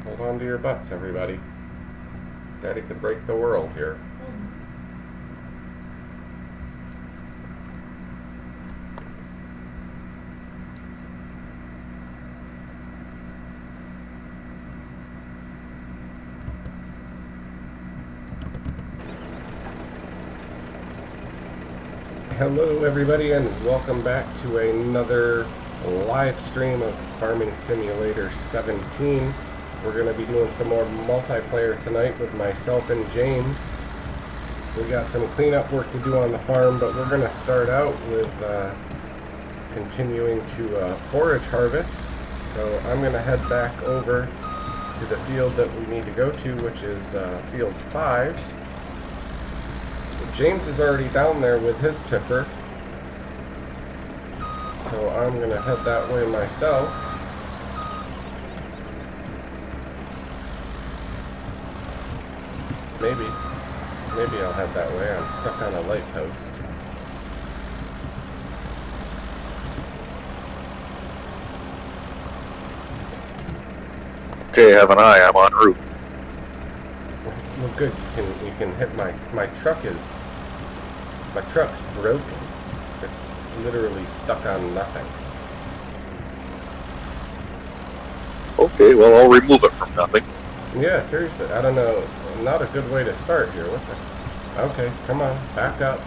Hold on to your butts, everybody. Daddy could break the world here. Hello everybody and welcome back to another live stream of Farming Simulator 17. We're going to be doing some more multiplayer tonight with myself and James. We got some cleanup work to do on the farm, but we're going to start out with continuing to forage harvest. So I'm going to head back over to the field that we need to go to, which is field 5. James is already down there with his tipper, so I'm going to head that way myself. Maybe I'll head that way. I'm stuck on a light post. Okay, have an eye. I'm en route. Well, good. You can hit my truck is. My truck's broken. It's literally stuck on nothing. Okay, well, I'll remove it from nothing. Yeah, seriously. I don't know. Not a good way to start here. What the? Okay, come on. Back up.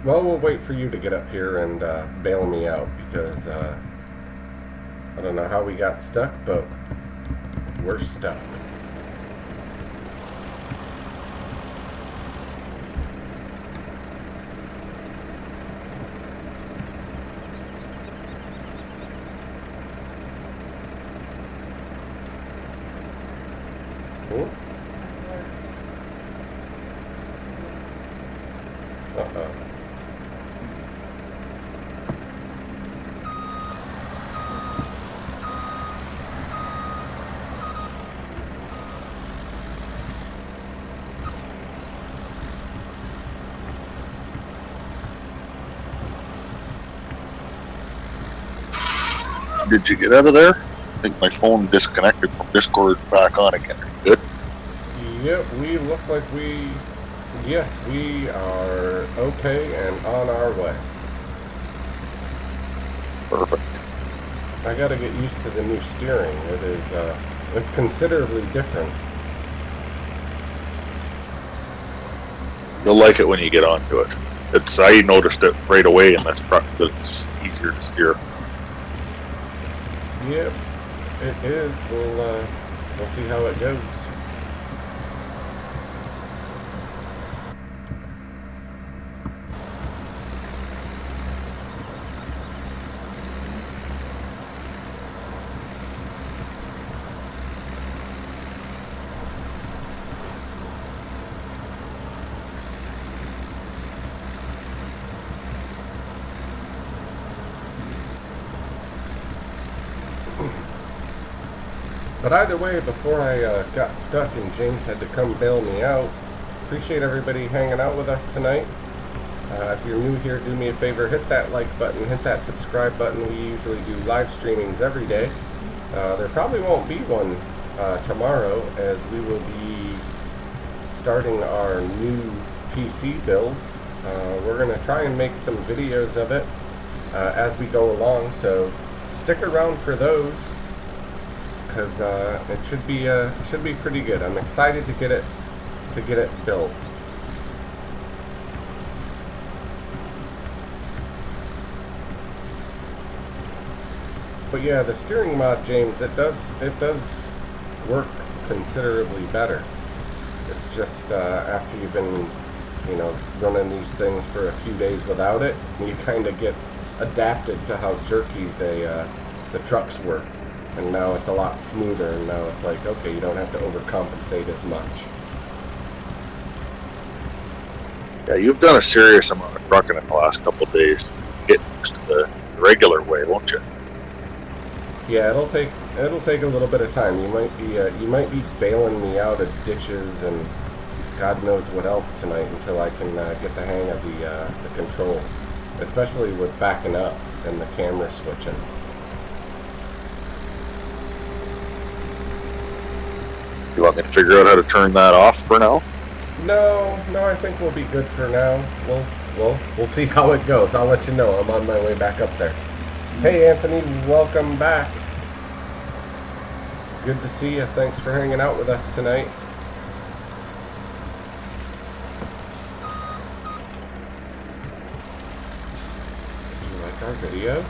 Well, we'll wait for you to get up here and bail me out, because I don't know how we got stuck, but we're stuck. Ooh. Uh-oh. Did you get out of there? I think my phone disconnected from Discord back on again. Are you good? Yep, we look like yes, we are okay and on our way. Perfect. I gotta get used to the new steering. It's considerably different. You'll like it when you get onto it. I noticed it right away, and it's easier to steer. Yep, it is. We'll see how it goes. But either way, before I got stuck and James had to come bail me out, appreciate everybody hanging out with us tonight. If you're new here, do me a favor, hit that like button, hit that subscribe button. We usually do live streamings every day. There probably won't be one tomorrow, as we will be starting our new PC build. We're going to try and make some videos of it as we go along, so stick around for those, because it should be pretty good. I'm excited to get it built. But yeah, the steering mod, James, it does work considerably better. It's just after you've been, running these things for a few days without it, you kind of get adapted to how jerky the trucks work. And now it's a lot smoother, and now it's like, okay, you don't have to overcompensate as much. Yeah, you've done a serious amount of trucking in the last couple of days. Get used to the regular way, won't you? Yeah, it'll take a little bit of time. You might be bailing me out of ditches and God knows what else tonight until I can get the hang of the control, especially with backing up and the camera switching. You want me to figure out how to turn that off for now? No, no, I think we'll be good for now. We'll see how it goes. I'll let you know. I'm on my way back up there. Hey, Anthony, welcome back. Good to see you. Thanks for hanging out with us tonight. Did you like our video?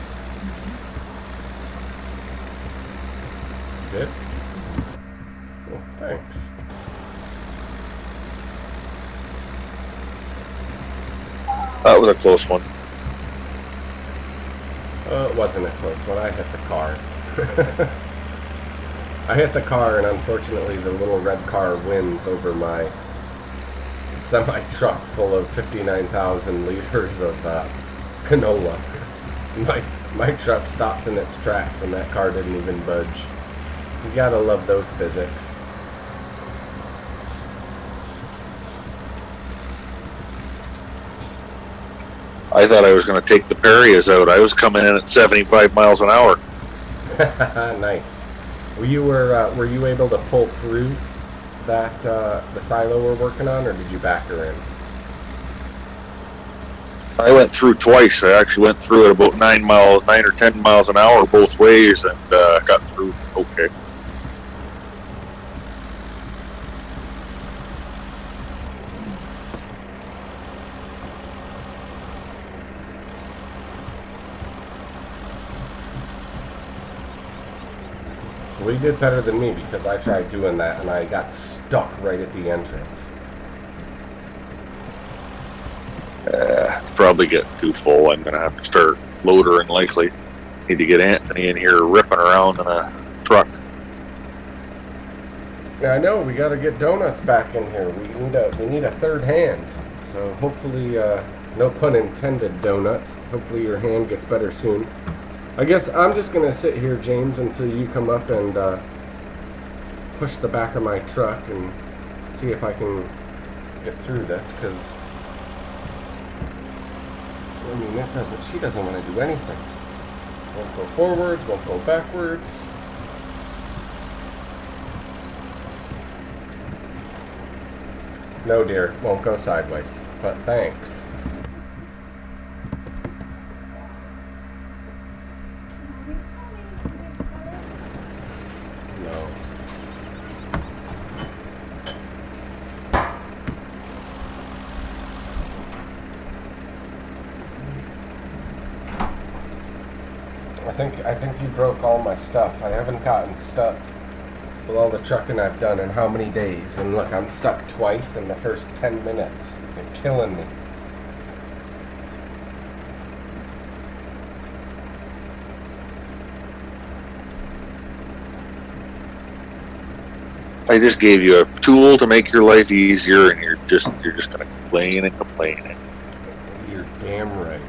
Did? Well, thanks. That was a close one. It wasn't a close one. I hit the car. I hit the car, and unfortunately, the little red car wins over my semi-truck full of 59,000 liters of canola. My truck stops in its tracks, and that car didn't even budge. You gotta love those physics. I thought I was going to take the Perriers out. I was coming in at 75 miles an hour. Nice. Were you able to pull through that the silo we're working on, or did you back her in? I went through twice. I actually went through at about 9 or 10 miles an hour both ways, and got through okay. Well, you did better than me because I tried doing that and I got stuck right at the entrance. It's probably getting too full. I'm going to have to start loadering likely. Need to get Anthony in here ripping around in a truck. Yeah, I know. We got to get donuts back in here. We need a third hand. So hopefully, no pun intended, donuts. Hopefully your hand gets better soon. I guess I'm just going to sit here, James, until you come up and push the back of my truck and see if I can get through this, because, I mean, she doesn't want to do anything. Won't go forwards, won't go backwards. No, dear, won't go sideways, but thanks. I think you broke all my stuff. I haven't gotten stuck with all the trucking I've done in how many days. And look, I'm stuck twice in the first 10 minutes. You're killing me. I just gave you a tool to make your life easier, and you're just going to complain and complain. You're damn right.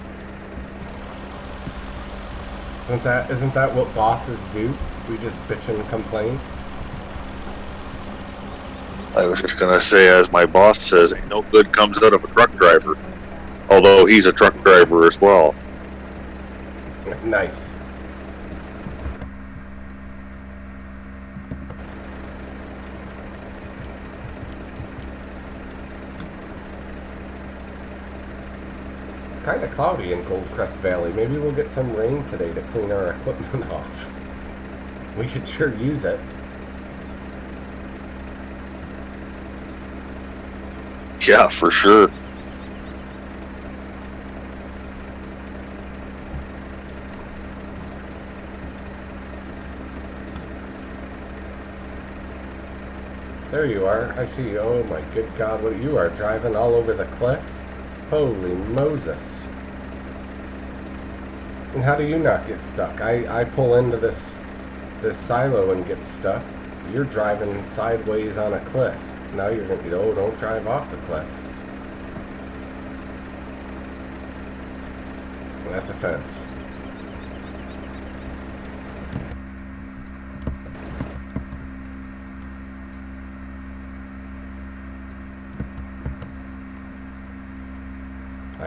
Isn't that what bosses do? We just bitch and complain? I was just going to say, as my boss says, ain't no good comes out of a truck driver. Although he's a truck driver as well. Nice. Kind of cloudy in Goldcrest Valley. Maybe we'll get some rain today to clean our equipment off. We could sure use it. Yeah, for sure. There you are. I see you. Oh my good God, what you are driving all over the cliff? Holy Moses. And how do you not get stuck? I pull into this silo and get stuck. You're driving sideways on a cliff. Now you're going to, oh, don't drive off the cliff. That's a fence.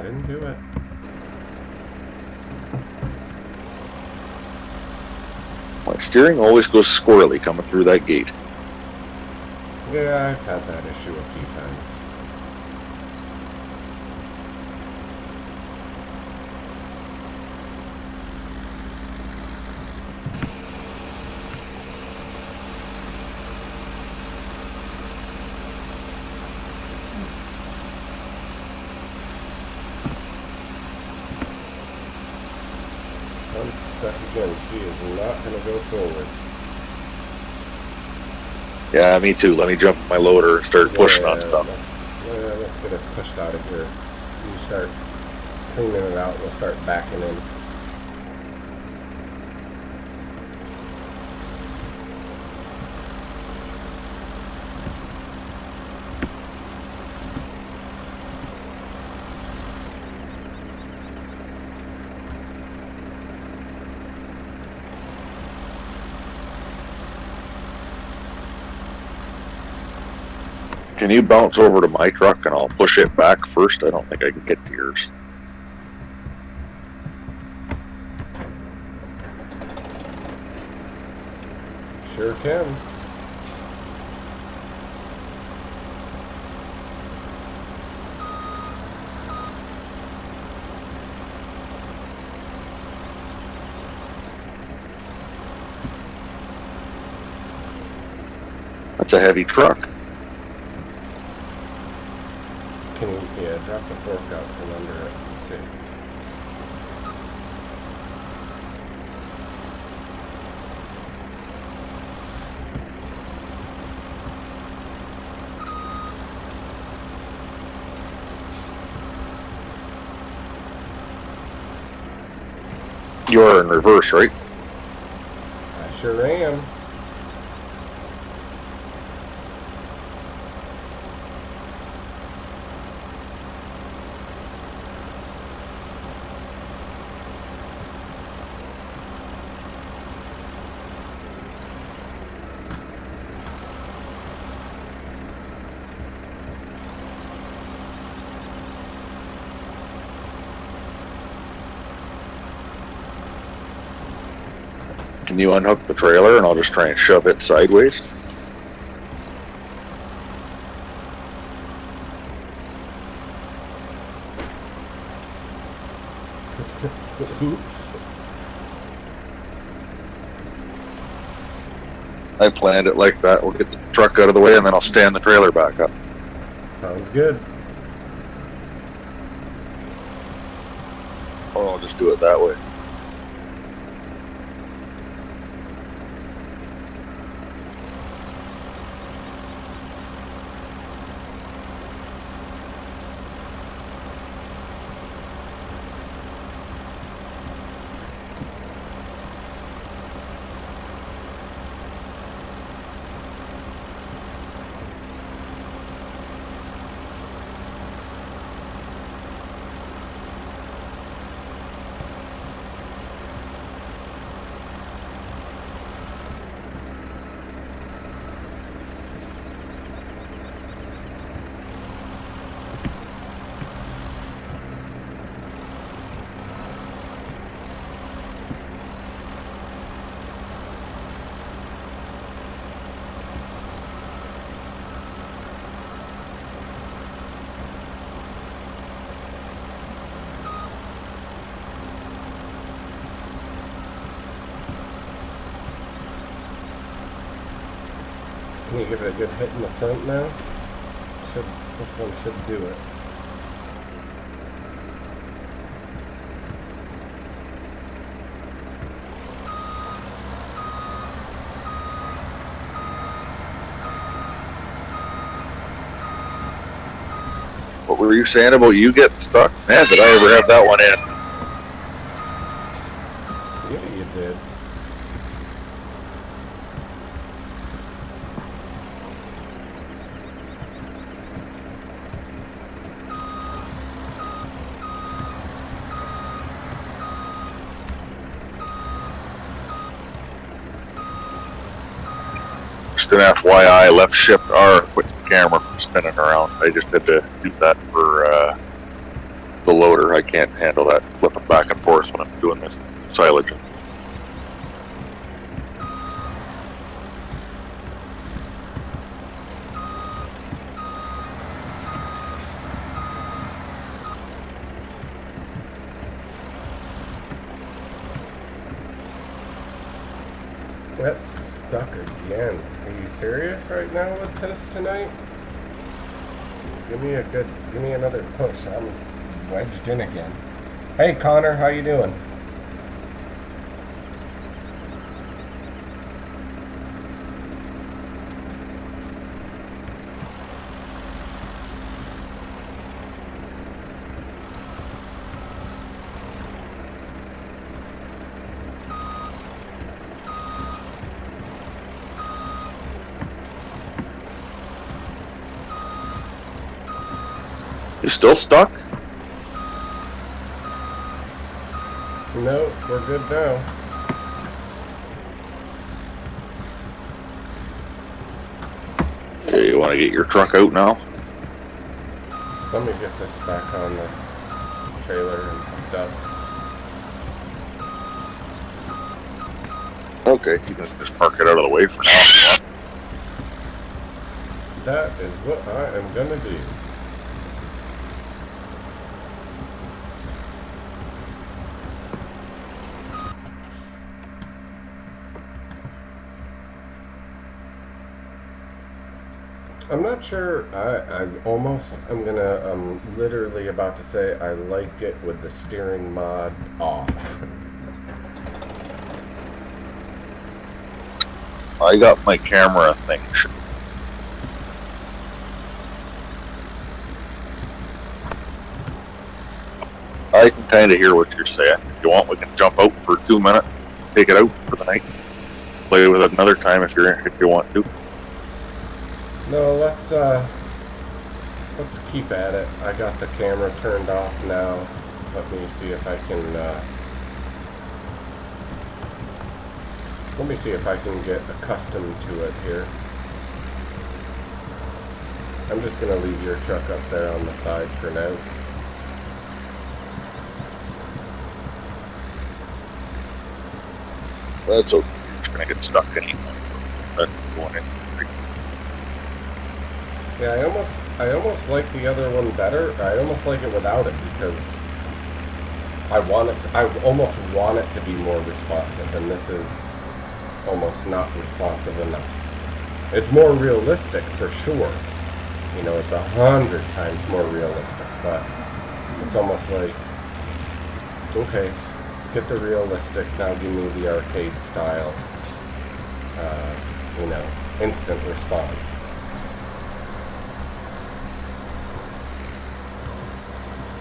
got into it. My steering always goes squirrely coming through that gate. Yeah, I've had that issue a few times. I'm stuck again. She is not going to go forward. Yeah, me too. Let me jump my loader and start pushing on stuff. Let's get us pushed out of here. You start cleaning it out, we'll start backing in. Can you bounce over to my truck and I'll push it back first? I don't think I can get to yours. Sure can. That's a heavy truck. Can you, yeah, drop the fork out from under it and see. You're in reverse, right? I sure am. Can you unhook the trailer and I'll just try and shove it sideways? Oops. I planned it like that. We'll get the truck out of the way and then I'll stand the trailer back up. Sounds good. Or I'll just do it that way. Can you give it a good hit in the front now? This one should do it. What were you saying about you getting stuck? Man, did I ever have that one in. Yeah, you did. Just an FYI, left shift R quits the camera from spinning around. I just had to do that for the loader. I can't handle that flipping back and forth when I'm doing this silage. That's stuck again. Are you serious right now with this tonight? Give me another push. I'm wedged in again. Hey Connor, how you doing? You still stuck? No, we're good now. Okay, you want to get your truck out now? Let me get this back on the trailer and hooked up. Okay, you can just park it out of the way for now if you want. That is what I am gonna do. I'm not sure. I'm gonna. I'm literally about to say I like it with the steering mod off. I got my camera thing. I can kind of hear what you're saying. If you want, we can jump out for 2 minutes, take it out for the night, play with it another time if you want to. No, let's keep at it. I got the camera turned off now. Let me see if I can. Let me see if I can get accustomed to it here. I'm just gonna leave your truck up there on the side for now. That's okay. You're just gonna get stuck anyway. That's going in. Yeah, I almost like the other one better. I almost like it without it because I almost want it to be more responsive, and this is almost not responsive enough. It's more realistic for sure. You know, it's 100 times more realistic, but it's almost like, okay, get the realistic, now give me the arcade style, instant response.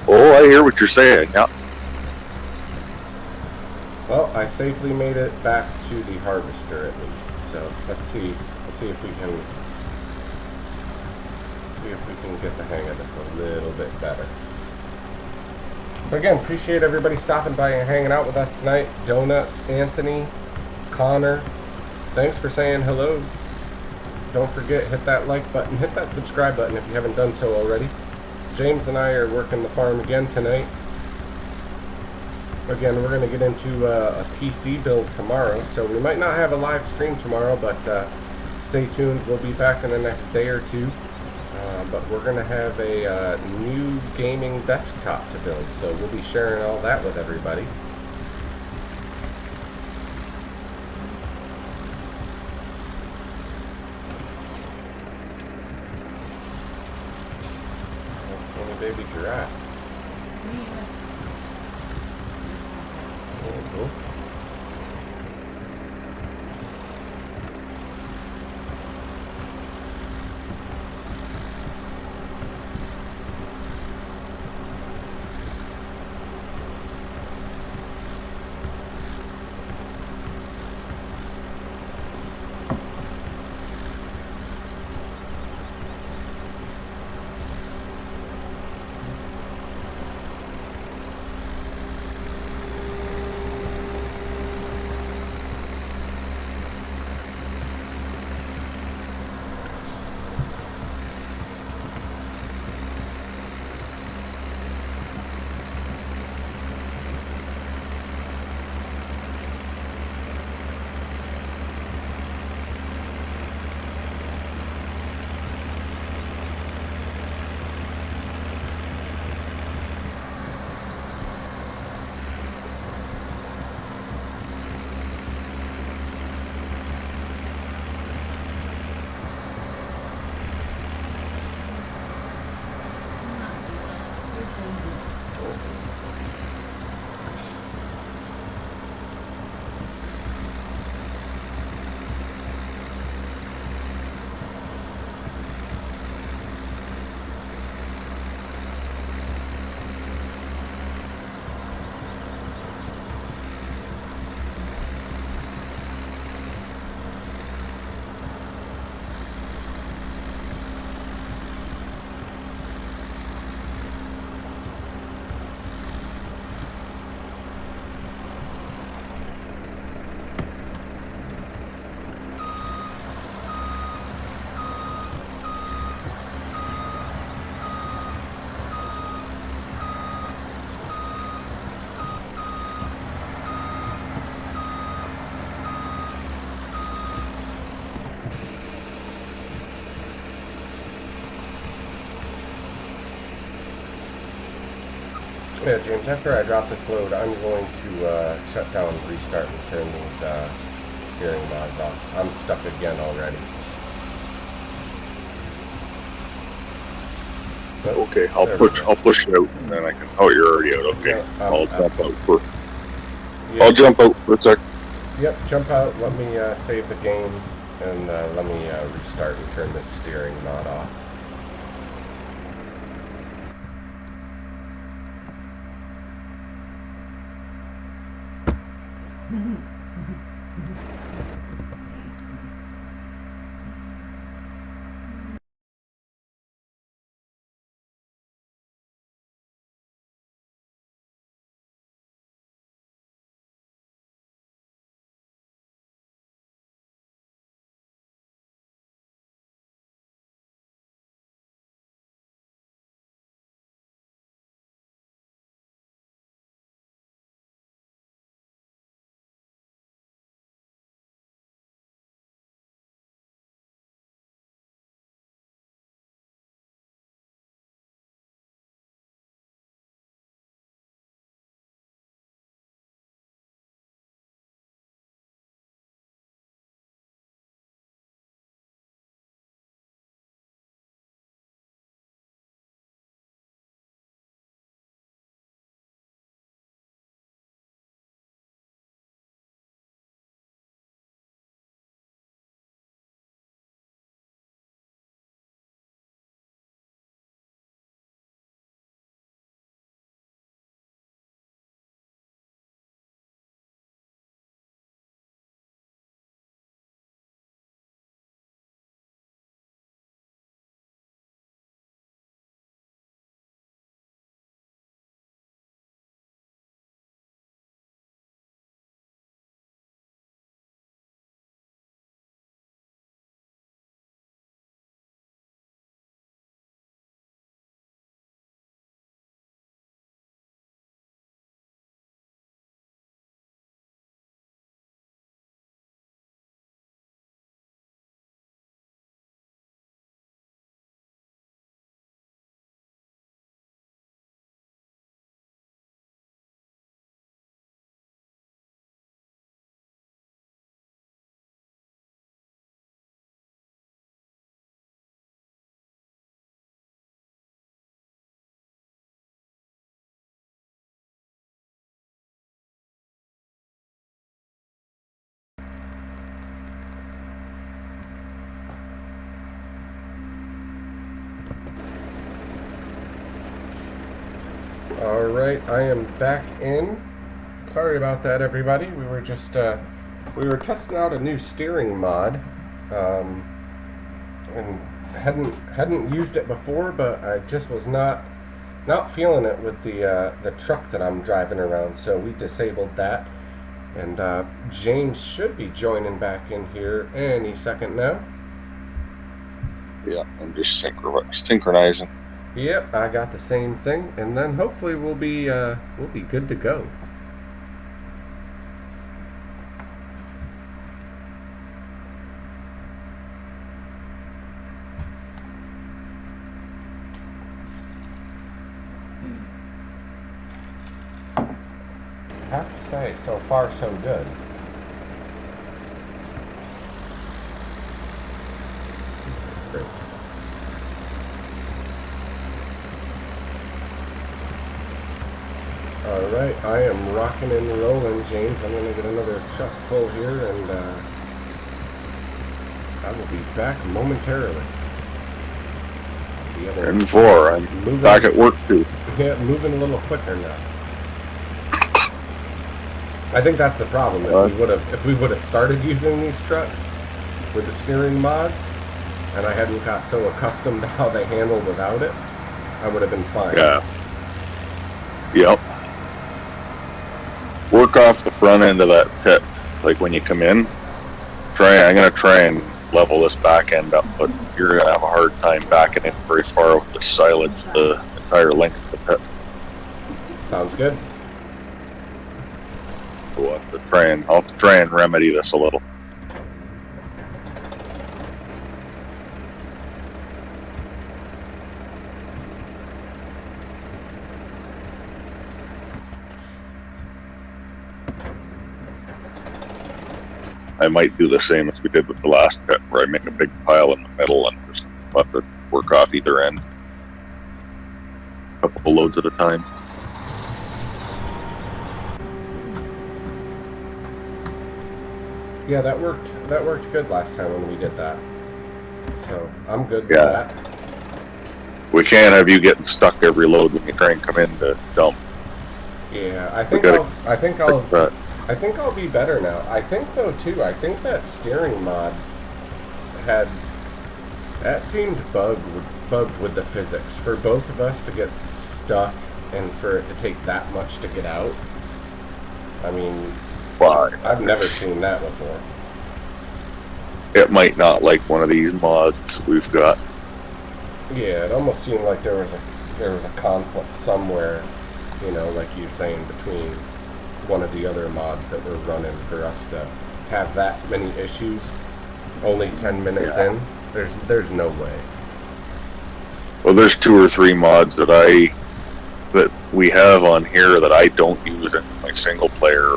Oh, I hear what you're saying. Yeah. Well, I safely made it back to the harvester at least. So let's see if we can get the hang of this a little bit better. So again, appreciate everybody stopping by and hanging out with us tonight. Donuts, Anthony, Connor, thanks for saying hello. Don't forget, hit that like button, hit that subscribe button if you haven't done so already. James and I are working the farm again tonight. Again, we're going to get into a PC build tomorrow, so we might not have a live stream tomorrow, but stay tuned. We'll be back in the next day or two. But we're going to have a new gaming desktop to build, so we'll be sharing all that with everybody. Baby giraffes. Cool. Yeah, James, after I drop this load, I'm going to shut down, restart, and turn these steering mods off. I'm stuck again already. But Okay, there we go. I'll push you out, and then I can. Oh, you're already out. Okay, Yeah, I'll jump out for. yeah, I'll jump out for a sec. Yep, jump out, let me save the game, and let me restart and turn this steering mod off. Alright, I am back in. Sorry about that, everybody. We were just, we were testing out a new steering mod, and hadn't used it before, but I just was not feeling it with the truck that I'm driving around, so we disabled that. And James should be joining back in here any second now. Yeah, I'm just synchronizing. Yep, I got the same thing, and then hopefully we'll be good to go. I have to say, so far so good. Great. Alright, I am rocking and rolling, James. I'm going to get another truck full here, and I will be back momentarily. And 4, I'm moving, back at work too. Yeah, moving a little quicker now. I think that's the problem. If we would have started using these trucks with the steering mods, and I hadn't got so accustomed to how they handle without it, I would have been fine. Yeah. Yep. Work off the front end of that pit, like when you come in. I'm gonna try and level this back end up, but you're gonna have a hard time backing in very far with the silage the entire length of the pit. Sounds good. I'll have to try and remedy this a little. I might do the same as we did with the last pit, where I make a big pile in the middle and just let it work off either end. A couple loads at a time. Yeah, that worked. That worked good last time when we did that. So I'm good with Yeah. that. We can't have you getting stuck every load when you try and come in to dump. Yeah, I think gotta- I think I'll be better now. I think though too. I think that steering mod seemed bugged with the physics for both of us to get stuck and for it to take that much to get out. I mean, Why? I've never seen that before. It might not like one of these mods we've got. Yeah, it almost seemed like there was a conflict somewhere, you know, like you're saying, between one of the other mods that were running for us to have that many issues only 10 minutes in. There's no way. Well, there's 2 or 3 mods that we have on here that I don't use in my single player,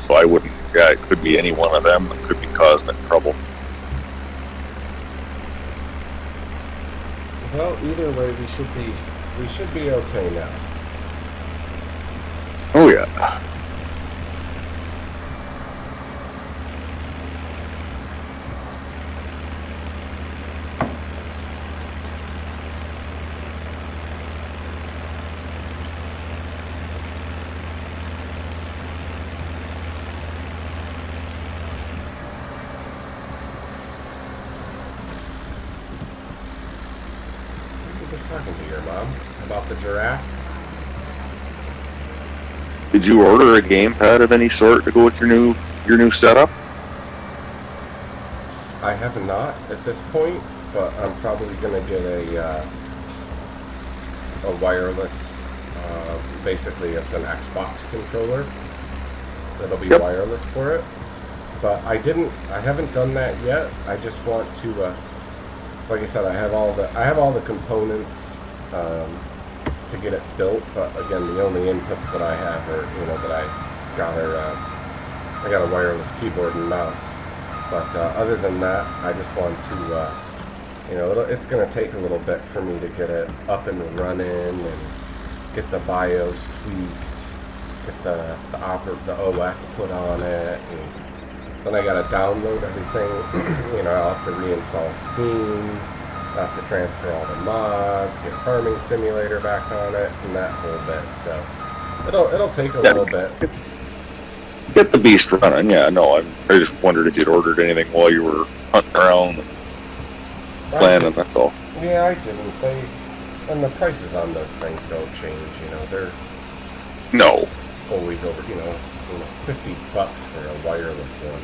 so I wouldn't. Yeah, it could be any one of them that could be causing it trouble. Well, either way, we should be okay now. Oh yeah. Just talking to your mom about the giraffe. Did you order a gamepad of any sort to go with your new setup? I have not at this point, but I'm probably gonna get a wireless. Basically, it's an Xbox controller that'll be wireless for it. But I haven't done that yet. I just want to, like I said, I have all the components to get it built. But again, the only inputs that I have are, you know, that I got I got a wireless keyboard and mouse. But other than that, I just want to, you know, it's going to take a little bit for me to get it up and running and get the BIOS tweaked, get the OS put on it, and then I got to download everything. You know, I'll have to reinstall Steam, I'll have to transfer all the mods, get Farming Simulator back on it, and that whole bit. So it'll take a little bit. Get the beast running. Yeah, no, I just wondered if you'd ordered anything while you were hunting around and planning. That's all. Yeah, I didn't. And the prices on those things don't change. You know, they're always over. You know, $50 for a wireless one.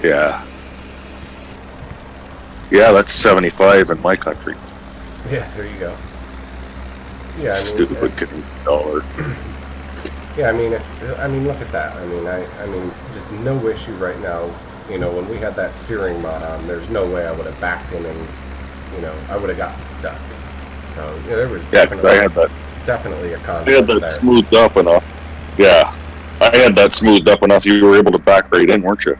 Yeah. Yeah, that's 75 in my country. Yeah, there you go. Yeah, I mean, Stupid Canadian dollar. Yeah, I mean, look at that. I mean, just no issue right now. You know, when we had that steering mod on, there's no way I would have backed in and, you know, I would have got stuck. So yeah, there was definitely a conflict. I had that smoothed up enough. Yeah, I had that smoothed up enough. You were able to back right in, weren't you?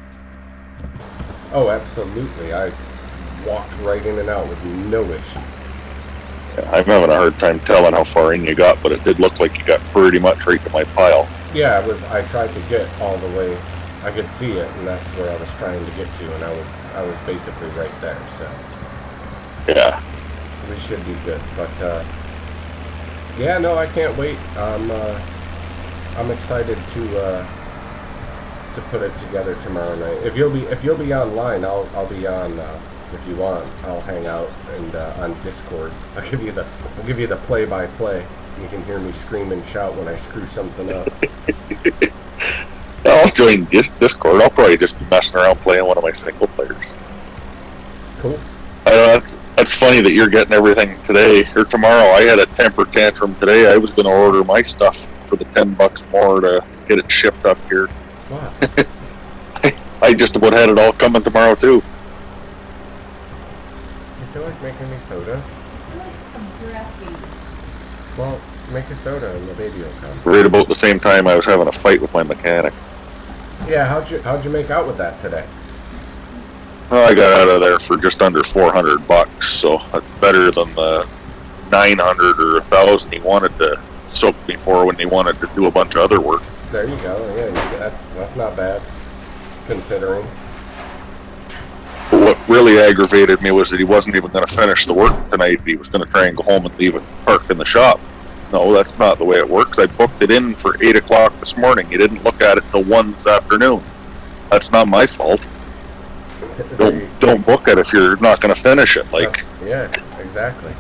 Oh, absolutely. I walked right in and out with no issue. Yeah, I'm having a hard time telling how far in you got, but it did look like you got pretty much right to my pile. Yeah, I tried to get all the way. I could see it, and that's where I was trying to get to, and I was basically right there. So yeah, we should be good. But yeah, no, I can't wait. I'm excited to put it together tomorrow night. If you'll be online, I'll be on. If you want, I'll hang out and on Discord. I'll give you the play-by-play. You can hear me scream and shout when I screw something up. I'll join Discord. I'll probably just be messing around playing one of my single players. Cool. I know that's funny that you're getting everything today or tomorrow. I had a temper tantrum today. I was going to order my stuff for the $10 more to get it shipped up here. Wow. I just about had it all coming tomorrow too. You feel like making me sodas? Well, make a soda and the baby will come. Right about the same time I was having a fight with my mechanic. Yeah, how'd you make out with that today? Well, I got out of there for just under $400, so that's better than the 900 or 1,000 he wanted to soak me for when he wanted to do a bunch of other work. There you go. Yeah, that's not bad, considering. But what really aggravated me was that he wasn't even going to finish the work tonight. He was going to try and go home and leave it parked in the shop. No, that's not the way it works. I booked it in for 8 o'clock this morning. You didn't look at it till 1 this afternoon. That's not my fault. Don't book it if you're not going to finish it. Like, yeah, exactly.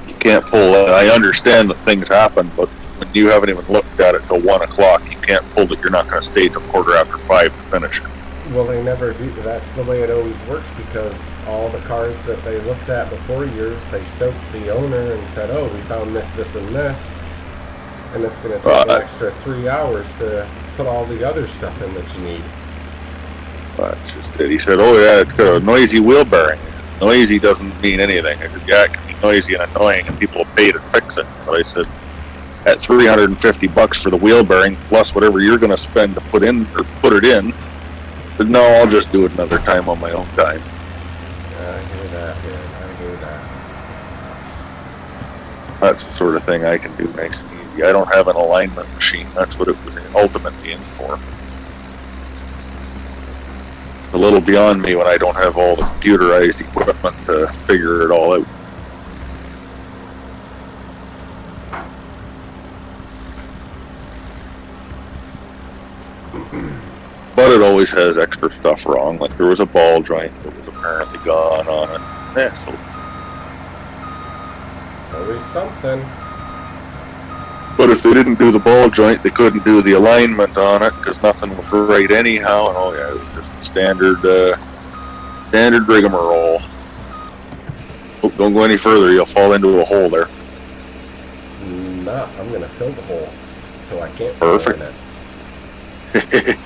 you can't pull. I understand that things happen, but when you haven't even looked at it till 1 o'clock, you can't pull that you're not going to stay till 5:15 to finish it. Well, they never do. That's the way it always works, because all the cars that they looked at before yours, they soaked the owner and said, "Oh, we found this, this, and this," and it's going to take an extra 3 hours to put all the other stuff in that you need. That's just it. He said, "Oh yeah, it's got a noisy wheel bearing." Noisy doesn't mean anything. I said, "Yeah, it can be noisy and annoying, and people pay to fix it." But I said, at $350 for the wheel bearing plus whatever you're going to spend to put it in. But no, I'll just do it another time on my own time. I hear that, man. I hear that. That's the sort of thing I can do nice and easy. I don't have an alignment machine. That's what it was ultimately in for. It's a little beyond me when I don't have all the computerized equipment to figure it all out. But it always has extra stuff wrong. Like there was a ball joint that was apparently gone on it. Yeah, so It's always something. but if they didn't do the ball joint, they couldn't do the alignment on it because nothing was right anyhow. And oh yeah, it was just standard rigmarole. Oh, don't go any further; you'll fall into a hole there. No, I'm gonna fill the hole so I can't. Perfect. Fall in it.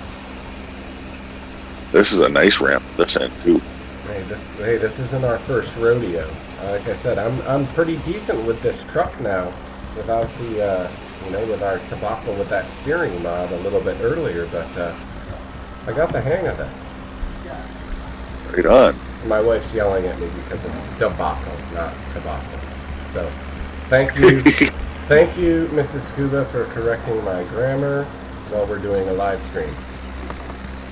This is a nice ramp this end too. Hey, this isn't our first rodeo. Like I said, I'm pretty decent with this truck now, without the with our tobacco with that steering mod a little bit earlier. But I got the hang of this. Right on. My wife's yelling at me because it's tobacco, not tobacco. So, thank you, thank you, Mrs. Scuba, for correcting my grammar while we're doing a live stream.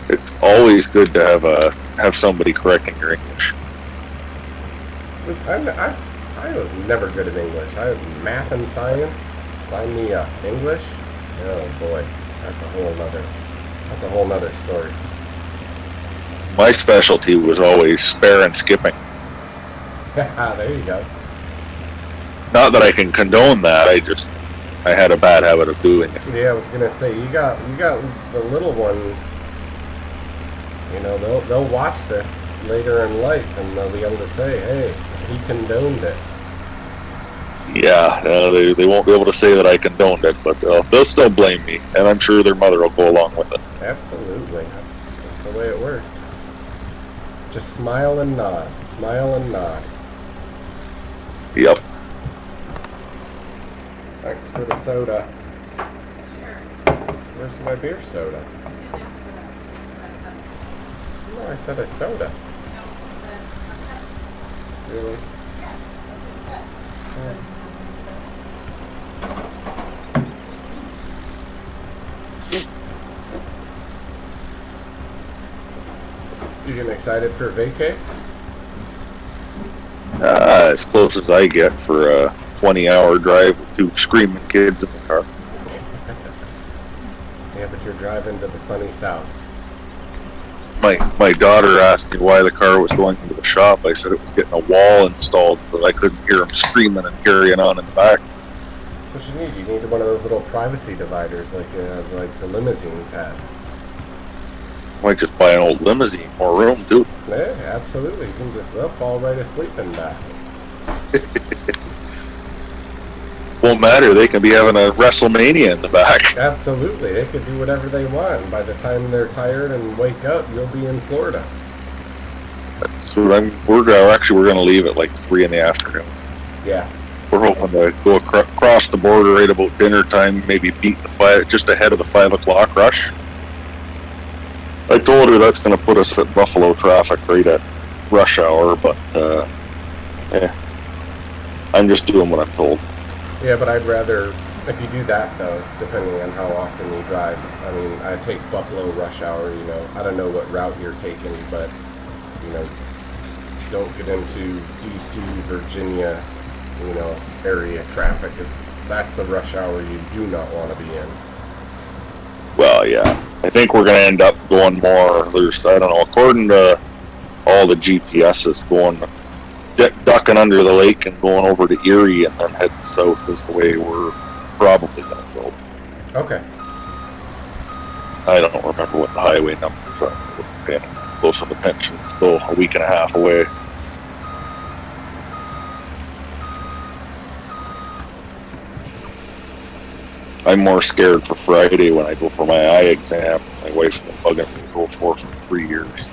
It's always good to have somebody correcting your English. I was never good at English. I was math and science. Sign me up. English? Oh boy, that's a whole nother story. My specialty was always spare and skipping. There you go. Not that I can condone that. I had a bad habit of doing it. Yeah, I was gonna say you got the little one. You know, they'll watch this later in life and they'll be able to say, "Hey, he condoned it." Yeah, they won't be able to say that I condoned it, but they'll still blame me, and I'm sure their mother will go along with it. Absolutely, that's the way it works. Just smile and nod, smile and nod. Yep. Thanks for the soda. Where's my beer soda? No, I said a soda. Really? You getting excited for vacay? As close as I get for a 20-hour drive with 2 screaming kids in the car. Yeah, but you're driving to the sunny south. My daughter asked me why the car was going into the shop. I said it was getting a wall installed so that I couldn't hear them screaming and carrying on in the back. That's what you need. You need one of those little privacy dividers like the limousines have. Might just buy an old limousine, more room too. Yeah, absolutely. They'll fall right asleep in that. Won't matter. They can be having a WrestleMania in the back. Absolutely. They could do whatever they want. And by the time they're tired and wake up, you'll be in Florida. So we're going to leave at like 3 in the afternoon. Yeah. We're hoping to go across the border right about dinner time, maybe beat just ahead of the 5 o'clock rush. I told her that's going to put us at Buffalo traffic right at rush hour, but I'm just doing what I'm told. Yeah, but I'd rather, if you do that though, depending on how often you drive, I mean, I take Buffalo rush hour, I don't know what route you're taking, but, don't get into DC, Virginia, area traffic. That's the rush hour you do not want to be in. Well, yeah. I think we're going to end up going more, I don't know, according to all the GPSs, going ducking under the lake and going over to Erie and then heading south is the way we're probably going to go. Okay. I don't remember what the highway numbers are. I wasn't paying close of attention. It's still a week and a half away. I'm more scared for Friday when I go for my eye exam. My wife's been bugging me to go for 3 years.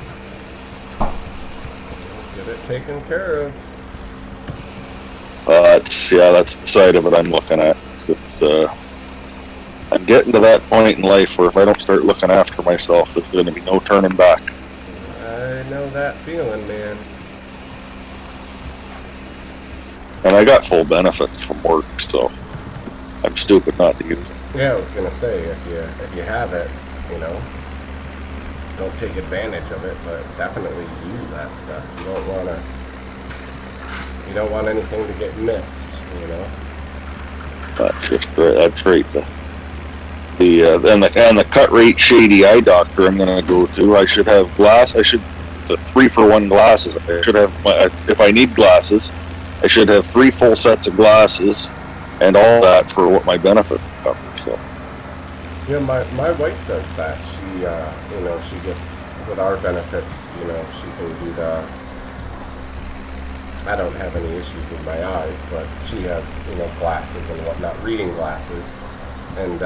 Get it taken care of. That's the side of it I'm looking at. I'm getting to that point in life where if I don't start looking after myself, there's going to be no turning back. I know that feeling, man. And I got full benefits from work, so I'm stupid not to use it. Yeah, I was gonna say if you have it, don't take advantage of it, but definitely use that stuff. You don't want anything to get missed, That's right. And the cut rate shady eye doctor I'm gonna go to. I should have the 3-for-1 glasses. I should have if I need glasses, I should have 3 full sets of glasses, and all that for what my benefits cover. So. Yeah, my wife does that. She gets with our benefits. She can do the. I don't have any issues with my eyes, but she has glasses and whatnot, reading glasses, and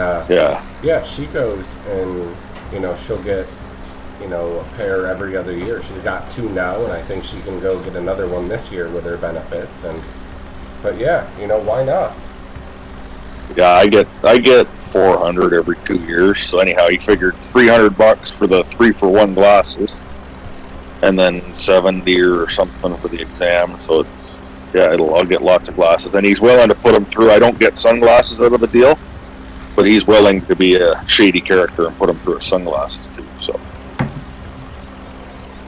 yeah, she goes and she'll get a pair every other year. She's got 2 now, and I think she can go get another one this year with her benefits. But yeah, why not? Yeah, I get 400 every 2 years. So anyhow, you figured $300 for the 3-for-1 glasses, and then 70 or something for the exam. So I'll get lots of glasses, and he's willing to put them through. I don't get sunglasses out of the deal, but he's willing to be a shady character and put them through sunglasses too. So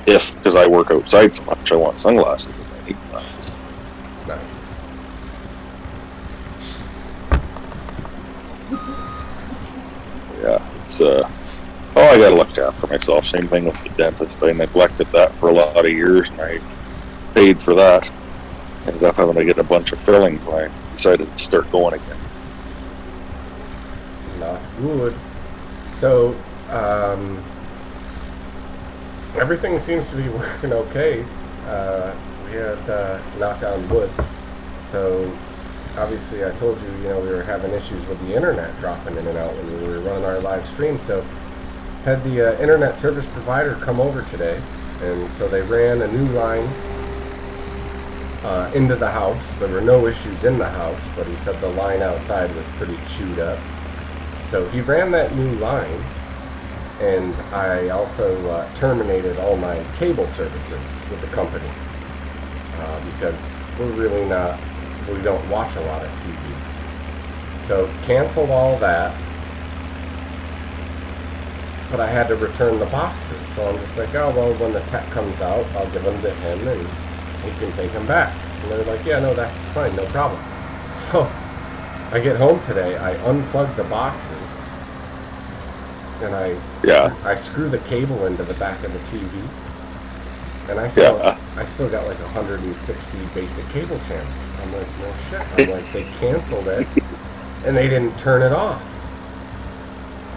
because I work outside so much, I want sunglasses and I need glasses. Nice. Yeah, it's I gotta look after myself. Same thing with the dentist. I neglected that for a lot of years, and I paid for that. Ended up having to get a bunch of fillings when I decided to start going again. Not good. So, everything seems to be working okay. We had knock on wood. So, obviously, I told you, we were having issues with the internet dropping in and out when we were running our live stream. So, had the internet service provider come over today, and so they ran a new line into the house. There were no issues in the house, but he said the line outside was pretty chewed up. So he ran that new line, and I also terminated all my cable services with the company because we don't watch a lot of TV. So canceled all that, but I had to return the boxes. So I'm just like, oh, well, when the tech comes out, I'll give them to him and he can take them back. And they're like, yeah, no, that's fine, no problem. So I get home today, I unplug the boxes, and I screw the cable into the back of the TV, and I still got like 160 basic cable channels. I'm like, no shit. I'm like, they canceled it, and they didn't turn it off.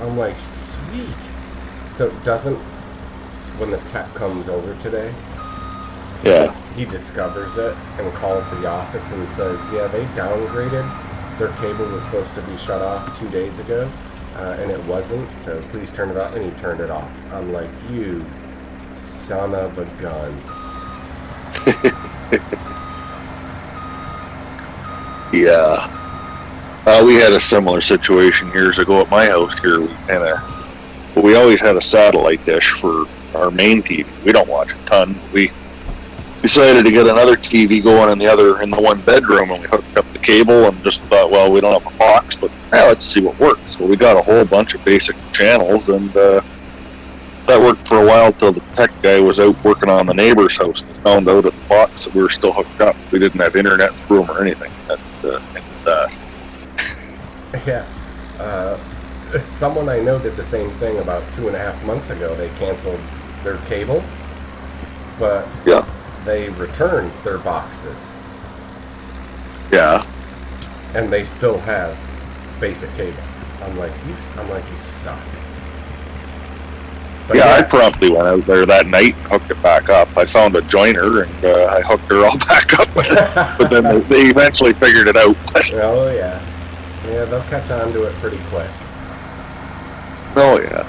I'm like, sweet. So when the tech comes over today, he discovers it and calls the office and says, yeah, they downgraded. Their cable was supposed to be shut off 2 days ago, and it wasn't, so please turn it off. And he turned it off. I'm like, you son of a gun. Yeah. We had a similar situation years ago at my house here. We always had a satellite dish for our main TV. We don't watch a ton. We decided to get another TV going in the one bedroom, and we hooked up the cable and just thought, well, we don't have a box, but let's see what works. So we got a whole bunch of basic channels, and that worked for a while till the tech guy was out working on the neighbor's house and found out at the box that we were still hooked up. We didn't have internet through them or anything. Yeah. Someone I know did the same thing about 2.5 months ago. They canceled their cable, but Yeah. they returned their boxes, Yeah. and they still have basic cable. I'm like, you suck. But Yeah, I promptly went out there that night and hooked it back up. I found a joiner and I hooked her all back up. But then they eventually figured it out. Oh, yeah. Yeah, they'll catch on to it pretty quick. Oh, yeah.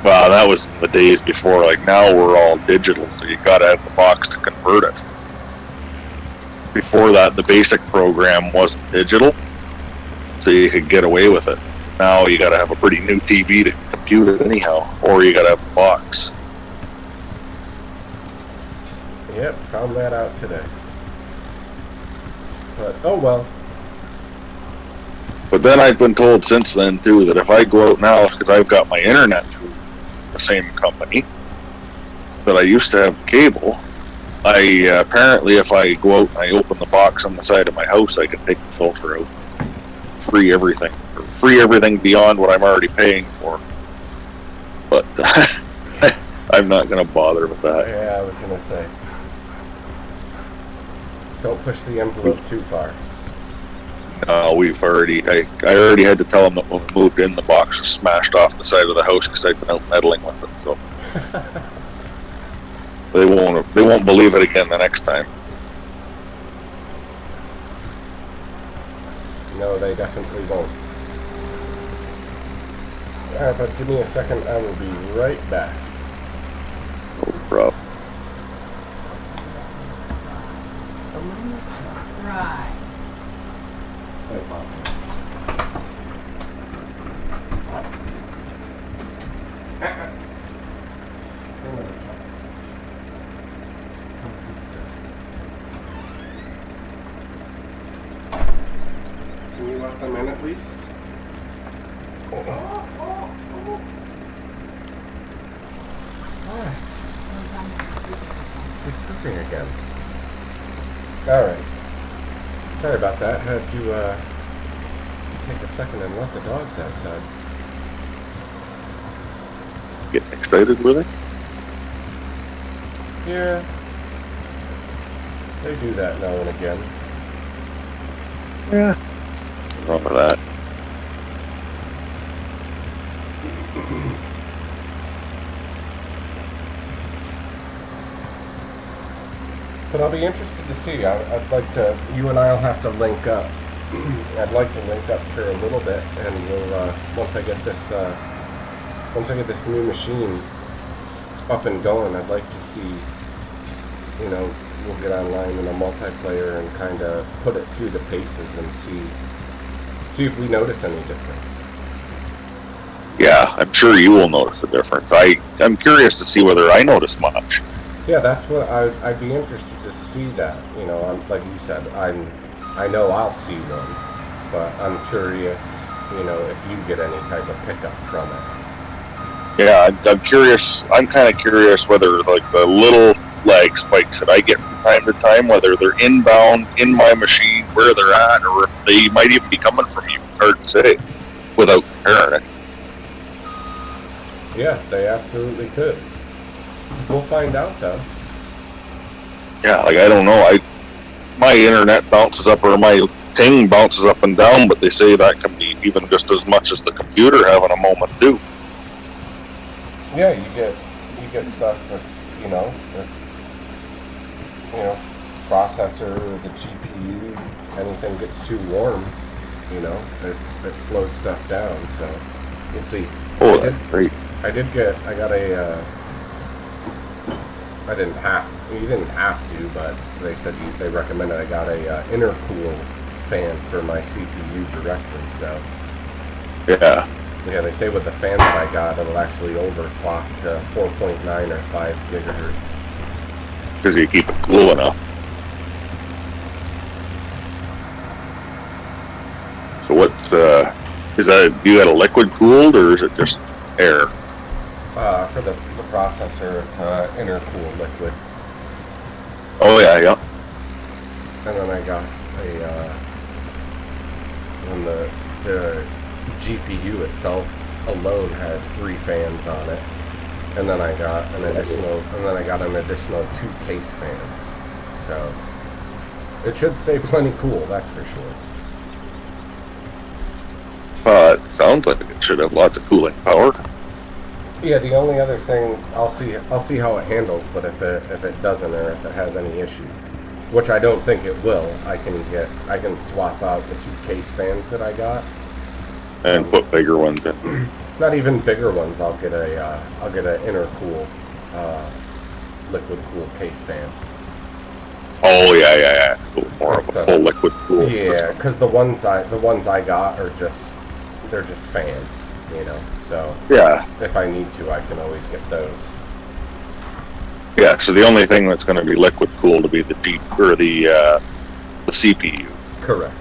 Well, that was the days before. Like, now we're all digital, so you gotta have the box to convert it. Before that, the basic program wasn't digital, so you could get away with it. Now you gotta have a pretty new TV to compute it anyhow, or you gotta have a box. Yep, found that out today. But, oh well. But then I've been told since then, too, that if I go out now, because I've got my internet through the same company that I used to have cable, apparently if I go out and I open the box on the side of my house, I can take the filter out. Free everything beyond what I'm already paying for. But I'm not going to bother with that. Yeah, I was going to say. Don't push the envelope too far. I already had to tell them that when we moved in, the box was smashed off the side of the house because I'd been out meddling with it. So they won't believe it again the next time. No, they definitely won't. Alright, but give me a second. I will be right back. No problem. Right. Can you let them in at least? Alright. She's pooping again. Alright. Sorry about that. Had to take a second and let the dogs outside. Getting excited with it? Yeah. They do that now and again. Yeah. What's wrong with that? But I'll be interested to see. I'd like to. You and I'll have to link up. I'd like to link up for a little bit, and we'll once I get this new machine up and going, I'd like to see. You know, we'll get online in a multiplayer and kind of put it through the paces and see if we notice any difference. Yeah, I'm sure you will notice a difference. I'm curious to see whether I notice much. Yeah, that's what I'd be interested to see that. You know, like you said, I know I'll see one, but I'm curious, you know, if you get any type of pickup from it. Yeah, I'm curious. I'm kind of curious whether like the little lag spikes that I get from time to time, whether they're inbound in my machine, where they're at, or if they might even be coming from you. It's hard to say without comparing it. Yeah, they absolutely could. We'll find out though. Yeah, like I don't know. My internet bounces up or my ping bounces up and down, but they say that can be even just as much as the computer having a moment too. Yeah, you get stuff with processor, the GPU, anything gets too warm, it slows stuff down. So we'll see. Oh, that's great. You didn't have to, but they said they recommended I got a intercool fan for my CPU directly, so. Yeah. Yeah, they say with the fan that I got, it'll actually overclock to 4.9 or 5 gigahertz. Because you keep it cool enough. So what's, is that, you got a liquid cooled or is it just air? For the processor, it's intercooled liquid. Oh yeah, yeah. And then I got a, when the GPU itself alone has 3 fans on it. And then I got an additional 2 case fans. So it should stay plenty cool, that's for sure. It sounds like it should have lots of cooling power. Yeah, the only other thing I'll see how it handles, but if it doesn't or if it has any issue, which I don't think it will, I can swap out the 2 case fans that I got And put bigger ones in. Not even bigger ones. I'll get an intercool, liquid cool case fan. Oh yeah. More of a full liquid cool. Yeah, because the ones I got are they're just fans, you know. So yeah, if I need to, I can always get those. Yeah. So the only thing that's going to be liquid cooled to be the the CPU. Correct.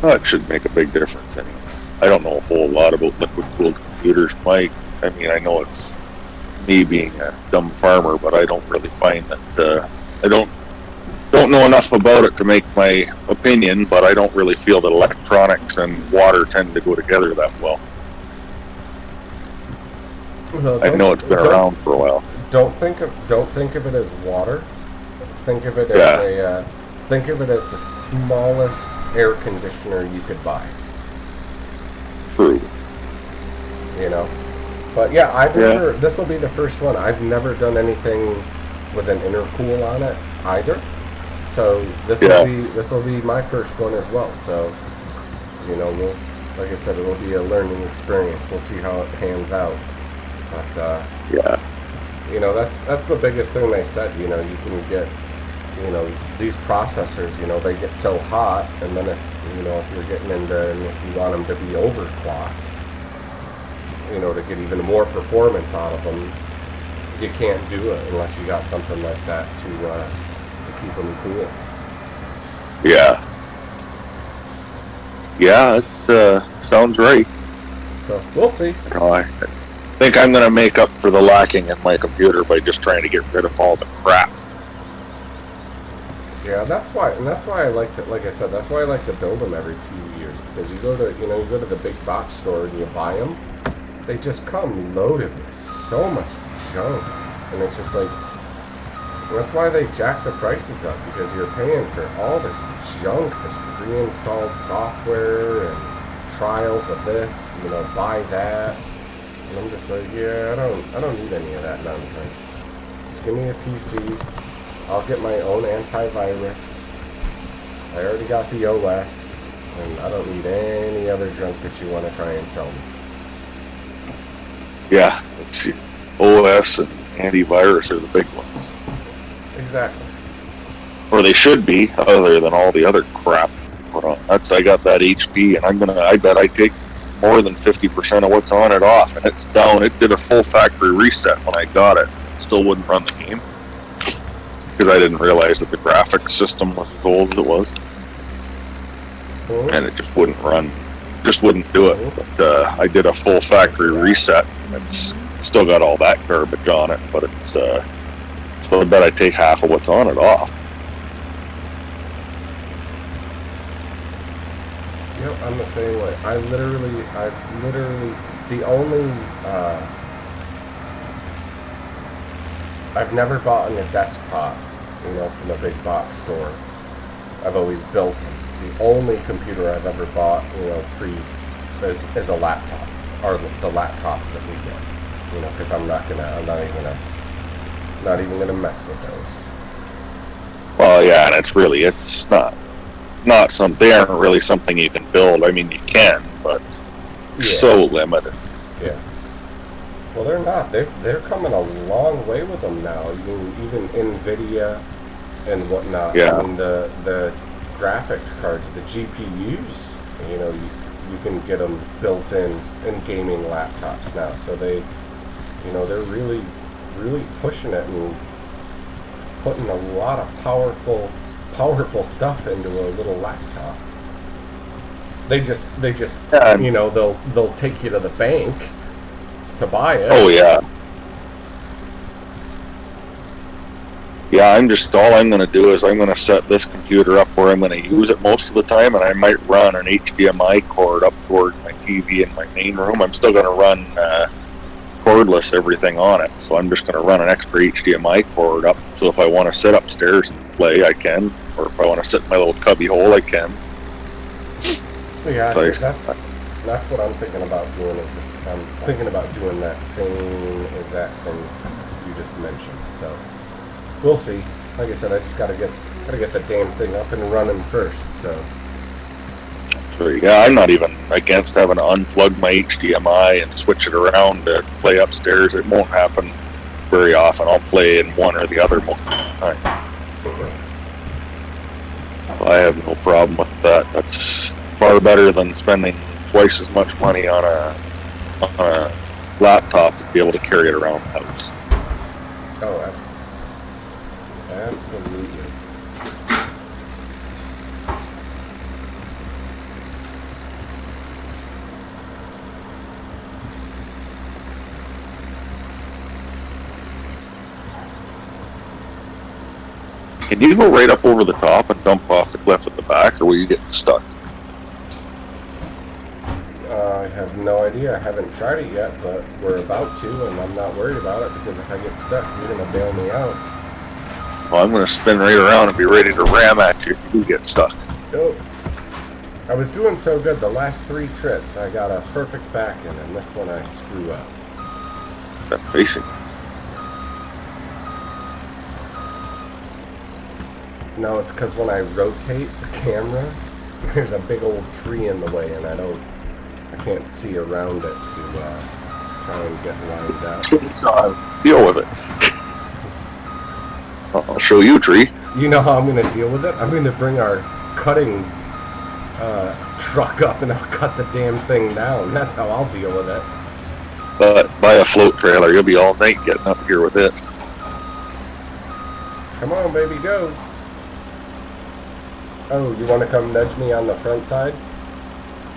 That should make a big difference anyway. I don't know a whole lot about liquid cooled computers, Mike. I mean, I know it's me being a dumb farmer, but I don't really find that I don't know enough about it to make my opinion. But I don't really feel that electronics and water tend to go together that well. I know it's been around for a while. Don't think of it as water. Think of it as the smallest air conditioner you could buy. True. You know, but yeah, this will be the first one. I've never done anything with an intercool on it either. So this will be my first one as well. So, you know, like I said, it'll be a learning experience. We'll see how it pans out. But you know, that's the biggest thing they said. You know, you can get, you know, these processors, you know, they get so hot, and then if you're getting into, and if you want them to be overclocked, you know, to get even more performance out of them, you can't do it unless you got something like that to keep them cool. Yeah. Yeah, it sounds right. So we'll see. I think I'm going to make up for the lacking in my computer by just trying to get rid of all the crap. Yeah, that's why I like to, like I said, that's why I like to build them every few years, because you go to the big box store and you buy them, they just come loaded with so much junk, and it's just like, that's why they jack the prices up, because you're paying for all this junk, this pre-installed software and trials of this, you know, buy that, and I'm just like, yeah, I don't need any of that nonsense. Just give me a PC. I'll get my own antivirus. I already got the OS, and I don't need any other junk that you want to try and sell me. Yeah, let's see. OS and antivirus are the big ones. Exactly. Or they should be, other than all the other crap. I got that HP, and I bet I take more than 50% of what's on it off, and it's down. It did a full factory reset when I got it. Still wouldn't run the game. Because I didn't realize that the graphics system was as old as it was. And it just wouldn't run. Just wouldn't do it. But I did a full factory reset. It's still got all that garbage on it, but it's so I bet I take half of what's on it off. Yep, I'm the same way. I've literally, the only, I've never bought a desktop, you know, from a big box store. I've always built them. The only computer I've ever bought, you know, is a laptop, or the laptops that we get, you know, because I'm not even gonna mess with those. Well, yeah, and it's not something. They aren't really something you can build. I mean, you can, but so limited. Yeah. Well, they're not. They're coming a long way with them now. Even NVIDIA and whatnot. Yeah. I mean, the graphics cards, the GPUs, you can get them built in gaming laptops now. So they're really, really pushing it and putting a lot of powerful stuff into a little laptop. They just Yeah. they'll take you to the bank to buy it. Oh yeah. Yeah, all I'm going to do is I'm going to set this computer up where I'm going to use it most of the time, and I might run an HDMI cord up towards my TV in my main room. I'm still going to run cordless everything on it, so I'm just going to run an extra HDMI cord up, so if I want to sit upstairs and play, I can, or if I want to sit in my little cubby hole, I can. Yeah, So that's what I'm thinking about doing. I'm thinking about doing that same exact thing you just mentioned. So we'll see. Like I said, I just gotta get the damn thing up and running first. So yeah, I'm not even against having to unplug my HDMI and switch it around to play upstairs. It won't happen very often. I'll play in one or the other most of the time. I have no problem with that. That's far better than spending twice as much money on a laptop to be able to carry it around the house. Oh, absolutely. Can you go right up over the top and dump off the cliff at the back, or will you get stuck? I have no idea. I haven't tried it yet, but we're about to, and I'm not worried about it because if I get stuck, you're gonna bail me out. Well, I'm going to spin right around and be ready to ram at you if you get stuck. Nope. I was doing so good the last 3 trips. I got a perfect back in, and this one I screw up. That facing. No, it's because when I rotate the camera, there's a big old tree in the way, and I can't see around it to try and get lined up. So deal with it. I'll show you a tree. You know how I'm going to deal with it? I'm going to bring our cutting truck up, and I'll cut the damn thing down. That's how I'll deal with it. But buy a float trailer. You'll be all night getting up here with it. Come on, baby, go. Oh, you want to come nudge me on the front side?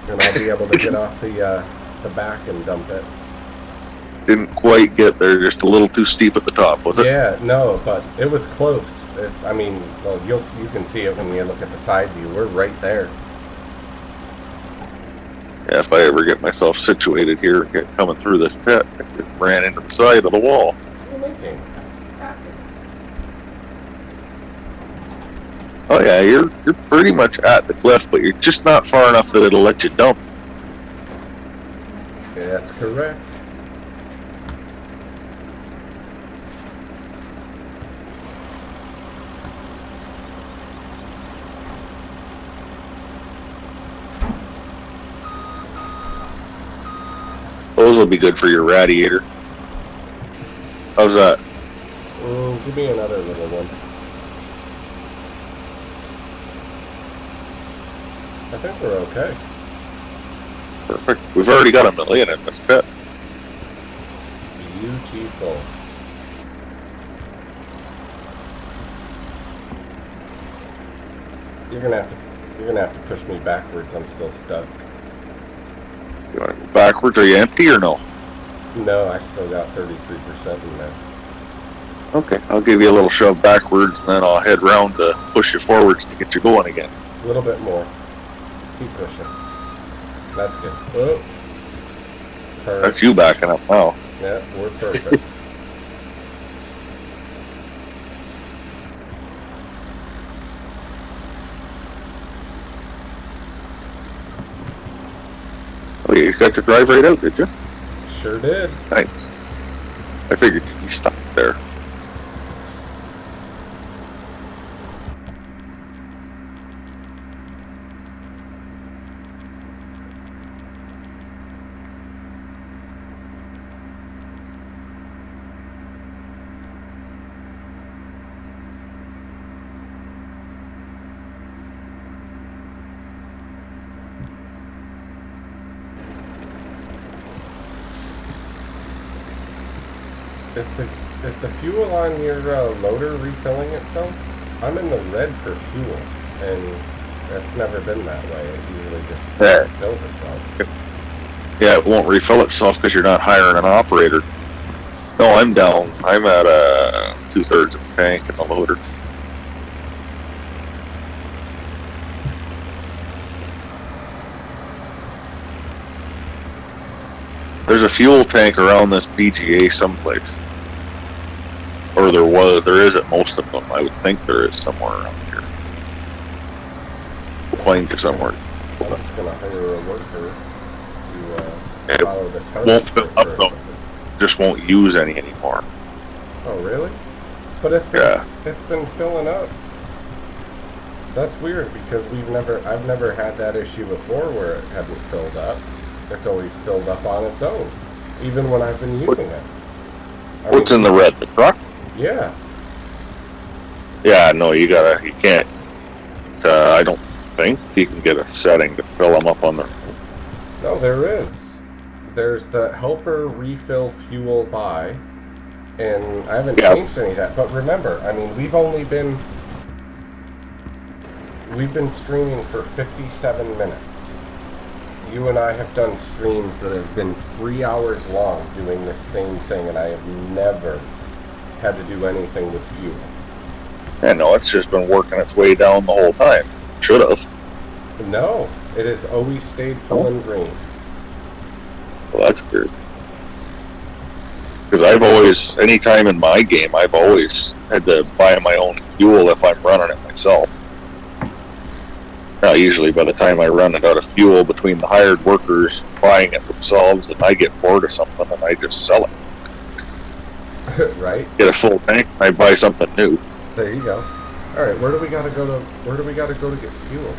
And I'll be able to get off the back and dump it. Didn't quite get there, just a little too steep at the top, was it? Yeah, no, but it was close. Well, you can see it when you look at the side view. We're right there. Yeah, if I ever get myself situated here, coming through this pit, I just ran into the side of the wall. Oh yeah, you're pretty much at the cliff, but you're just not far enough that it'll let you dump. Yeah, that's correct. Those will be good for your radiator. How's that? Give me another little one. I think we're okay. Perfect. We've already got 1 million in this pit. Beautiful. You're gonna have to push me backwards. I'm still stuck. You want to go backwards? Are you empty or no? No, I still got 33% in there. Okay, I'll give you a little shove backwards, and then I'll head round to push you forwards to get you going again. A little bit more. Keep pushing. That's good. Oh. Perfect. That's you backing up now. Yeah, we're perfect. Oh, you got to drive right out, did you? Sure did. Nice. I figured you'd be stuck there. Is the fuel on your loader refilling itself? I'm in the red for fuel, and that's never been that way. It usually just Yeah. fills itself. Yeah, it won't refill itself because you're not hiring an operator. No, I'm down. I'm at 2/3 of the tank in the loader. There's a fuel tank around this BGA someplace. Or there is at most of them. I would think there is somewhere around here. We'll find you somewhere. I'm just gonna hire a worker to It follow this won't harvester fill up for a though. second. Just won't use any anymore. Oh really? But it's been filling up. That's weird because I've never had that issue before where it hadn't filled up. It's always filled up on its own, even when I've been using it. What's in the red? The truck? Yeah. Yeah, no, you can't. I don't think you can get a setting to fill them up on the. No, there is. There's the helper refill fuel buy, and I haven't changed any of that. But remember, I mean, we've been streaming for 57 minutes. You and I have done streams that have been 3 hours long doing the same thing, and I have never had to do anything with fuel. Yeah, no, it's just been working its way down the whole time. Should have. No, it has always stayed full and green. Well, that's weird. Because I've always, anytime in my game, I've always had to buy my own fuel if I'm running it myself. Now, usually by the time I run out of fuel between the hired workers buying it themselves, and I get bored of something and I just sell it. Right? Get a full tank, I buy something new. There you go. All right, where do we gotta go to get fuel?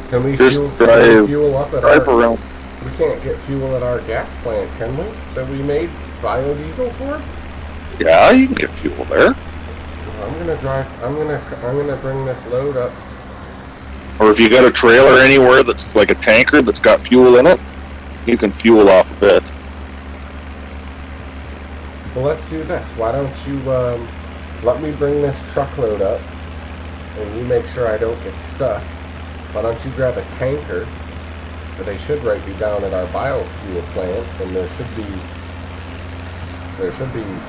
Can we Just fuel up at our? Around. We can't get fuel at our gas plant, can we? That we made biodiesel for? Yeah, you can get fuel there. I'm gonna bring this load up. Or if you got a trailer anywhere that's like a tanker that's got fuel in it, you can fuel off of it. Well, let's do this. Why don't you let me bring this truckload up, and you make sure I don't get stuck. Why don't you grab a tanker? But they should be down at our biofuel plant, and there should be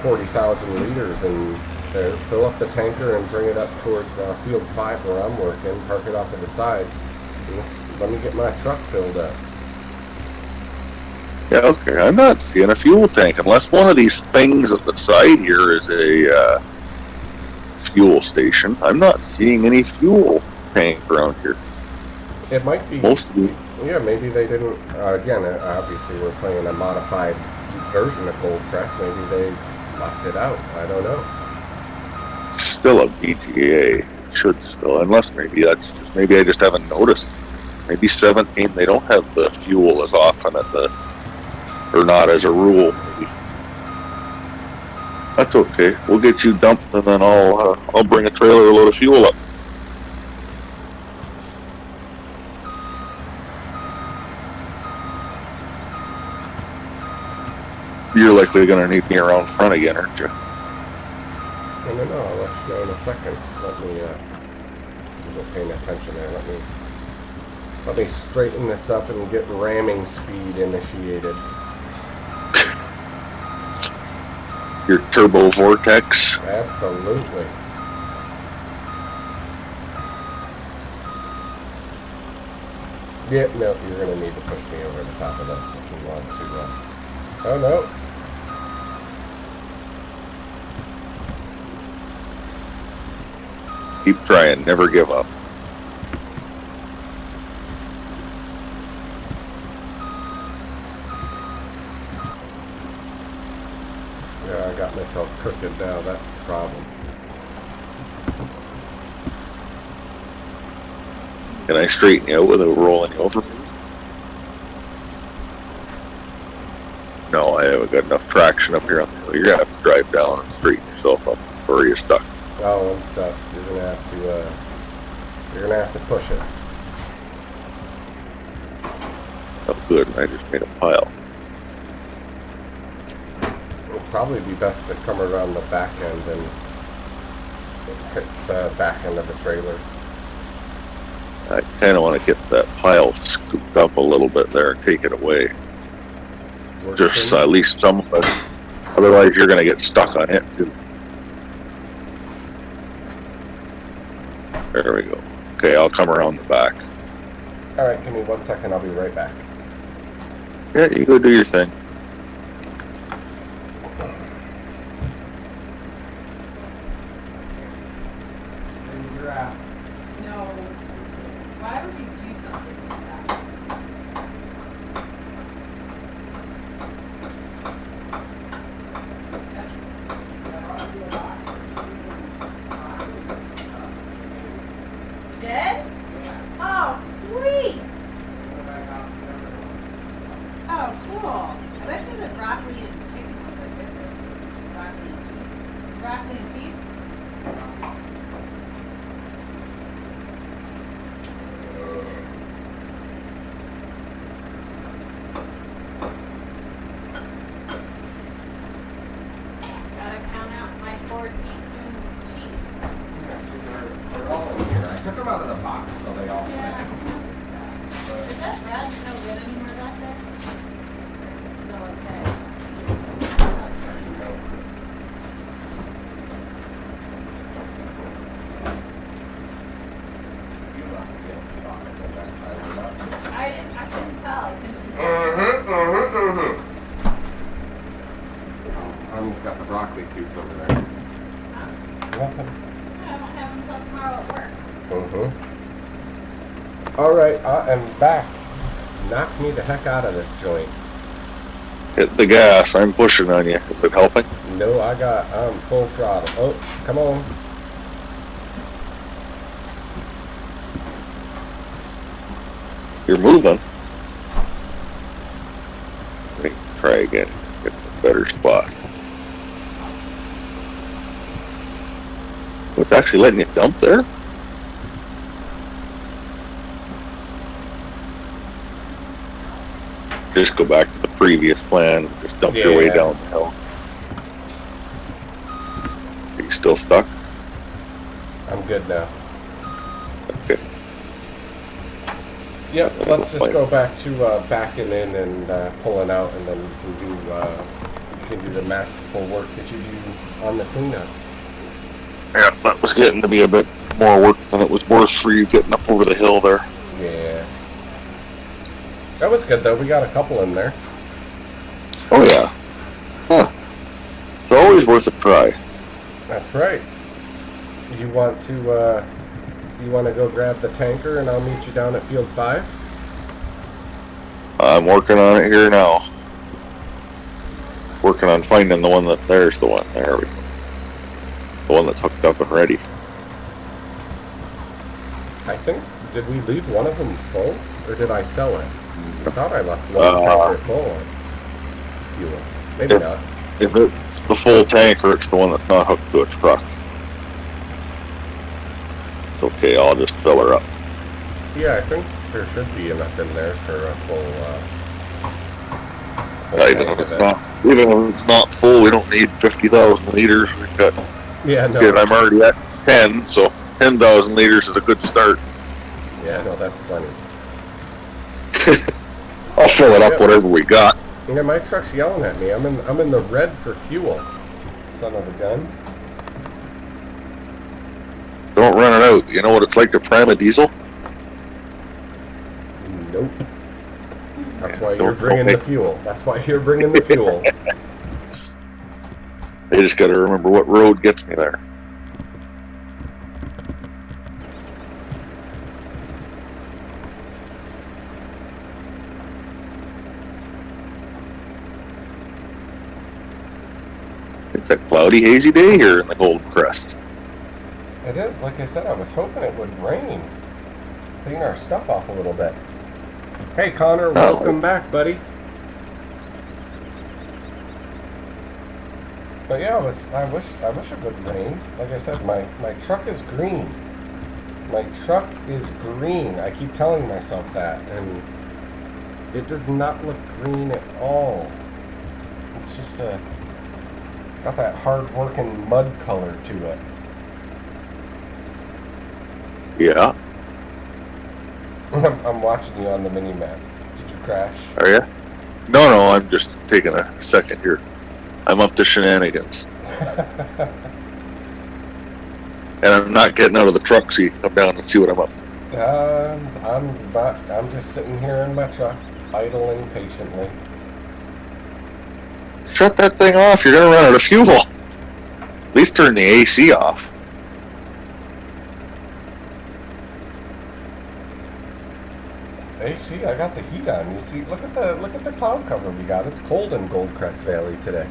40,000 liters in there. Fill up the tanker and bring it up towards field 5 where I'm working. Park it off to the side. Let me get my truck filled up. Yeah, okay. I'm not seeing a fuel tank unless one of these things at the side here is a fuel station. I'm not seeing any fuel tank around here. It might be. Most of these. Yeah, maybe they didn't. Again, obviously we're playing a modified version of Cold Press. Maybe they left it out. I don't know. Still a BGA. Should still, unless maybe I just haven't noticed. Maybe 17 they don't have the fuel as often at the, or not as a rule. Maybe. That's okay. We'll get you dumped, and then I'll bring a trailer load of fuel up. You're likely going to need me around front again, aren't you? I don't know. I'll let you know in a second. Let me. You weren't paying attention there. Let me straighten this up and get ramming speed initiated. Your turbo vortex. Absolutely. Yeah, no, you're going to need to push me over the top of this if you want to. Oh, no. Keep trying, never give up. Yeah, I got myself crooked now. That's the problem. Can I straighten you out without rolling you over? No, I haven't got enough traction up here on the hill. You're gonna have to drive down and straighten yourself up, or you're stuck. Oh, I'm stuck. You're gonna have to push it. Oh, good. I just made a pile. probably be best to come around the back end and hit the back end of the trailer. I kind of want to get that pile scooped up a little bit there and take it away. Just at least some of it. Otherwise, you're going to get stuck on it too. There we go. Okay, I'll come around the back. All right, give me 1 second. I'll be right back. Yeah, you go do your thing. No. Why would you do something like that? You did? Oh, sweet! Oh, cool. I bet you the broccoli and chicken was like different. Broccoli and cheese. Broccoli and cheese? Gotta count out my 4 teaspoons of cheese. They're all in here. I took them out of the box so they all Yeah. fit. Is that bread no good anymore back there? It's still okay. I couldn't tell. I couldn't tell. Mommy's got the broccoli tubes over there. Nothing. I won't have them until tomorrow at work. All right, I am back. Knock me the heck out of this joint. Hit the gas. I'm pushing on you. Is it helping? No, I'm full throttle. Oh, come on. You're moving. Let me try again. Get a better spot. Oh, it's actually letting you dump there? Just go back to the previous plan. Just dump your way down the hill. Are you still stuck? I'm good now. Okay. Yep, let's just go back to backing in and pulling out, and then you can do the masterful work that you do on the cleanup. Yeah, that was getting to be a bit more work than it was worth for you getting up over the hill there. Yeah. That was good though. We got a couple in there. Oh yeah. Huh. It's always worth a try. That's right. You want to go grab the tanker, and I'll meet you down at Field 5? I'm working on it here now. Working on finding the one that, there's the one. There we go. The one that's hooked up and ready. I think, did we leave one of them full, or did I sell it? I thought I left one tanker full on fuel. Maybe not. If it's the full tanker, it's the one that's not hooked to a truck. It's okay, I'll just fill her up. Yeah, I think there should be enough in there for a full Even if it's not full, we don't need 50,000 liters. We've got. Yeah, no. Good, I'm already at 10, so 10,000 liters is a good start. Yeah, no, that's plenty. I'll fill it up whatever we got. Yeah, my truck's yelling at me. I'm in the red for fuel. Son of a gun. Don't run it out. You know what it's like to prime a diesel? Nope. That's why you're bringing the fuel. That's why you're bringing the fuel. I just got to remember what road gets me there. It's a cloudy, hazy day here in the Gold Crest. It is. Like I said, I was hoping it would rain. Clean our stuff off a little bit. Hey, Connor, welcome back, buddy. But yeah, I wish it would rain. Like I said, my truck is green. My truck is green. I keep telling myself that, and it does not look green at all. It's just a Got that hard-working mud color to it. Yeah. I'm watching you on the mini-map. Did you crash? Are you? No, I'm just taking a second here. I'm up to shenanigans. And I'm not getting out of the truck so you can come down and see what I'm up to. I'm just sitting here in my truck, idling patiently. Shut that thing off, you're gonna run out of fuel. At least turn the AC off. AC, I got the heat on. You see, look at the cloud cover we got. It's cold in Goldcrest Valley today.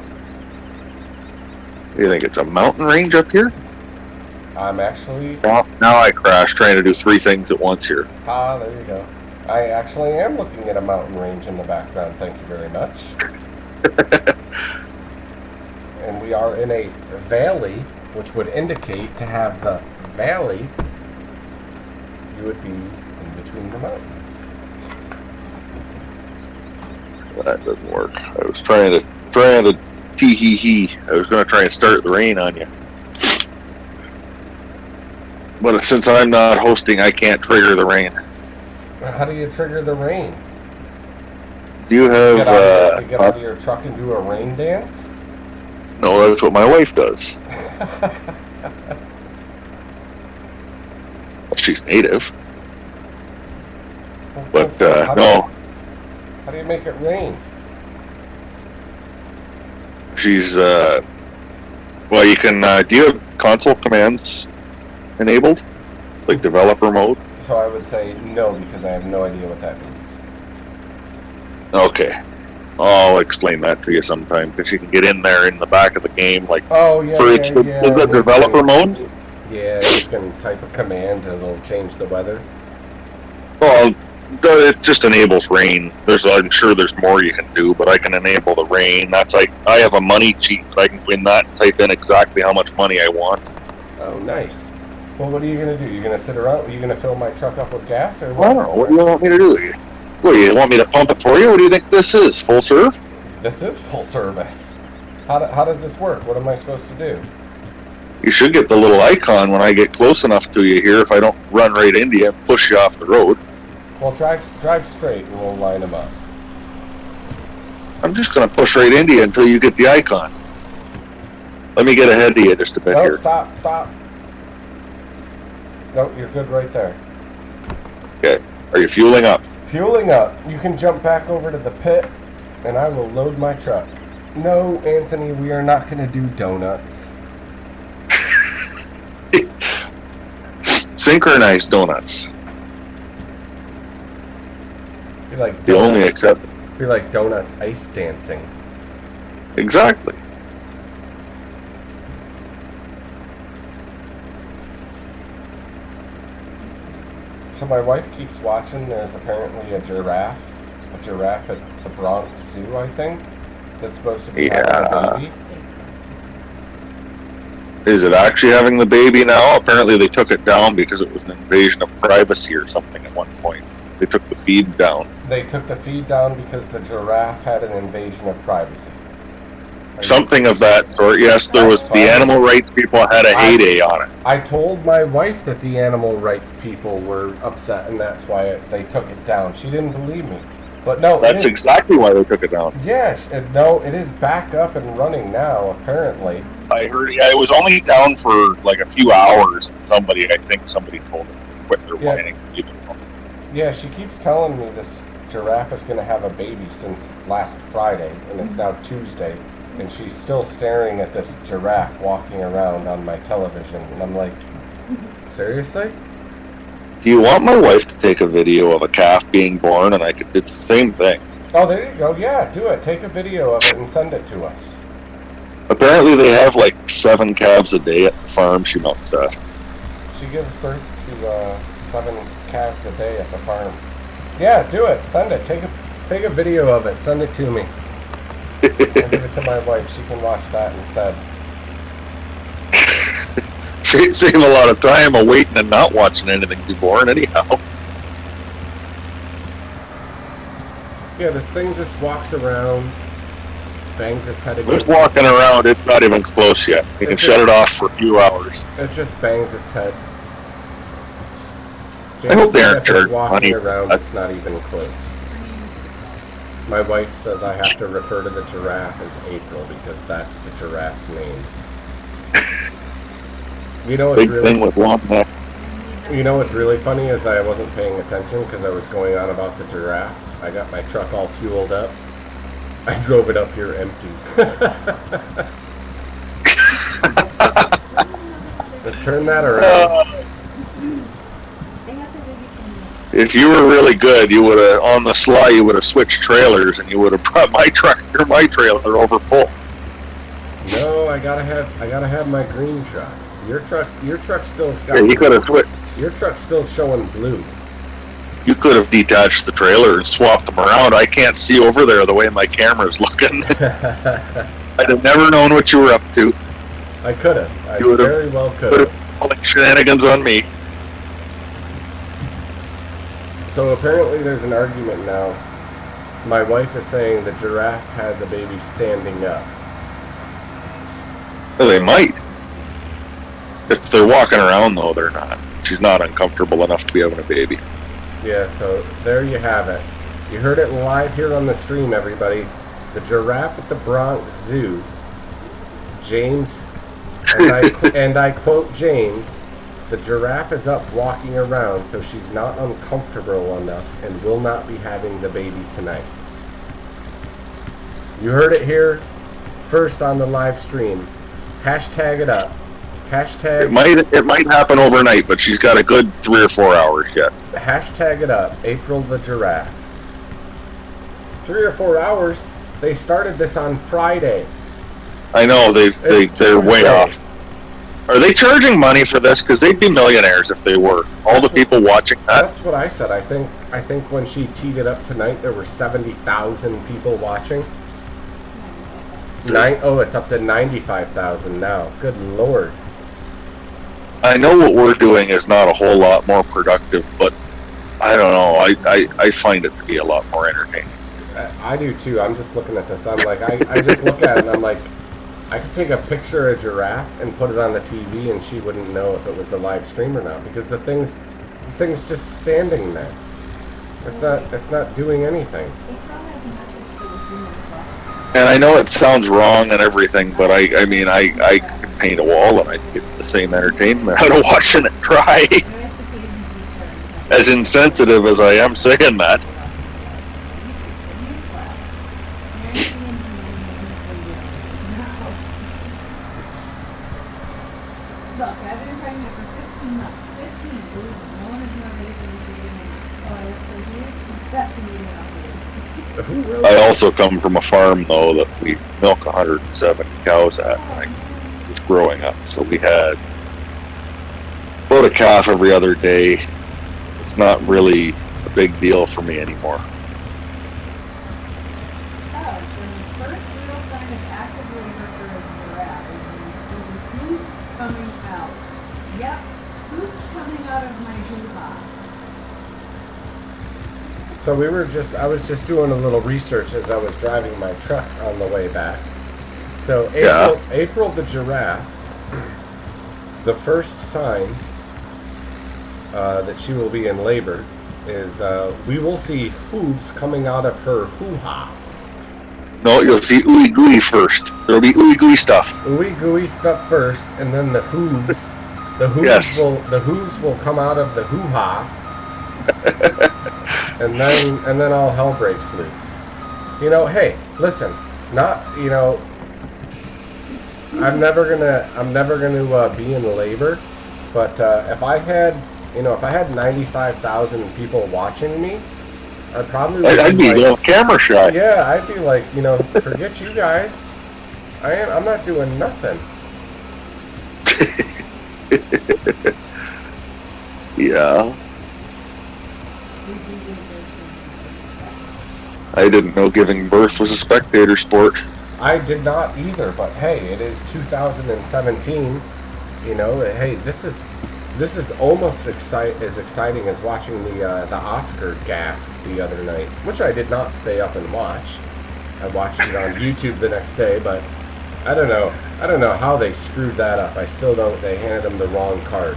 You think it's a mountain range up here? I'm actually... Now I crashed trying to do 3 things at once here. Ah, there you go. I actually am looking at a mountain range in the background, thank you very much. And we are in a valley, which would indicate to have the valley, you would be in between the mountains. That doesn't work. I was trying to tee-hee-hee. I was going to try and start the rain on you. But since I'm not hosting, I can't trigger the rain. How do you trigger the rain? Do you have... Get out of your truck and do a rain dance? No, that's what my wife does. She's native. But, no. How do you make it rain? She's, well, you can, do you have console commands enabled? Like developer mode? So I would say no, because I have no idea what that means. Okay. I'll explain that to you sometime, because you can get in there in the back of the game, like, the developer mode? Yeah, you can type a command and it'll change the weather. Well, it just enables rain. I'm sure there's more you can do, but I can enable the rain. That's like, I have a money cheat, I can win that and type in exactly how much money I want. Oh, nice. Well, what are you going to do? You're going to sit around? Are you going to fill my truck up with gas? Or what? I don't know. What do you want me to do? What, you want me to pump it for you? What do you think this is? Full serve? This is full service. How does this work? What am I supposed to do? You should get the little icon when I get close enough to you here if I don't run right into you and push you off the road. Well, drive straight and we'll line them up. I'm just going to push right into you until you get the icon. Let me get ahead of you just a bit here. Stop. No, you're good right there. Okay. Are you fueling up? Fueling up. You can jump back over to the pit, and I will load my truck. No, Anthony, we are not going to do donuts. Synchronized donuts. Be like the only except. Be like donuts ice dancing. Exactly. So my wife keeps watching. There's apparently a giraffe at the Bronx Zoo, I think, that's supposed to be having a baby. Is it actually having the baby now? Apparently they took it down because it was an invasion of privacy or something at one point. They took the feed down. They took the feed down because the giraffe had an invasion of privacy. Something of that sort, yes. There was the animal rights people had a heyday on it. I told my wife that the animal rights people were upset and that's why they took it down. She didn't believe me. But no, that's exactly why they took it down. Yes, no, it is back up and running now, apparently. I heard, it was only down for like a few hours. Somebody told them to quit their whining. Yeah, she keeps telling me this giraffe is going to have a baby since last Friday, and it's now Tuesday, and she's still staring at this giraffe walking around on my television, and I'm like, seriously? Do you want my wife to take a video of a calf being born and I could do the same thing? Oh, there you go. Yeah, do it. Take a video of it and send it to us. Apparently they have like 7 calves a day at the farm she milks at. She gives birth to 7 calves a day at the farm. Yeah, do it. Send it. Take a video of it. Send it to me. I'll give it to my wife. She can watch that instead. Save a lot of time of waiting and not watching anything be born anyhow. Yeah, this thing just walks around. bangs its head It's against. walking around. It's not even close yet. You can shut it off for a few hours. It just bangs its head. I hope they said aren't if it's charging walking money. around, it's not even close. My wife says I have to refer to the giraffe as April because that's the giraffe's name. You know what's Big thing with long neck. You know what's really funny is I wasn't paying attention because I was going on about the giraffe. I got my truck all fueled up. I drove it up here empty. But turn that around. If you were really good, you would have on the sly. You would have switched trailers, and you would have brought my tractor, my trailer over full. No, I gotta have my green truck. Your truck still's got. Yeah, you could have switched. Your truck's still showing blue. You could have detached the trailer and swapped them around. I can't see over there the way my camera's looking. I'd have never known what you were up to. I could have. I You would've- very well could have. Like shenanigans on me. So apparently there's an argument now. My wife is saying the giraffe has a baby standing up. So they might. If they're walking around, though, they're not. She's not uncomfortable enough to be having a baby. Yeah, so there you have it. You heard it live here on the stream, everybody. The giraffe at the Bronx Zoo, James, and I quote James, the giraffe is up walking around, so she's not uncomfortable enough and will not be having the baby tonight. You heard it here first on the live stream. Hashtag it up. Hashtag It might happen overnight, but she's got a good 3 or 4 hours yet. Hashtag it up, April the giraffe. 3 or 4 hours? They started this on Friday. I know they're way Tuesday. off. Are they charging money for this? Because they'd be millionaires if they were. All the people watching that. That's what I said. I think when she teed it up tonight, there were 70,000 people watching. It's up to 95,000 now. Good Lord. I know what we're doing is not a whole lot more productive, but I don't know. I find it to be a lot more entertaining. I do too. I'm just looking at this. I'm like, I just look at it and I'm like, I could take a picture of a giraffe and put it on the TV and she wouldn't know if it was a live stream or not because the thing's just standing there. It's not doing anything. And I know it sounds wrong and everything, but I mean, I could paint a wall and I'd get the same entertainment out of watching it dry. As insensitive as I am saying that. Look, I've been pregnant for 15 months. 15, believe me. No one has more babies than me. That's the meeting Who I also come from a farm, though, that we milk 107 cows at when I was growing up. So we had about a calf every other day. It's not really a big deal for me anymore. First real sign of active labor for a giraffe is when poop coming out. Yep, poop's coming out of my hoo-ha. So I was just doing a little research as I was driving my truck on the way back. So April the giraffe, the first sign that she will be in labor is we will see hooves coming out of her hoo-ha. No, you'll see ooey gooey first. There'll be ooey gooey stuff. Ooey gooey stuff first, and then the hooves. The hooves will come out of the hoo-ha. and then all hell breaks loose. Hey, listen, I'm never gonna be in labor, but if I had 95,000 people watching me, I'd probably I'd be a little camera shy. Yeah, I'd be like, forget you guys. I'm not doing nothing. Yeah. I didn't know giving birth was a spectator sport. I did not either, but hey, it is 2017. Hey, this is almost as exciting as watching the Oscar gaffe the other night, which I did not stay up and watch. I watched it on YouTube the next day, but I don't know. I don't know how they screwed that up. I still don't. They handed him the wrong card.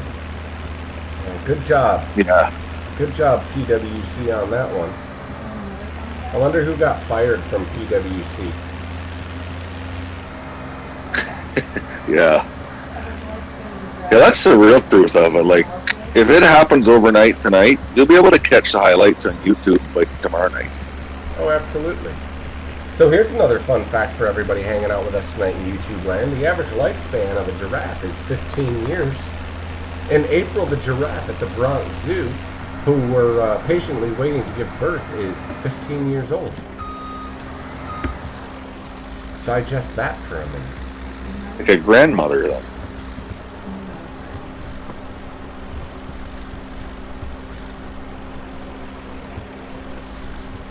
Good job. Yeah. Good job, PwC, on that one. I wonder who got fired from PwC. Yeah. Yeah, that's the real truth of it. Like, if it happens overnight tonight, you'll be able to catch the highlights on YouTube by tomorrow night. Oh, absolutely. So here's another fun fact for everybody hanging out with us tonight in YouTube land. The average lifespan of a giraffe is 15 years. In April, the giraffe at the Bronx Zoo, who were patiently waiting to give birth, is 15 years old. Digest that for a minute. Like a grandmother, then.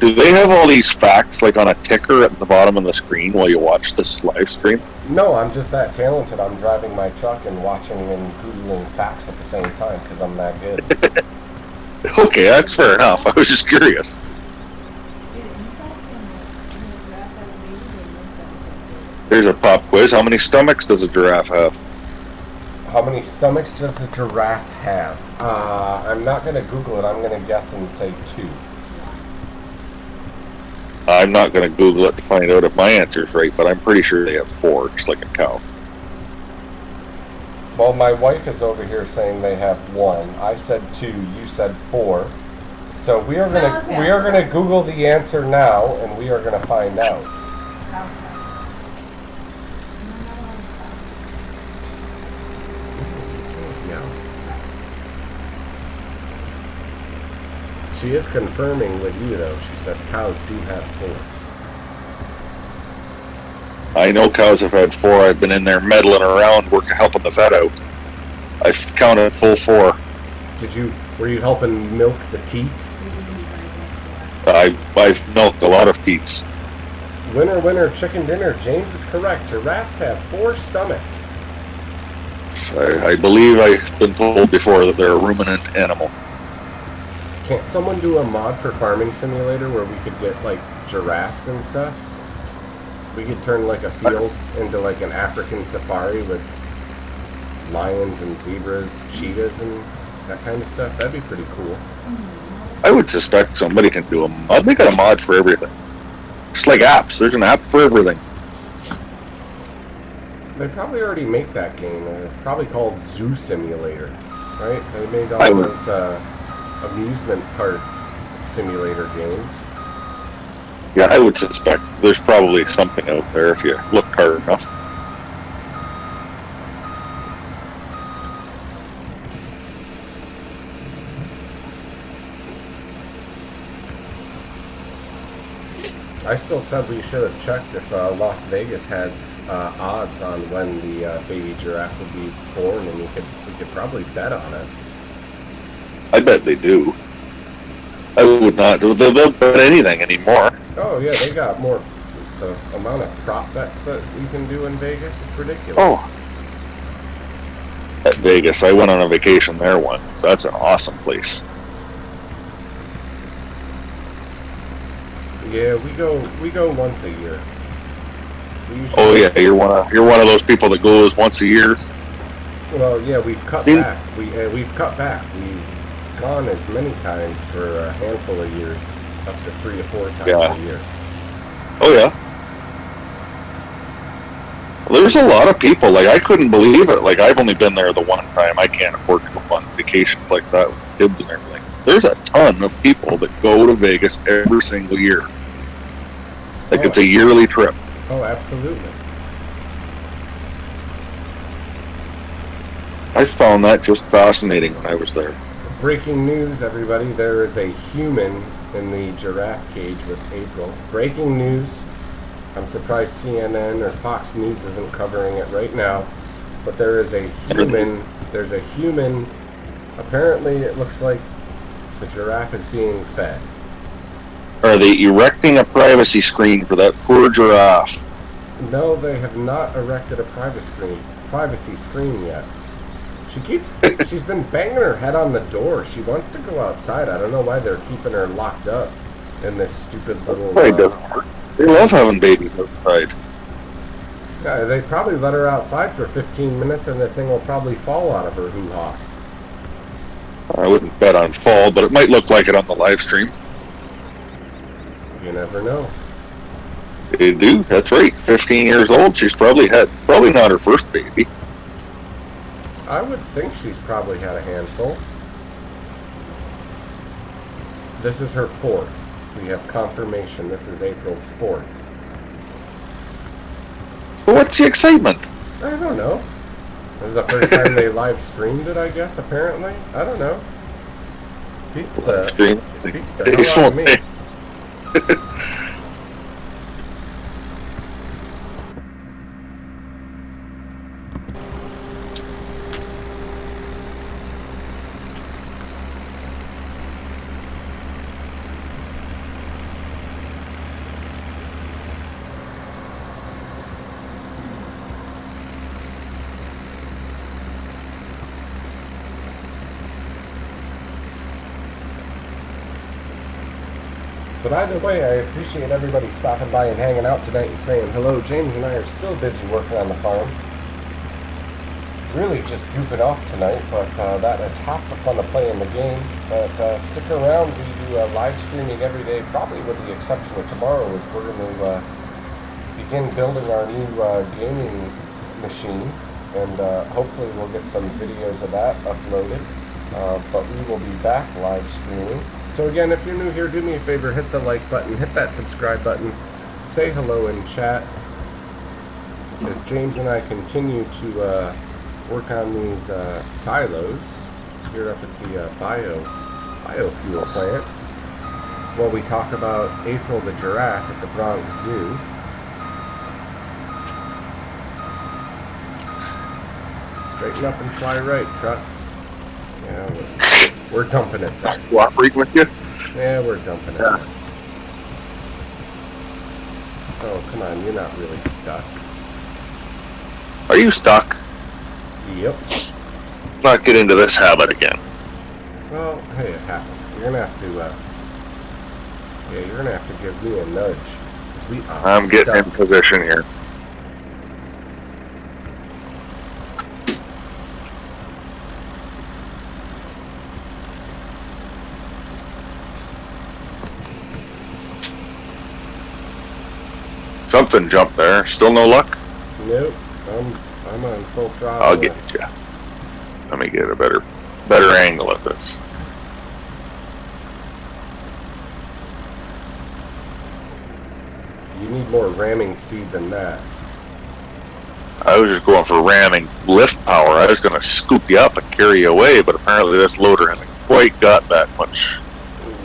Do they have all these facts like on a ticker at the bottom of the screen while you watch this live stream? No, I'm just that talented. I'm driving my truck and watching and Googling facts at the same time because I'm that good. Okay, that's fair enough. I was just curious. Here's a pop quiz. How many stomachs does a giraffe have? How many stomachs does a giraffe have? I'm not going to Google it. I'm going to guess and say 2. I'm not going to Google it to find out if my answer is right, but I'm pretty sure they have 4, just like a cow. Well, my wife is over here saying they have 1. I said 2. You said 4. So we are gonna Google the answer now, and we are gonna find out. She is confirming with you, though. She said cows do have 4. I know cows have had 4. I've been in there meddling around, helping the vet out. I've counted full 4. Were you helping milk the teat? I've milked a lot of teats. Winner, winner, chicken dinner. James is correct. Giraffes have 4 stomachs. I believe I've been told before that they're a ruminant animal. Can't someone do a mod for Farming Simulator where we could get, like, giraffes and stuff? We could turn, like, a field into, like, an African safari with lions and zebras, cheetahs, and that kind of stuff. That'd be pretty cool. I would suspect somebody can do a mod. They got a mod for everything. Just like apps. There's an app for everything. They probably already make that game. It's probably called Zoo Simulator, right? They made all those amusement park simulator games. Yeah, I would suspect there's probably something out there if you look hard enough. I still said we should have checked if Las Vegas has odds on when the baby giraffe would be born, and we could probably bet on it. I bet they do. I would not. They'll bet anything anymore. Oh yeah, they got more. The amount of prop bets that you can do in Vegas, it's ridiculous. Oh, at Vegas, I went on a vacation there once. That's an awesome place. Yeah, we go once a year. Oh yeah, you're one of those people that goes once a year. Well, yeah, we've cut back. We've cut back. We've gone as many times for a handful of years, up to 3 to 4 times a year. Oh yeah. There's a lot of people. Like, I couldn't believe it. Like, I've only been there the one time. I can't afford to go on vacations like that with kids and everything. There's a ton of people that go to Vegas every single year. Like, it's a yearly trip. Oh, absolutely. I found that just fascinating when I was there. Breaking news, everybody. There is a human in the giraffe cage with April. Breaking news. I'm surprised CNN or Fox News isn't covering it right now. But there is a human. There's a human. Apparently, it looks like the giraffe is being fed. Are they erecting a privacy screen for that poor giraffe? No, they have not erected a privacy screen yet. She's been banging her head on the door. She wants to go outside. I don't know why they're keeping her locked up in this stupid little It doesn't work. They love having babies outside. Yeah, they probably let her outside for 15 minutes and the thing will probably fall out of her hoo-ha. I wouldn't bet on fall, but it might look like it on the live stream. You never know. They do. That's right. 15 years old. She's probably not her first baby. I would think she's probably had a handful. This is her 4th. We have confirmation. This is April's 4th. But what's the excitement? I don't know. This is the first time they live streamed it, I guess, apparently. I don't know. Beats the hell out of me. But either way, I appreciate everybody stopping by and hanging out tonight and saying hello. James and I are still busy working on the farm. Really just goofing off tonight, but that is half the fun of playing the game. But stick around, we do live streaming every day, probably with the exception of tomorrow, as we're going to begin building our new gaming machine. And hopefully we'll get some videos of that uploaded. But we will be back live streaming. So again, if you're new here, do me a favor, hit the like button, hit that subscribe button, say hello in chat, as James and I continue to work on these silos here up at the biofuel plant, while we talk about April the giraffe at the Bronx Zoo. Straighten up and fly right, truck. Yeah, we're dumping it there. Cooperate with you? Yeah, we're dumping it there. Oh, come on, you're not really stuck. Are you stuck? Yep. Let's not get into this habit again. Well, hey, it happens. You're gonna have to, you're gonna have to give me a nudge. 'Cause we are I'm getting stuck. in position here. Something jumped there. Still no luck? Nope. I'm on full throttle. I'll get you. Let me get a better angle at this. You need more ramming speed than that. I was just going for ramming lift power. I was going to scoop you up and carry you away, but apparently this loader hasn't quite got that much.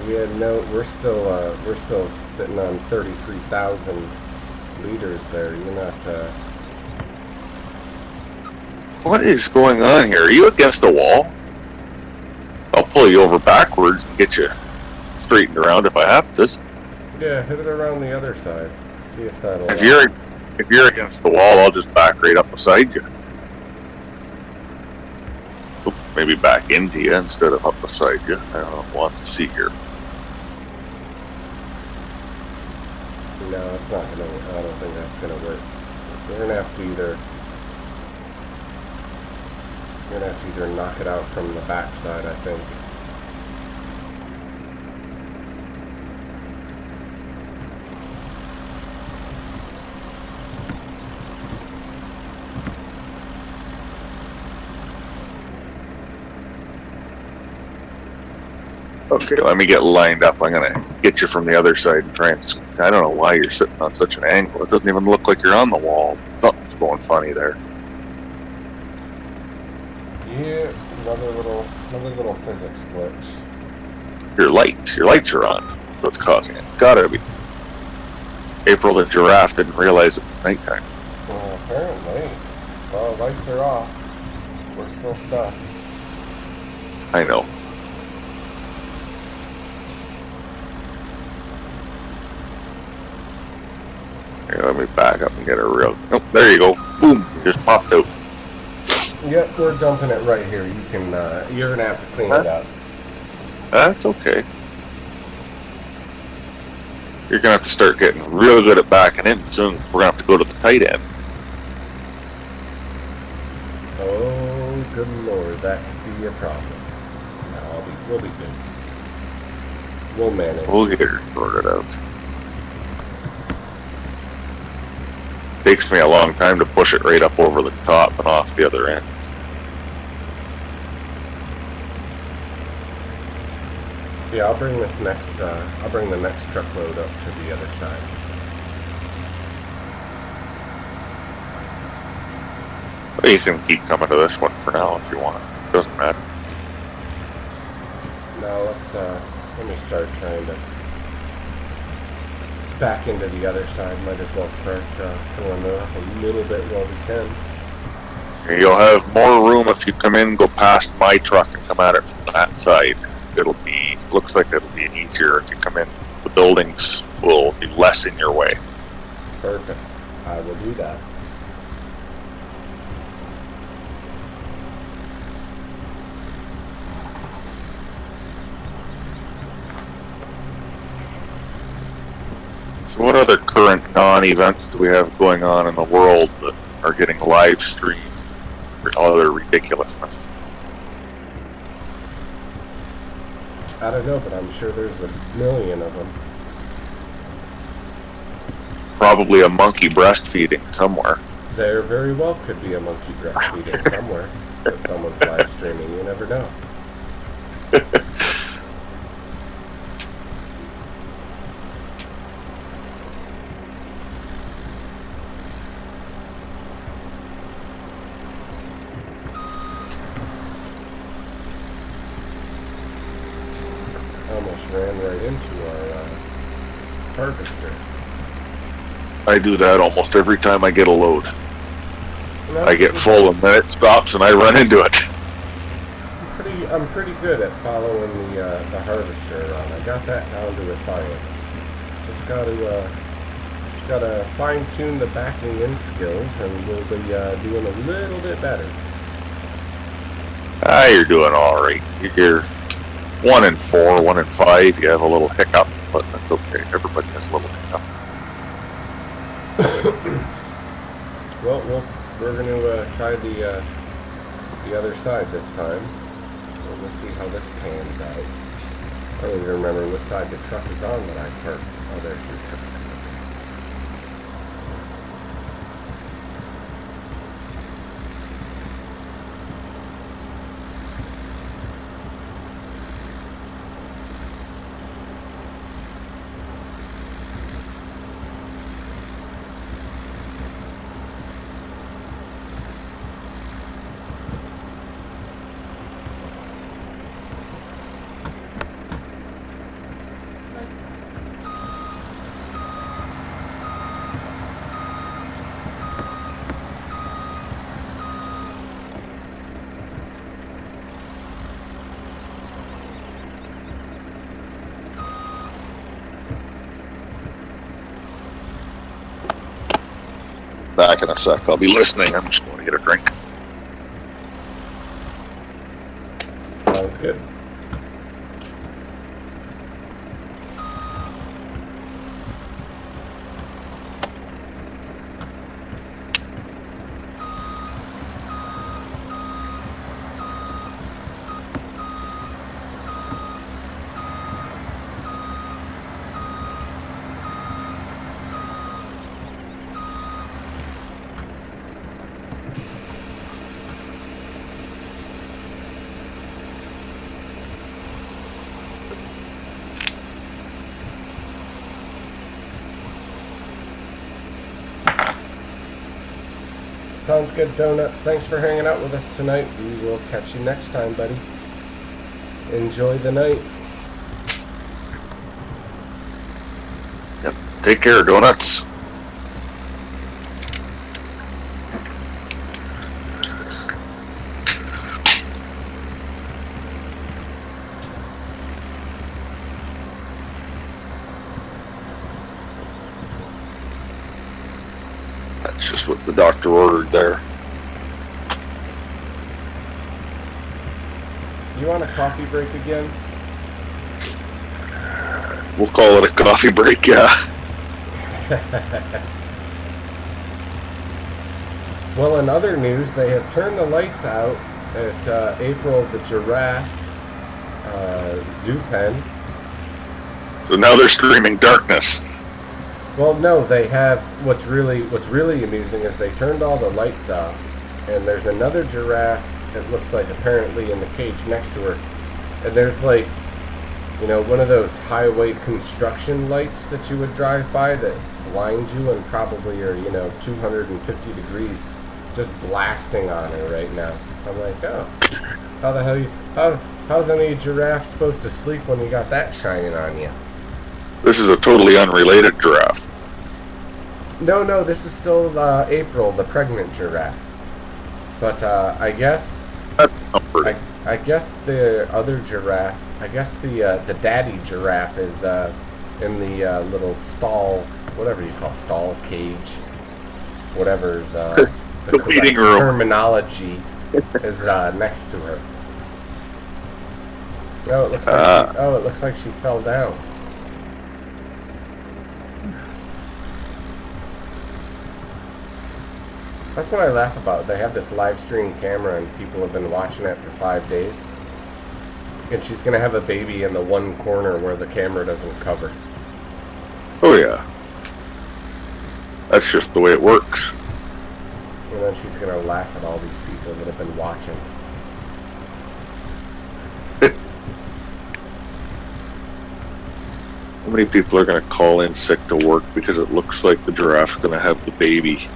Yeah, no, we're still sitting on 33,000 liters there. You're not. What is going on here? Are you against the wall? I'll pull you over backwards and get you straightened around if I have to. Yeah, hit it around the other side. See if that'll. If you're against the wall, I'll just back right up beside you. Oop, maybe back into you instead of up beside you. I don't want to see here. No, it's not gonna. I don't think that's gonna work. We're gonna have to either. We're gonna have to either knock it out from the back side, I think. Okay, let me get lined up. I'm gonna get you from the other side and try and. I don't know why you're sitting on such an angle. It doesn't even look like you're on the wall. Something's going funny there. Yeah, another little physics glitch. Your lights are on. That's what's causing it. Gotta be. April the giraffe didn't realize it was nighttime. Well, apparently. Well, lights are off. We're still stuck. I know. Here, let me back up and get a real. Oh, there you go. Boom! Just popped out. Yep, we're dumping it right here. You can. You're gonna have to clean it up. That's okay. You're gonna have to start getting real good at backing in soon. We're gonna have to go to the tight end. Oh, good lord, that could be a problem. No, we'll be good. We'll manage. We'll get her sorted out. Takes me a long time to push it right up over the top and off the other end. Yeah, I'll bring the next truckload up to the other side. You can keep coming to this one for now if you want. Doesn't matter. Now let me start trying to back into the other side. Might as well start filling it up a little bit while we can. You'll have more room if you come in, go past my truck and come at it from that side. Looks like it'll be easier if you come in. The buildings will be less in your way. Perfect. I will do that. So what other current non-events do we have going on in the world that are getting live streamed for other ridiculousness? I don't know, but I'm sure there's a million of them. Probably a monkey breastfeeding somewhere. There very well could be a monkey breastfeeding somewhere that someone's live streaming. You never know. Almost ran right into our harvester. I do that almost every time I get a load. No, I get full and then it stops and I run into it. I'm pretty good at following the harvester around. I got that down to a science. Just gotta fine tune the backing in skills, and we'll be doing a little bit better. You're doing all right. You're 1 in 4, 1 in 5. You have a little hiccup, but that's okay. Everybody has a little hiccup. Well, we're going to try the other side this time. So let's see how this pans out. I don't even remember what side the truck is on that I parked. Oh, there's your truck. Back in a sec. I'll be listening. I'm just going to get a drink. Sounds good. Sounds good, Donuts. Thanks for hanging out with us tonight. We will catch you next time, buddy. Enjoy the night. Yep. Take care, Donuts. That's just what the doctor ordered there. You want a coffee break again? We'll call it a coffee break, yeah. Well, in other news, they have turned the lights out at April the giraffe zoo pen. So now they're screaming darkness. Well, no, they have. What's really amusing is they turned all the lights off, and there's another giraffe that looks like apparently in the cage next to her, and there's like, you know, one of those highway construction lights that you would drive by that blind you and probably are, you know, 250 degrees, just blasting on her right now. I'm like, oh, how the hell how's any giraffe supposed to sleep when you got that shining on you? This is a totally unrelated giraffe. No, this is still April, the pregnant giraffe. But I guess That's comforting. I guess the other giraffe, I guess the daddy giraffe is in the little stall, whatever you call stall, cage, whatever's the meeting correct room. terminology is next to her. Oh, it looks like she fell down. That's what I laugh about. They have this live stream camera and people have been watching it for 5 days. And she's going to have a baby in the one corner where the camera doesn't cover. Oh yeah. That's just the way it works. And then she's going to laugh at all these people that have been watching. How many people are going to call in sick to work because it looks like the giraffe's going to have the baby?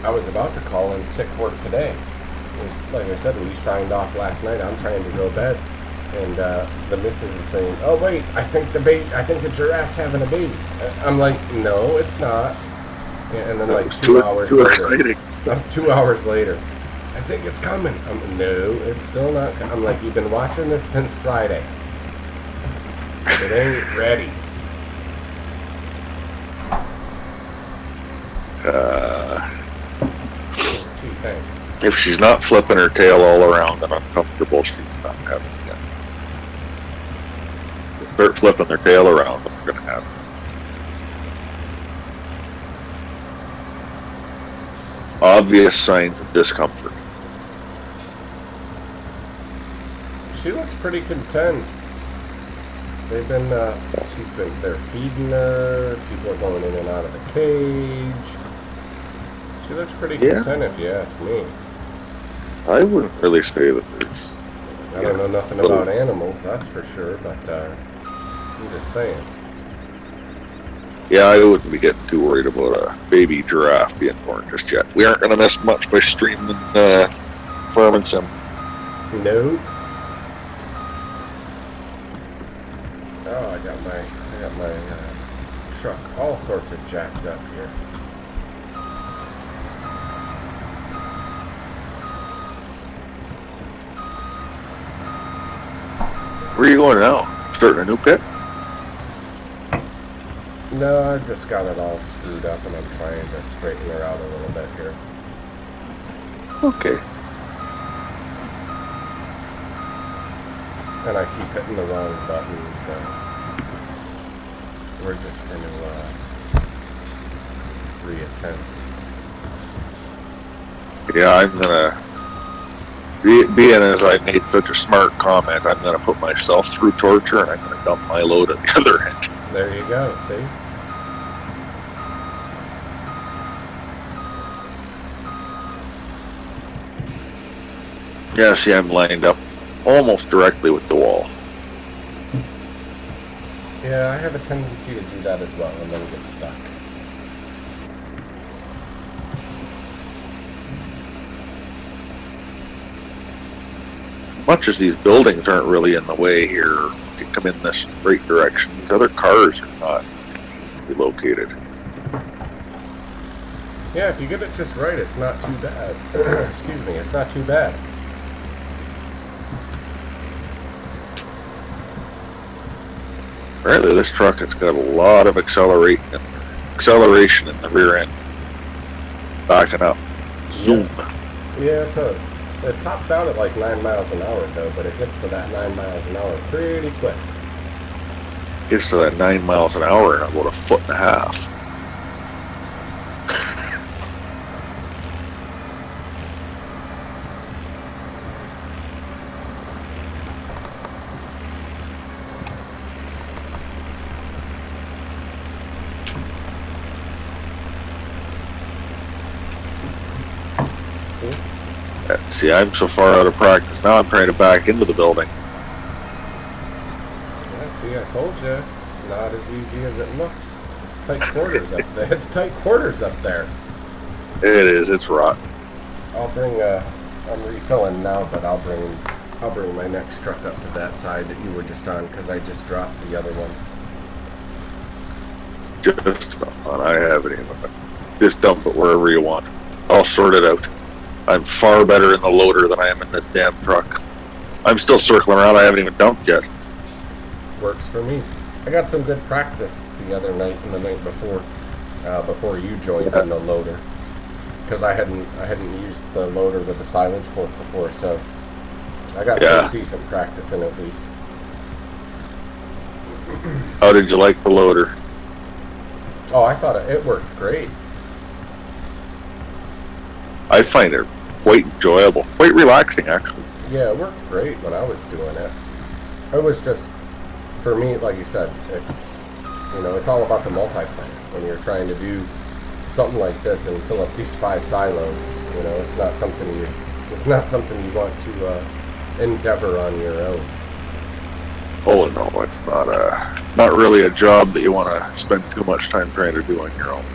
I was about to call in sick work today. It's, like I said, we signed off last night. I'm trying to go to bed. And the missus is saying, oh wait, I think the giraffe's having a baby. I'm like, no, it's not. And then That like was 2 hours too later, exciting. 2 hours later, I think it's coming. No, it's still not. I'm like, you've been watching this since Friday. It ain't ready. Gee, thanks. If she's not flipping her tail all around and uncomfortable, she's not having it. They start flipping their tail around, what's going to happen? Obvious signs of discomfort. She looks pretty content. They've been, they're feeding her. People are going in and out of the cage. She looks pretty content, if you ask me. I wouldn't really say that there's... I don't know nothing about animals, that's for sure, but I'm just saying. Yeah, I wouldn't be getting too worried about a baby giraffe being born just yet. We aren't going to miss much by streaming Farming Sim. Nope. Oh, I got my truck all sorts of jacked up here. Where are you going now? Starting a new pit? No, I just got it all screwed up and I'm trying to straighten her out a little bit here. Okay. And I keep hitting the wrong button, so we're just going to reattempt. Yeah, I'm going to... Being as I made such a smart comment, I'm going to put myself through torture and I'm going to dump my load at the other end. There you go, see? Yeah, see, I'm lined up almost directly with the wall. Yeah, I have a tendency to do that as well and then get stuck. Much as these buildings aren't really in the way here, if you come in this right direction, these other cars are not relocated. Yeah, if you get it just right, it's not too bad. Excuse me, it's not too bad. Apparently this truck has got a lot of acceleration in the rear end. Backing up. Zoom. Yeah, it does. It tops out at like 9 miles an hour though, but it gets to that 9 miles an hour pretty quick. Gets to that 9 miles an hour in about a foot and a half. See, I'm so far out of practice now. I'm trying to back into the building. Yeah, see, I told you, not as easy as it looks. It's tight quarters up there. It's tight quarters up there. It is. It's rotten. I'll bring. I'm refilling now, but I'll bring my next truck up to that side that you were just on because I just dropped the other one. Just on. I haven't even. Just dump it wherever you want. I'll sort it out. I'm far better in the loader than I am in this damn truck. I'm still circling around. I haven't even dumped yet. Works for me. I got some good practice the other night and the night before you joined in the loader, because I hadn't used the loader with the silage fork before, so I got some decent practice in at least. How did you like the loader? Oh, I thought it worked great. I find it quite enjoyable, quite relaxing actually. Yeah, it worked great when I was doing it. It was just, for me, like you said, it's all about the multiplayer. When you're trying to do something like this and fill up these 5 silos, it's not something you want to endeavor on your own. Oh no, it's not really a job that you want to spend too much time trying to do on your own.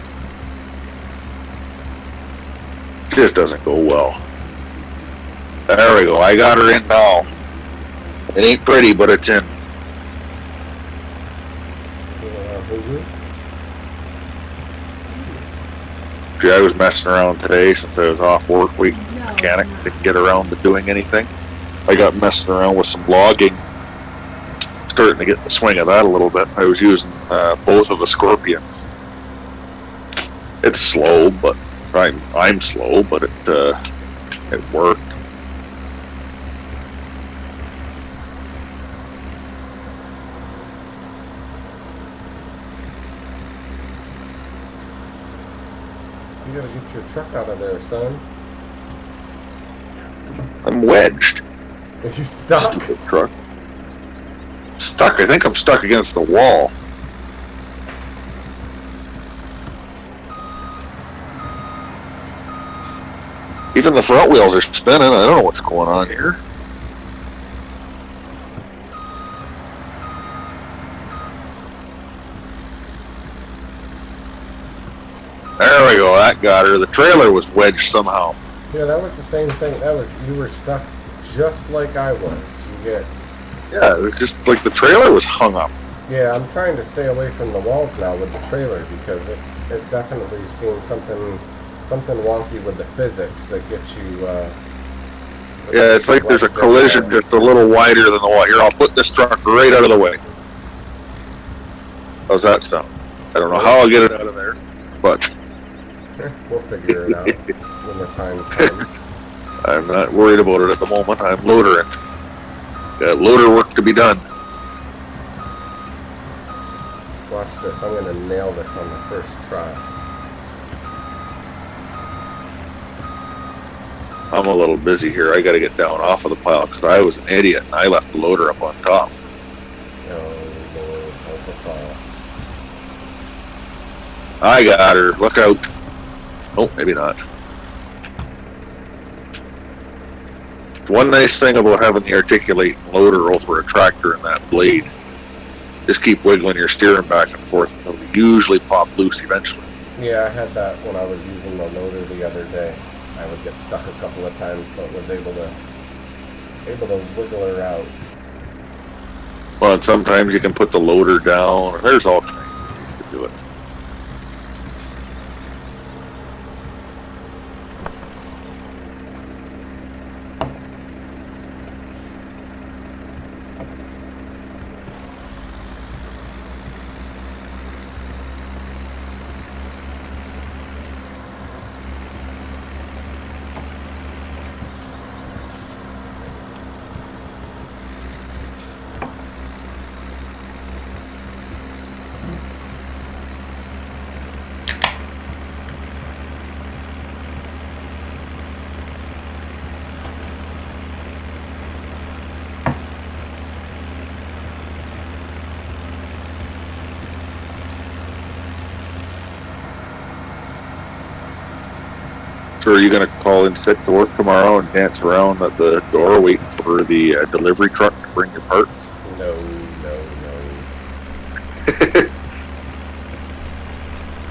It just doesn't go well. There we go. I got her in now. It ain't pretty, but it's in. See, I was messing around today since I was off work week. Mechanic didn't get around to doing anything. I got messing around with some logging. Starting to get the swing of that a little bit. I was using both of the Scorpions. It's slow, but I'm slow, but it worked. You gotta get your truck out of there, son. I'm wedged. Are you stuck? Stupid truck. Stuck. I think I'm stuck against the wall. Even the front wheels are spinning. I don't know what's going on here. There we go. That got her. The trailer was wedged somehow. Yeah, that was the same thing. You were stuck just like I was. Yeah, it was just like the trailer was hung up. Yeah, I'm trying to stay away from the walls now with the trailer because it definitely seems something wonky with the physics that gets you. Yeah, it's like there's a collision just a little wider than the wall. Here, I'll put this truck right out of the way. How's that sound? I don't know how I'll get it out of there, but we'll figure it out when the time comes. I'm not worried about it at the moment. I'm loadering. Got loader work to be done. Watch this. I'm going to nail this on the first try. I'm a little busy here. I got to get down off of the pile because I was an idiot and I left the loader up on top. Oh, Lord, help us all. I got her. Look out. Oh, maybe not. One nice thing about having the articulating loader over a tractor and that blade, just keep wiggling your steering back and forth and it'll usually pop loose eventually. Yeah, I had that when I was using the loader the other day. I would get stuck a couple of times, but was able to wiggle her out. Well, and sometimes you can put the loader down. There's all kinds of ways to do it. So are you going to call in sick to work tomorrow and dance around at the door waiting for the delivery truck to bring your parts? No.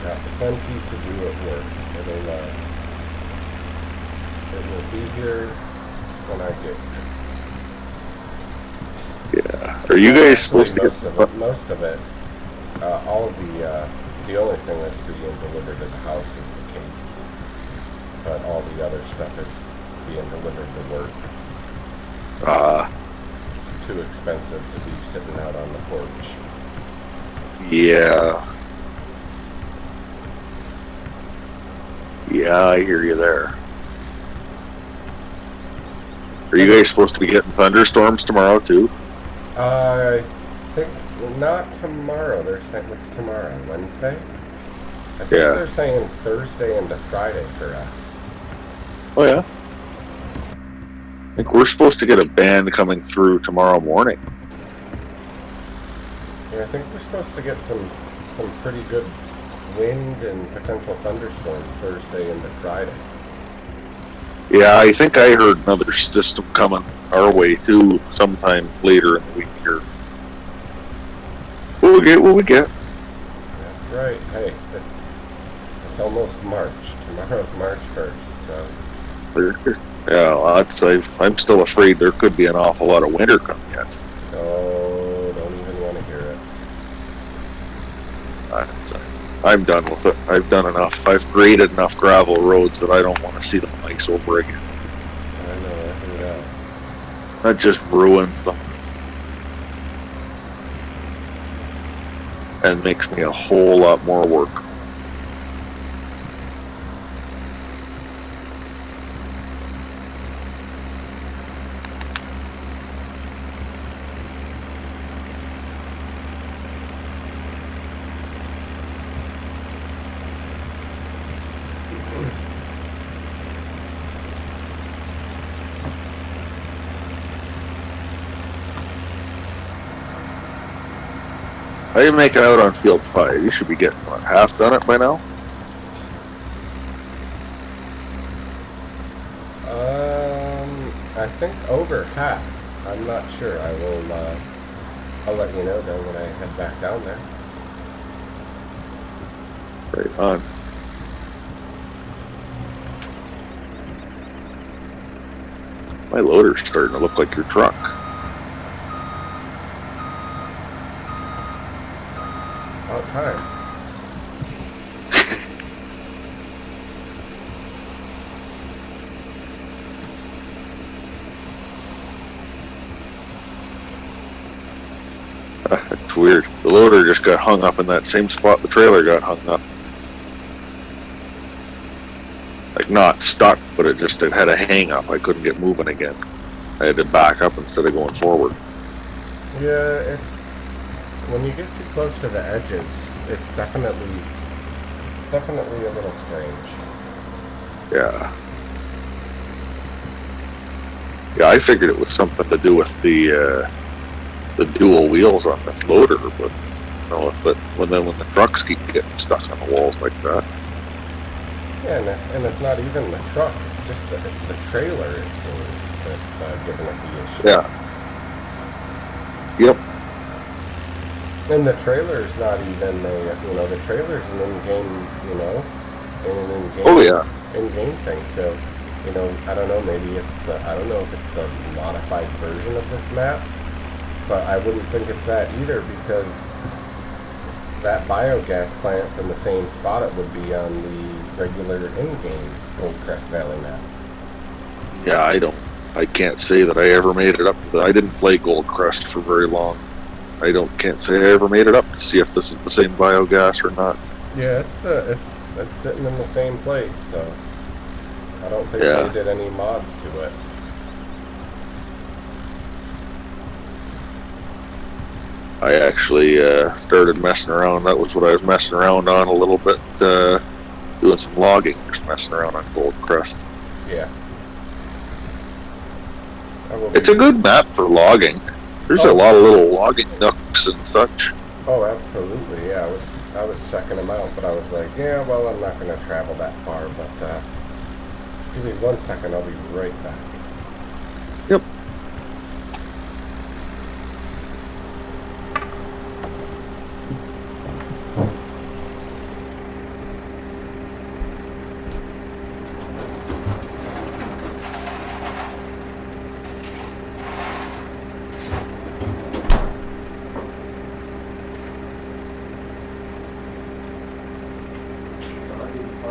Got plenty to do at work. It will be here when I get here. Yeah. Are you guys supposed to get most of it? All of the only thing that's being delivered to the house is the case, but all the other stuff is being delivered to work. Too expensive to be sitting out on the porch. Yeah. Yeah, I hear you there. Are you guys supposed to be getting thunderstorms tomorrow too? I think not tomorrow. They're saying what's tomorrow? Wednesday? I think they're saying Thursday into Friday for us. Oh yeah. I think we're supposed to get a band coming through tomorrow morning. Yeah, I think we're supposed to get some pretty good wind and potential thunderstorms Thursday into Friday. Yeah, I think I heard another system coming our way too sometime later in the week here. We'll get what we get. That's right. Hey, it's almost March. Tomorrow's March 1st, so. Yeah, I'm still afraid there could be an awful lot of winter coming yet. Oh, don't even want to hear it. I'm done with it. I've done enough. I've graded enough gravel roads that I don't want to see them ice over again. I know, I hear that. That just ruins them. And makes me a whole lot more work. How are you making out on field 5? You should be getting, what, half done it by now? I think over half. I'm not sure. I'll let you know then when I head back down there. Right on. My loader's starting to look like your truck. About time. It's weird. The loader just got hung up in that same spot the trailer got hung up. Like not stuck, but it had a hang up. I couldn't get moving again. I had to back up instead of going forward. Yeah, it's when you get too close to the edges, it's definitely a little strange. Yeah. Yeah, I figured it was something to do with the dual wheels on the loader, but you know, when the trucks keep getting stuck on the walls like that. Yeah, and it's not even the truck. It's just it's the trailer. It seems that's giving it the issue. Yeah. Yep. And the trailer's not even the trailer's an in-game, an in-game. Oh yeah. In-game thing. So, I don't know. Maybe I don't know if it's the modified version of this map, but I wouldn't think it's that either because that biogas plant's in the same spot it would be on the regular in-game Gold Crest Valley map. Yeah, I can't say that I ever made it up. I didn't play Gold Crest for very long. Can't say I ever made it up to see if this is the same biogas or not. Yeah, it's sitting in the same place, so I don't think they did any mods to it. I actually started messing around. That was what I was messing around on a little bit, doing some logging, just messing around on Gold Crest. Yeah. It's a good map for logging. There's a lot of little logging nooks and such. Oh, absolutely. Yeah, I was checking them out, but I was like, yeah, well, I'm not going to travel that far, but Give me 1 second, I'll be right back. Yep.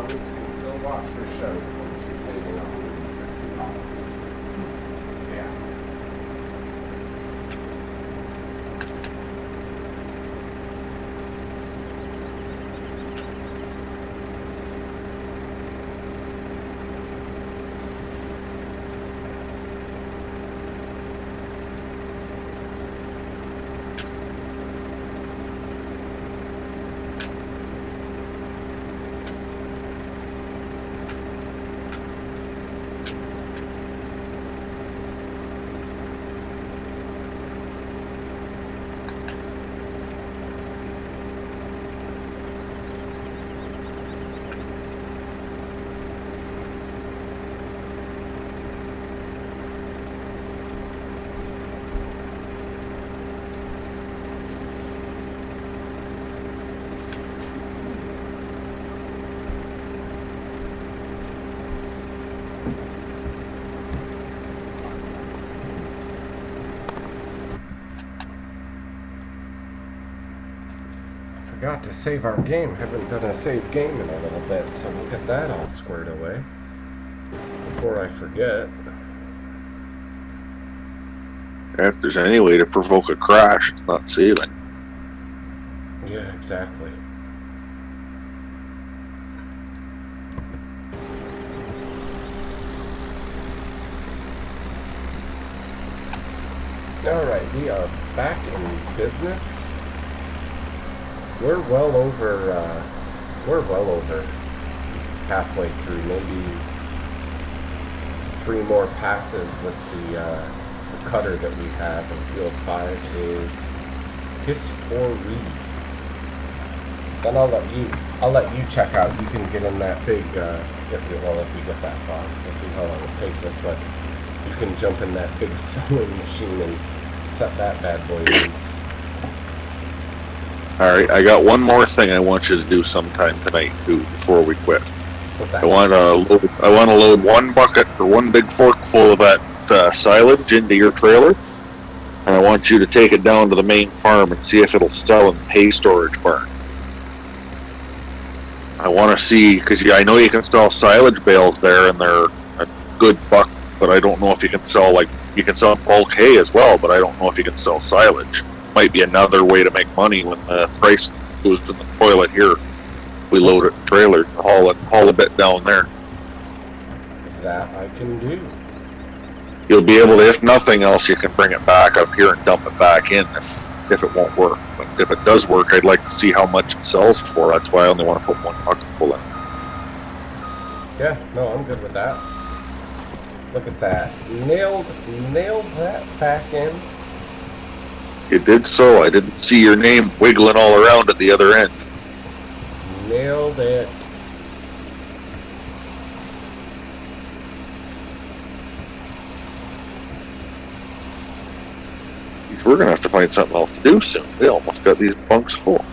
Can still watch her shows when she's saving up $150. Yeah. Forgot to save our game. Haven't done a save game in a little bit, so we'll get that all squared away before I forget. If there's any way to provoke a crash, it's not saving. Yeah, exactly. Alright, we are back in business. We're well over halfway through, maybe 3 more passes with the cutter that we have in field 5 is history. Then I'll let you check out. You can get in that big if we get that far. We'll see how long it takes us, but you can jump in that big sewing machine and set that bad boy loose. Alright, I got one more thing I want you to do sometime tonight too, before we quit. What's that? I want to load 1 bucket or 1 big fork full of that silage into your trailer, and I want you to take it down to the main farm and see if it'll sell in the hay storage barn. I want to see, because I know you can sell silage bales there, and they're a good buck, but I don't know if you can sell, you can sell bulk hay as well, but I don't know if you can sell silage. Might be another way to make money when the price goes to the toilet here. We load it in trailer, haul a bit down there. That I can do. You'll be able to, if nothing else, you can bring it back up here and dump it back in if it won't work. But if it does work, I'd like to see how much it sells for. That's why I only want to put 1 bucket full in. Yeah, no, I'm good with that. Look at that. Nailed that back in. You did so. I didn't see your name wiggling all around at the other end. Nailed it. We're going to have to find something else to do soon. We almost got these bunks full.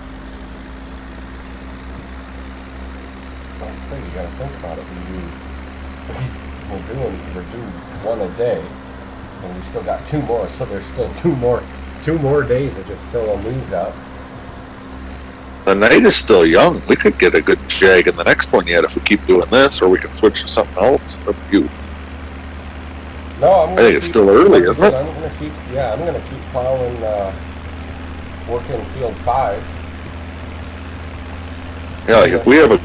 Well, still, you gotta think about it. We're doing 1 a day, and we still got 2 more, so there's still 2 more days to just fill these up. The night is still young. We could get a good jag in the next one yet if we keep doing this, or we can switch to something else. Up to you. No, I think it's still early, isn't it? I'm gonna keep plowing, working field 5. Yeah, like if we have a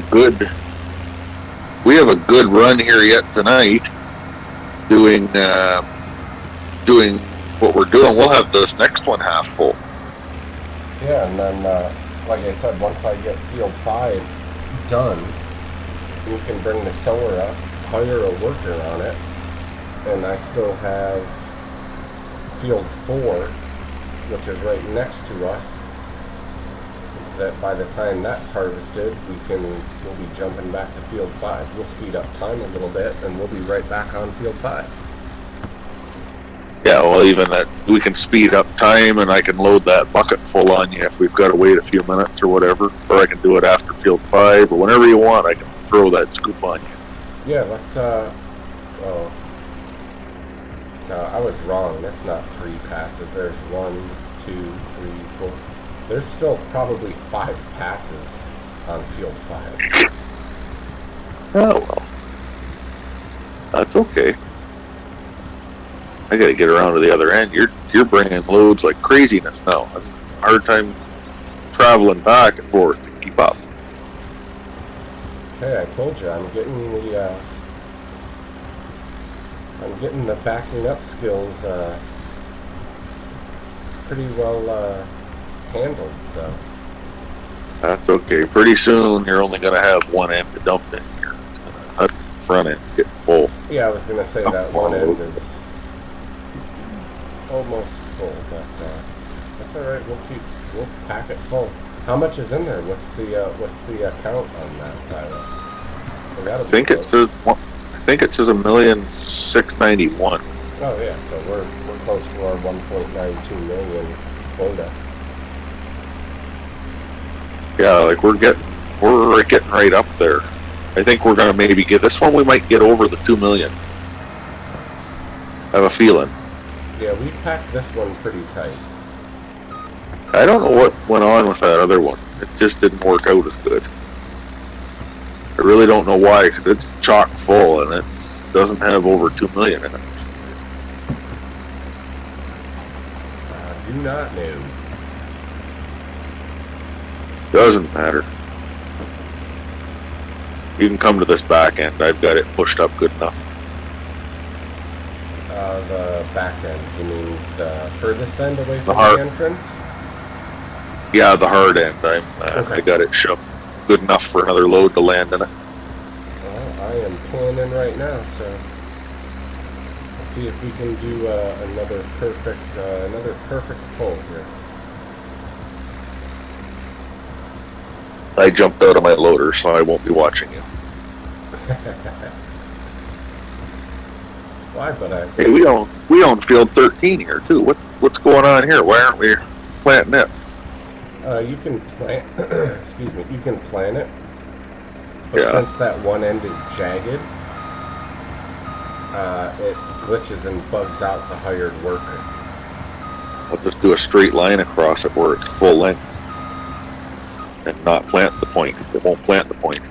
good run here yet tonight, doing what we're doing, we'll have this next one half full. Yeah, and then, like I said, once I get field 5 done, we can bring the sower up, hire a worker on it, and I still have field 4, which is right next to us. that by the time that's harvested, we'll be jumping back to field 5. We'll speed up time a little bit, and we'll be right back on field 5. Yeah, well, even that, we can speed up time, and I can load that bucket full on you if we've got to wait a few minutes or whatever, or I can do it after field 5, or whenever you want, I can throw that scoop on you. Yeah, let's, oh. No, I was wrong. That's not 3 passes. There's 1, 2, 3, 4. There's still probably 5 passes on field 5. Oh, well. That's okay. I gotta get around to the other end. You're bringing loads like craziness now. I'm having a hard time traveling back and forth to keep up. Hey, I told you, I'm getting the backing up skills pretty well handled, so. That's okay. Pretty soon you're only gonna have one end to dump in here. That front end get full. Yeah, I was gonna say that one end is almost full, but that's all right. We'll pack it full. How much is in there? What's the count on that silo? I think it says 1,691,000. Oh yeah, so we're close to our 1.92 million quota. Yeah, like we're getting right up there. I think we're gonna maybe get this one. We might get over the 2 million. I have a feeling. Yeah, we packed this one pretty tight. I don't know what went on with that other one. It just didn't work out as good. I really don't know why, because it's chock full and it doesn't have over 2 million in it. Do not know. Doesn't matter. You can come to this back end. I've got it pushed up good enough. The back end, you mean the furthest end away from The the entrance? Yeah, the hard end. Okay. I got it shoved good enough for another load to land in it. Well, I am pulling in right now, so let's see if we can do another perfect pull here. I jumped out of my loader, so I won't be watching you. Why? But Hey, we own field 13 here too. What's going on here? Why aren't we planting it? you can plant. Excuse me. You can plant it, but Yeah. since that one end is jagged, it glitches and bugs out the hired worker. I'll just do a straight line across it where it's full length, and not plant the point. It won't plant the point.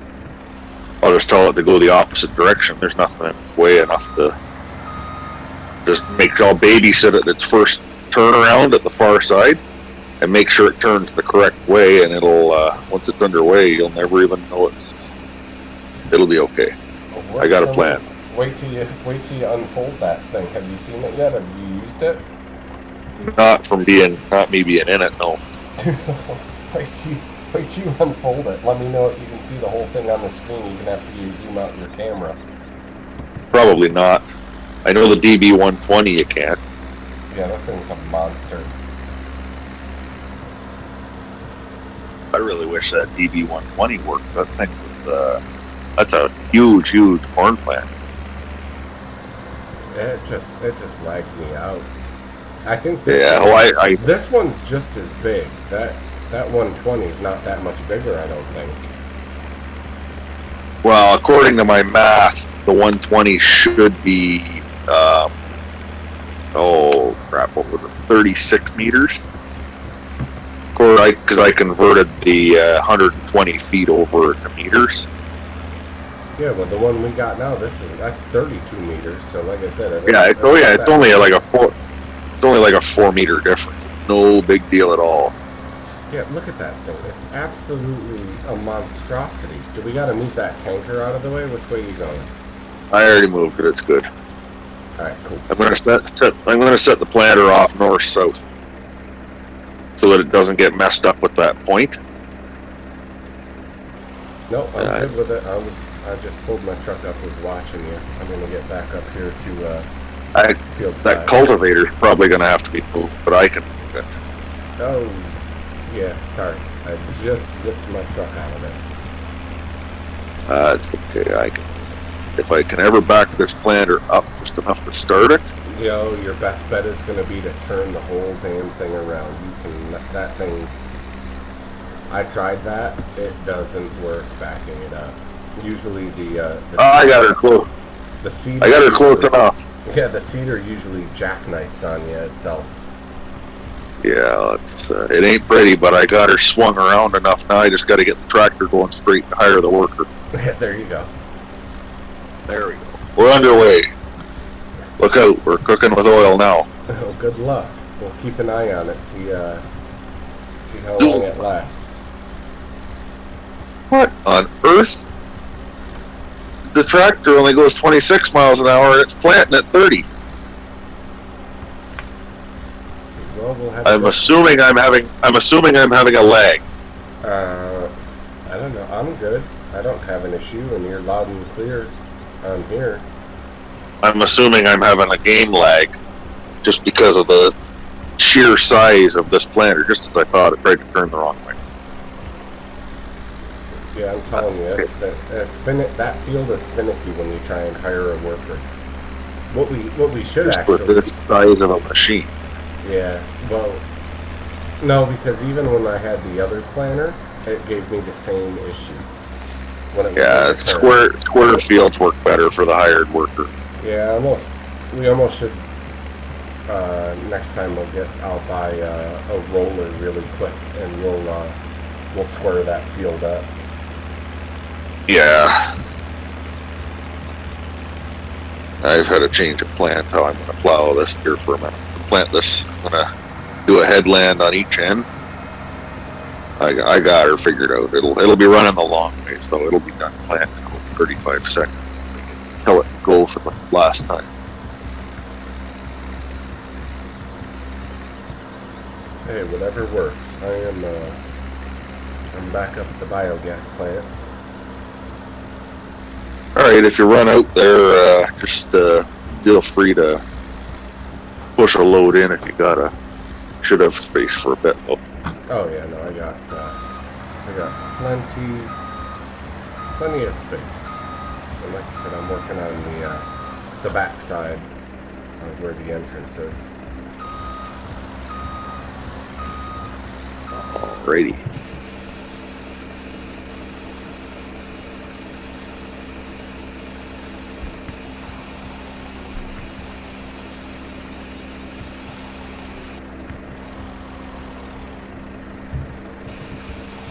I'll just tell it to go the opposite direction. There's nothing in its way enough to just I'll babysit it its first turnaround at the far side and make sure it turns the correct way, and it'll once it's underway you'll never even know it'll be okay. Well, I got a plan. Wait till you unfold that thing. Have you seen it yet? Have you used it? Not me being in it, no. wait till you unfold it. Let me know if you can see the whole thing on the screen even after you zoom out your camera. Probably not. I know the DB120 you can't. Yeah, that thing's a monster. I really wish that DB120 worked. That thing was, that's a huge corn plant. It just lagged me out. I think this one's just as big. That 120 is not that much bigger, I don't think. Well, according to my math, the 120 should be, what was it, 36 meters? Because I converted the 120 feet over to meters. Yeah, well, the one we got now, that's 32 meters. So, like I said, It's only like a 4 meter difference. No big deal at all. Yeah, look at that thing. It's absolutely a monstrosity. Do we got to move that tanker out of the way? Which way are you going? I already moved it. It's good. All right, cool. I'm gonna set the planter off north-south so that it doesn't get messed up with that point. No, I'm good with it. I just pulled my truck up, was watching you. I'm gonna get back up here to field 5. That cultivator's probably gonna have to be moved, but I can move it. Oh, Yeah, sorry. I just zipped my truck out of It's okay. If I can ever back this planter up just enough to start it. there. Your best bet is going to be to turn the whole damn thing around. You can, that thing, I tried that. It doesn't work backing it up. Usually the I got her close. the seat. I got her close enough. Yeah, the cedar usually jackknifes on you itself. Yeah, it ain't pretty, but I got her swung around enough now. I just got to get the tractor going straight and hire the worker. Yeah, there you go. There we go. We're underway. Look out, we're cooking with oil now. Oh, good luck. We'll keep an eye on it. See how long it lasts. What on earth? The tractor only goes 26 miles an hour and it's planting at 30. Well, we'll have. I'm assuming I'm having a lag. I don't know. I'm good. I don't have an issue, and you're loud and clear on here. I'm assuming I'm having a game lag just because of the sheer size of this planter, just as I thought it tried to turn the wrong way. Yeah, I'm telling you, that field is finicky when you try and hire a worker. What we should Just actually. with this size of a machine. Yeah, well, no, because even when I had the other planter, it gave me the same issue. When it was Square fields work better for the hired worker. Yeah, we almost should. Next time I'll buy a roller really quick, and we'll square that field up. Yeah. I've had a change of plans how I'm going to plow this here for a minute. Plant this. I'm going to do a headland on each end. I got her figured out. It'll be running the long way, so it'll be done planting in 35 seconds. Tell it to go for the last time. Hey, whatever works. I'm back up at the biogas plant. Alright, if you run out there, just feel free to push a load in if you gotta. Should have space for a bit though. Oh yeah, no, I got plenty of space. And like I said, I'm working on the back side of where the entrance is. Alrighty.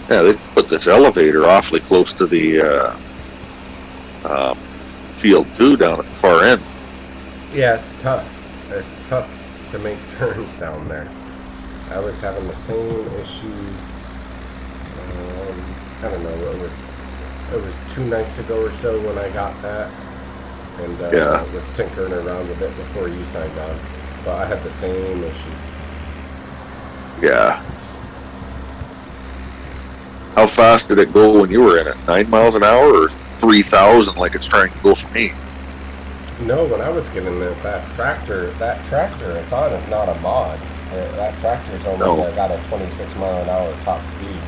Yeah, they put this elevator awfully close to the field too, down at the far end. Yeah, it's tough. It's tough to make turns down there. I was having the same issue. I don't know. It was 2 nights ago or so when I got that, and Yeah. I was tinkering around with it before you signed on. But I had the same issue. Yeah. How fast did it go when you were in it? 9 miles an hour or 3,000 like it's trying to go for me? No, when I was getting that tractor, I thought it's not a mod. That tractor's only got a 26 mile an hour top speed.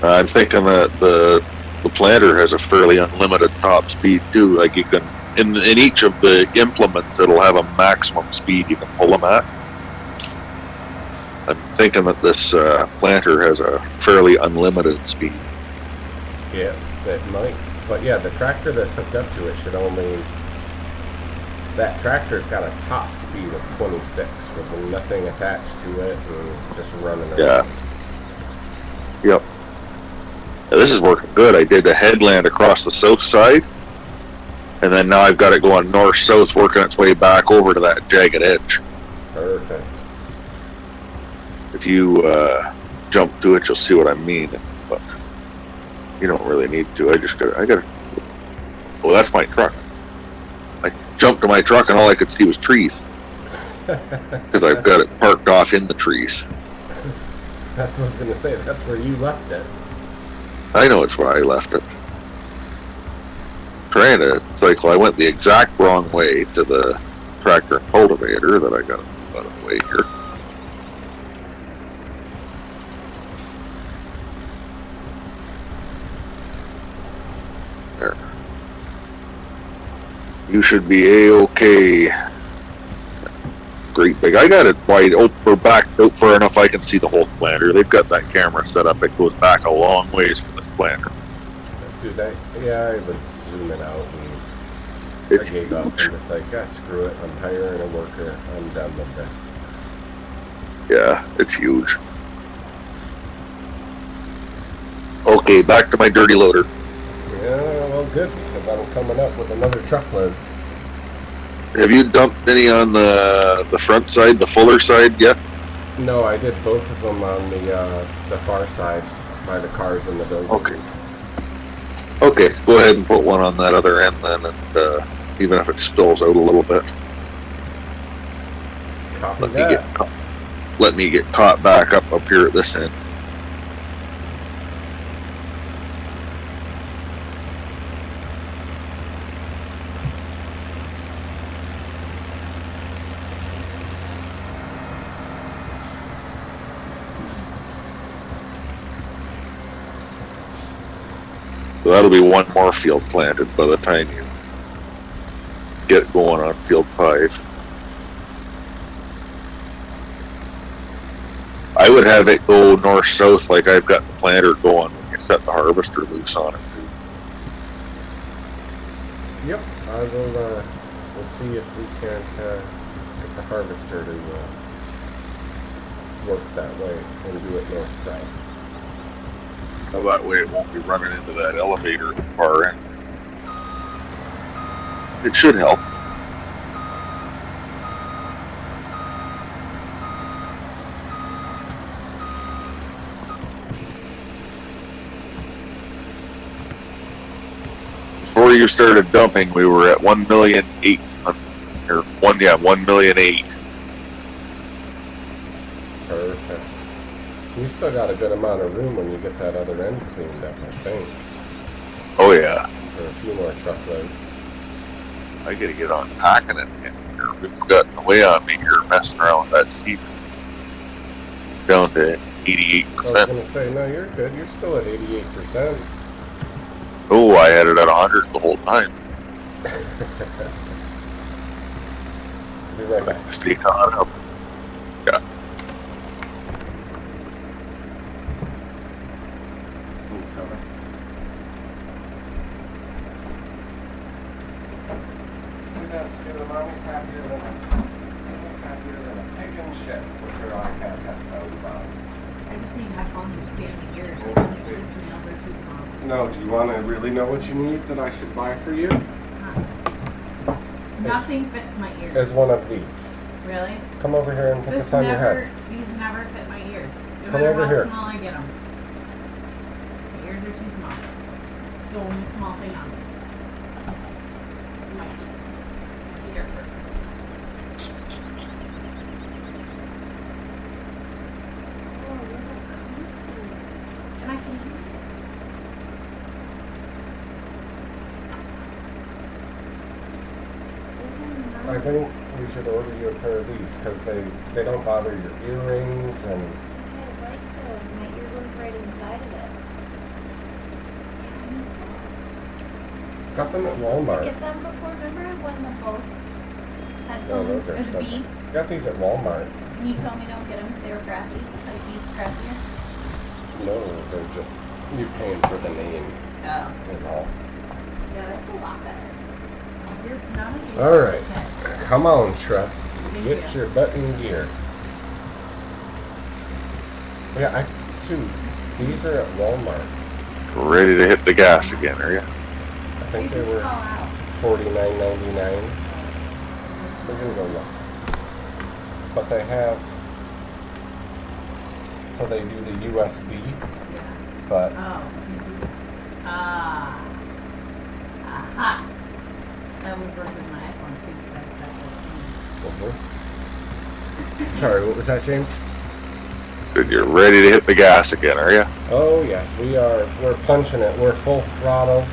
I'm thinking that the planter has a fairly unlimited top speed too. Like you can, in each of the implements, it'll have a maximum speed you can pull them at. I'm thinking that this planter has a fairly unlimited speed. Yeah, it might. But yeah, the tractor that's hooked up to it should only... That tractor's got a top speed of 26 with nothing attached to it and just running around. Yeah. Yep. Yeah, this is working good. I did a headland across the south side, and then now I've got it going north-south, working its way back over to that jagged edge. Perfect. If you jump to it, you'll see what I mean. But you don't really need to. I gotta. Oh, that's my truck. I jumped to my truck, and all I could see was trees because I've got it parked off in the trees. That's what I was gonna say. That's where you left it. I know it's where I left it. Trying to cycle, I went the exact wrong way to the tractor and cultivator that I got out of the way here. You should be A-okay. Great big. I got it wide open or backed out far enough I can see the whole planter. They've got that camera set up. It goes back a long ways for this planter. Dude, I was zooming out and It's I gave up. I'm just like, yeah, screw it. I'm hiring a worker. I'm done with this. yeah, it's huge. Okay, back to my dirty loader. Yeah, well, good, because I'm coming up with another truckload. Have you dumped any on the front side, the fuller side yet? No, I did both of them on the far side by the cars and the buildings. Okay. Okay, go ahead and put one on that other end then, and even if it spills out a little bit, Copy that. let me get caught back up here at this end. So that'll be one more field planted by the time you get going on field 5. I would have it go north-south like I've got the planter going when you set the harvester loose on it. Yep, I will. We'll see if we can't get the harvester to work that way and do it north-south. Now that way it won't be running into that elevator at the far end. It should help. Before you started dumping, we were at 1,000,008, or 1,000,008. Perfect. You still got a good amount of room when you get that other end cleaned up, I think, Oh yeah, for a few more truckloads. I gotta get on packing it in here. We've gotten away on me here messing around with that seed. Down to I was 88%. gonna say, no, you're good. You're still at 88%. Oh, I had it at 100 the whole time. Be right back. Stay caught up. Yeah. See, that's good. I'm always happier than a pig in shit with your iPad headphones on. I just need headphones to stay in my ears. Yeah, Sleeping see. nails are too small. No, do you want to really know what you need that I should buy for you? Nothing fits my ears. Is one of these. Really? Come over here and put This this on your never, head. these never fit my ears. No Come matter over how here. small I get them. My ears are too small. It's the only small thing on me. My feet are perfect. Oh, these are comfy. And I can I think we should order you a pair of these because they don't bother your earrings and I like those. My ear goes right inside of it. got them at Did you Walmart. get them before? Remember when the Bose No, headphones those are or the expensive. Beats? Got these at Walmart. And you told me don't get them because they were crappy. Like Beats crappier. No, they're just you paying for the name Oh. is all. Yeah, that's a lot better. You're none of these All right. fit. Come on, truck. Thank Get you. your butt in gear. Yeah, Sue, these are at Walmart. Ready to hit the gas again, are you? I think They they just were fall out. $49.99. We're gonna go look. But they have, so they do the USB, Yeah. but Oh. Ah. Aha. That would work with my iPhone too. mhm. Sorry, what was that, James? Good, you're ready to hit the gas again, are you? Oh yes, we are. We're punching it. We're full throttle,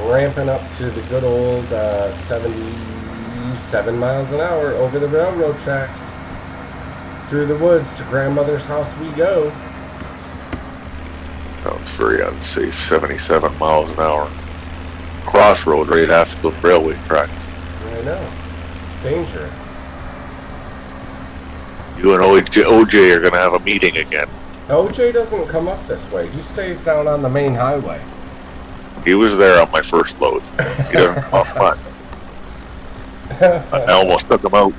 ramping up to the good old 77 miles an hour over the railroad tracks. Through the woods to grandmother's house we go. Sounds very unsafe. 77 miles an hour. crossroad right after the railway tracks. I know. It's dangerous. You and OJ are gonna have a meeting again. OJ doesn't come up this way. He stays down on the main highway. He was there on my first load. He doesn't come up much. I almost took him out.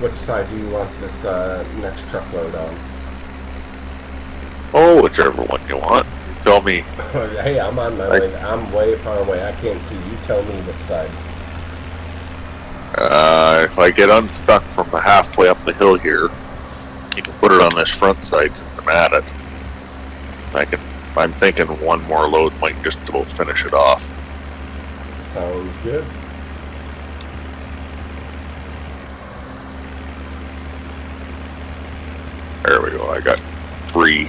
Which side do you want this next truckload on? Oh, whichever one you want. You tell me. Hey, I'm on my way. I'm way far away. I can't see. You tell me which side. If I get unstuck from the halfway up the hill here, you can put it on this front side since I'm at it. I'm thinking one more load might just about finish it off. Sounds good. There we go. I got 3.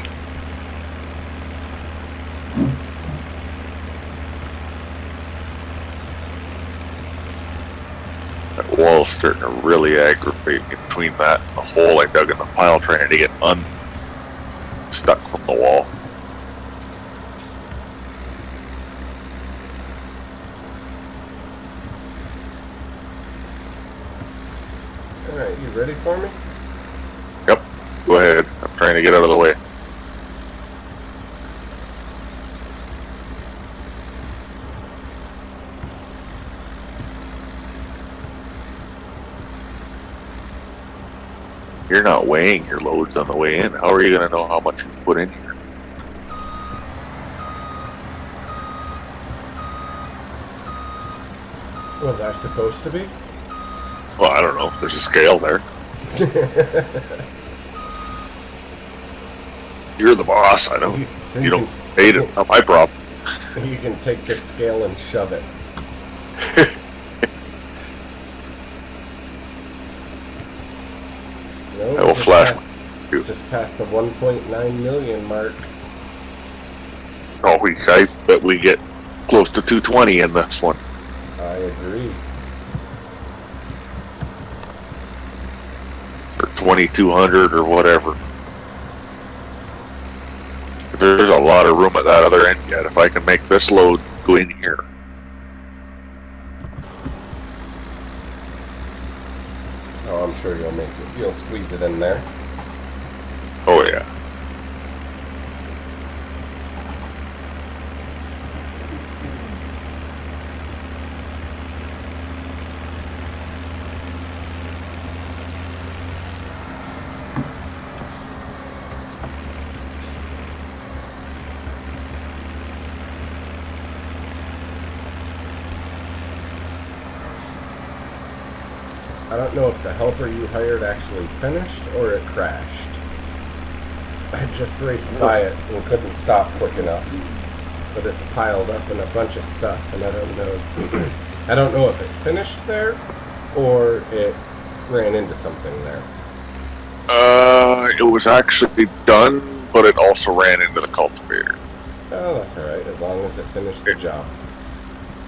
That wall's starting to really aggravate me between that and the hole I dug in the pile trying to get unstuck from the wall. Alright, you ready for me? Yep. Go ahead. I'm trying to get out of the way. You're not weighing your loads on the way in. How are you going to know how much you put in here? Was I supposed to be? Well, I don't know. There's a scale there. You're the boss. I don't. You don't pay it. Not my problem. You can take the scale and shove it. No, I will flash. Just past the 1.9 million mark. Oh, I bet we get close to 220 in this one. I agree. Or 2200 or whatever. There's a lot of room at that other end yet. If I can make this load go in here. Oh, I'm sure you'll make it. You'll squeeze it in there. Oh yeah. I don't know if the helper you hired actually finished or it crashed. I just raced by it and couldn't stop quick enough. But it's piled up in a bunch of stuff, and I don't know. I don't know if it finished there or it ran into something there. It was actually done, but it also ran into the cultivator. Oh, that's alright, as long as it finished the job.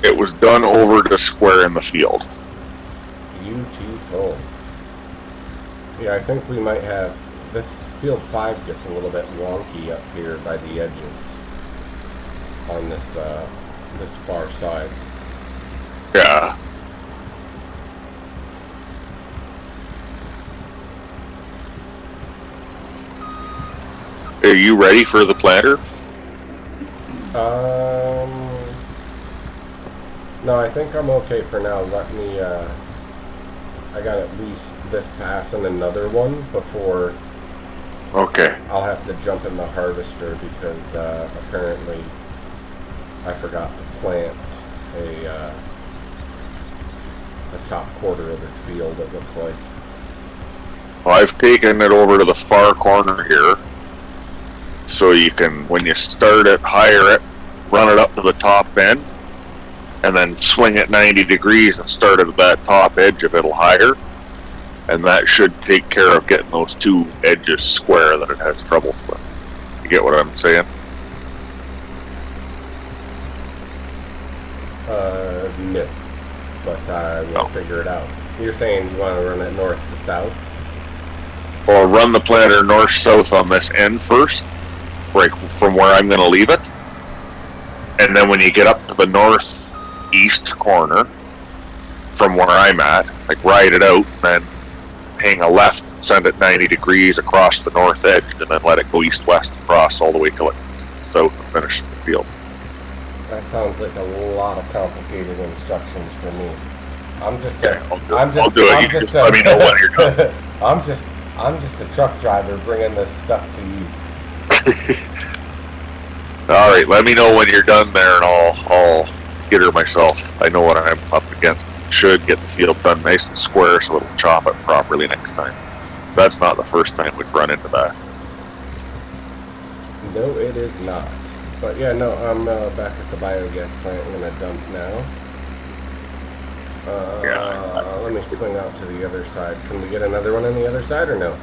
It was done over the square in the field. Beautiful. Yeah, I think we might have... This field 5 gets a little bit wonky up here by the edges on this this far side. Yeah. Are you ready for the planter? No, I think I'm okay for now. Let me, I got at least this pass and another one before Okay. I'll have to jump in the harvester because apparently I forgot to plant the top quarter of this field, it looks like. Well, I've taken it over to the far corner here, so you can, when you start it, higher it, run it up to the top end, and then swing it 90 degrees and start it at that top edge of it higher, and that should take care of getting those two edges square that it has trouble with. You get what I'm saying? No. But I will figure it out. You're saying you want to run it north to south? Or run the planter north-south on this end first, right from where I'm going to leave it. And then when you get up to the northeast corner, from where I'm at, like ride it out, and then hang a left, send it 90 degrees across the north edge, and then let it go east-west across all the way till it's south and finish the field. That sounds like a lot of complicated instructions for me. I'm just I'll do it. You just let me know when you're done. I'm just a truck driver bringing this stuff to you. All right, let me know when you're done there, and I'll get her myself. I know what I'm up against. Should get the field done nice and square, so it'll chop it properly next time. That's not the first time we've run into that. No, it is not. But yeah, no, I'm back at the biogas plant. I'm gonna dump now. Let me swing out to the other side. Can we get another one on the other side or no?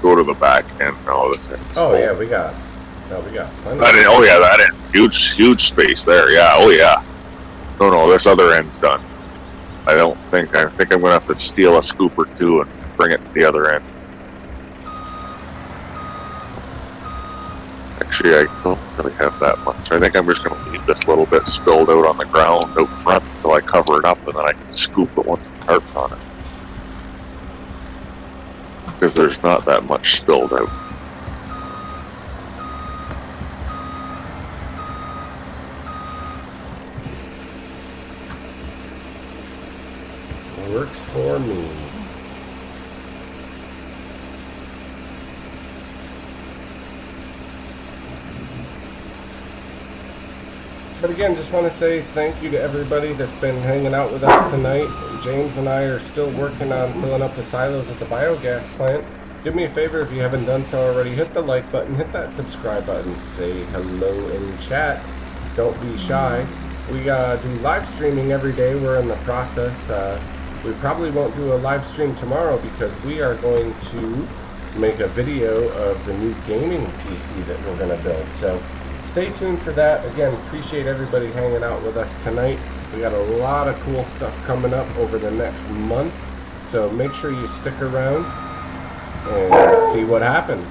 Go to the back end. No, this end's Oh full. yeah, we got plenty. That end. Huge space there. Yeah. Oh yeah. No, this other end's done. I think I'm gonna have to steal a scoop or two and bring it to the other end. Actually, I don't really have that much. I think I'm just gonna leave this little bit spilled out on the ground out front until I cover it up, and then I can scoop it once the tarp's on it. Because there's not that much spilled out. Works for me. But again, just want to say thank you to everybody that's been hanging out with us tonight. James and I are still working on filling up the silos at the biogas plant. Do me a favor, if you haven't done so already, hit the like button, hit that subscribe button, say hello in chat. Don't be shy. We do live streaming every day. We're in the process. We probably won't do a live stream tomorrow because we are going to make a video of the new gaming PC that we're going to build. So stay tuned for that. Again, appreciate everybody hanging out with us tonight. We got a lot of cool stuff coming up over the next month. So make sure you stick around and see what happens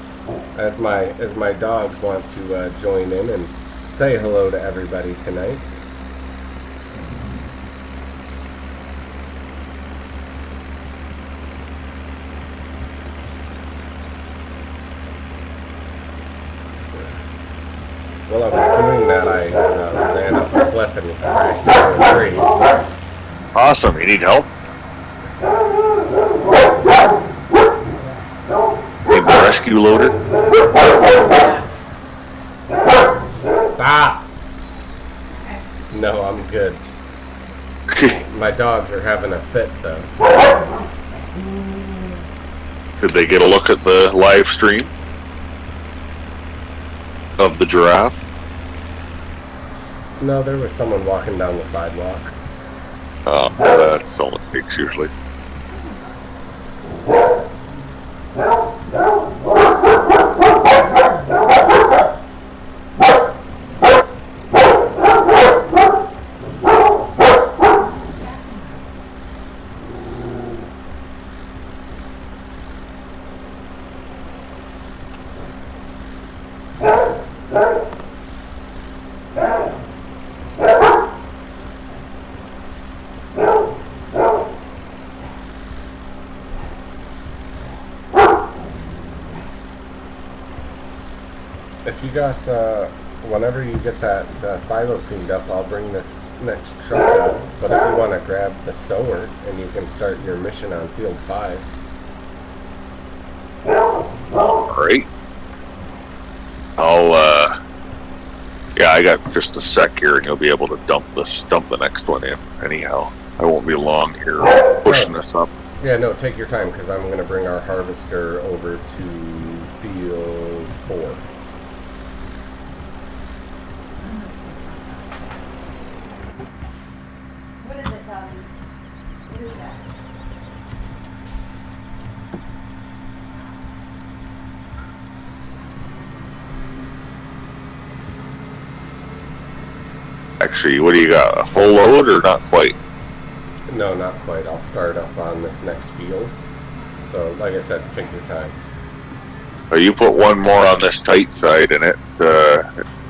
as my dogs want to join in and say hello to everybody tonight. While I was doing that, I ran up a cliff and crashed into a tree. Awesome. You need help? Need the rescue loaded? Stop! No, I'm good. My dogs are having a fit, though. Did they get a look at the live stream of the giraffe? No, there was someone walking down the sidewalk. That's all it takes usually. If you got, whenever you get that silo cleaned up, I'll bring this next truck out. But if you want to grab the sower, and you can start your mission on field 5. Alright. Yeah, I got just a sec here, and you'll be able to dump the next one in. Anyhow, I won't be long here pushing this up. Yeah, no, take your time because I'm going to bring our harvester over to field 4. What is it, Bobby? What is that? Actually, what do you got? A full load or not quite? No, not quite. I'll start up on this next field. So, like I said, take your time. You put one more on this tight side, and it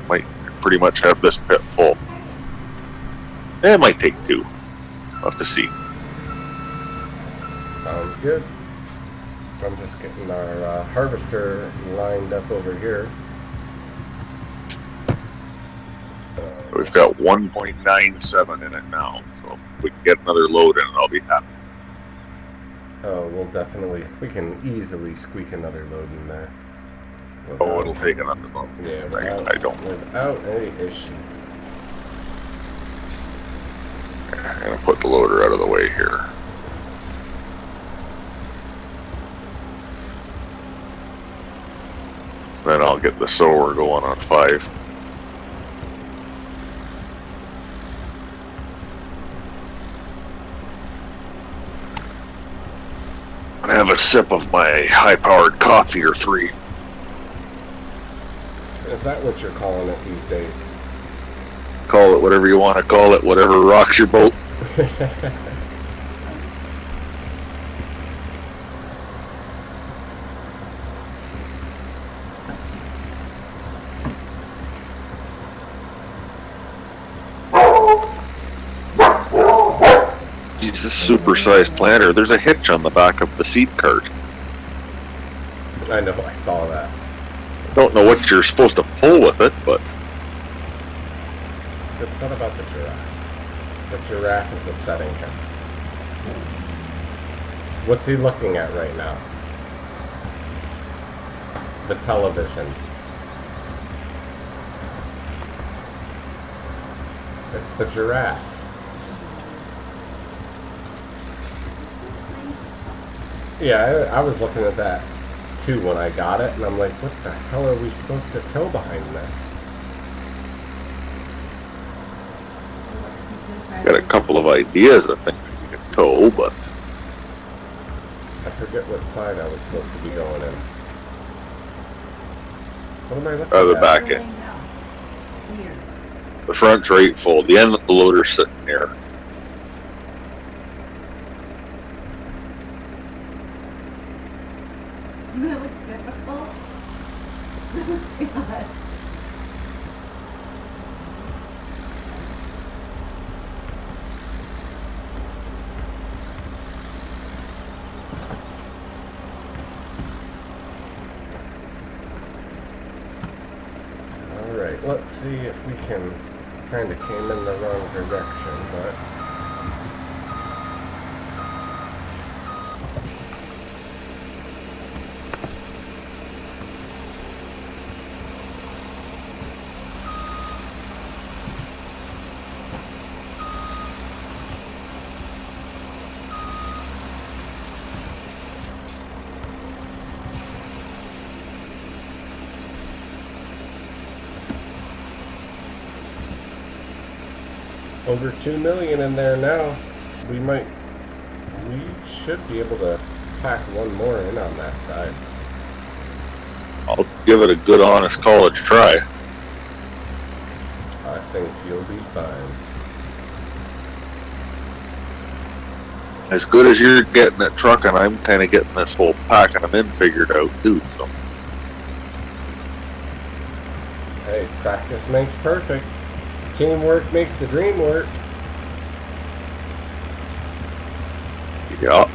might pretty much have this pit full. It might take 2. We'll have to see. Sounds good. I'm just getting our harvester lined up over here. We've got 1.97 in it now, so if we can get another load in, I'll be happy. Oh, we can easily squeak another load in there. Oh, it'll take another load. Yeah, without any issue. I'm going to put the loader out of the way here. Then I'll get the sower going on 5. And have a sip of my high-powered coffee or 3. Is that what you're calling it these days? Call it whatever you want to call it, whatever rocks your boat. Jesus, super-sized planter. There's a hitch on the back of the seed cart. I know, I saw that. Don't know what you're supposed to pull with it, but... It's upset about the giraffe. The giraffe is upsetting him. What's he looking at right now? The television. It's the giraffe. Yeah, I was looking at that too when I got it, and I'm like, what the hell are we supposed to tow behind this? Got a couple of ideas I think we could tow, but... I forget what side I was supposed to be going in. What am I looking the at? back end. The front's right full. The end of the loader's sitting there. That was difficult. God. Alright, let's see if we can... Kind of came in the wrong direction, but... Over 2 million in there now. We should be able to pack one more in on that side. I'll give it a good, honest college try. I think you'll be fine. As good as you're getting at trucking, I'm kind of getting this whole packing them in figured out too. So. Hey, practice makes perfect. Teamwork makes the dream work. Yeah.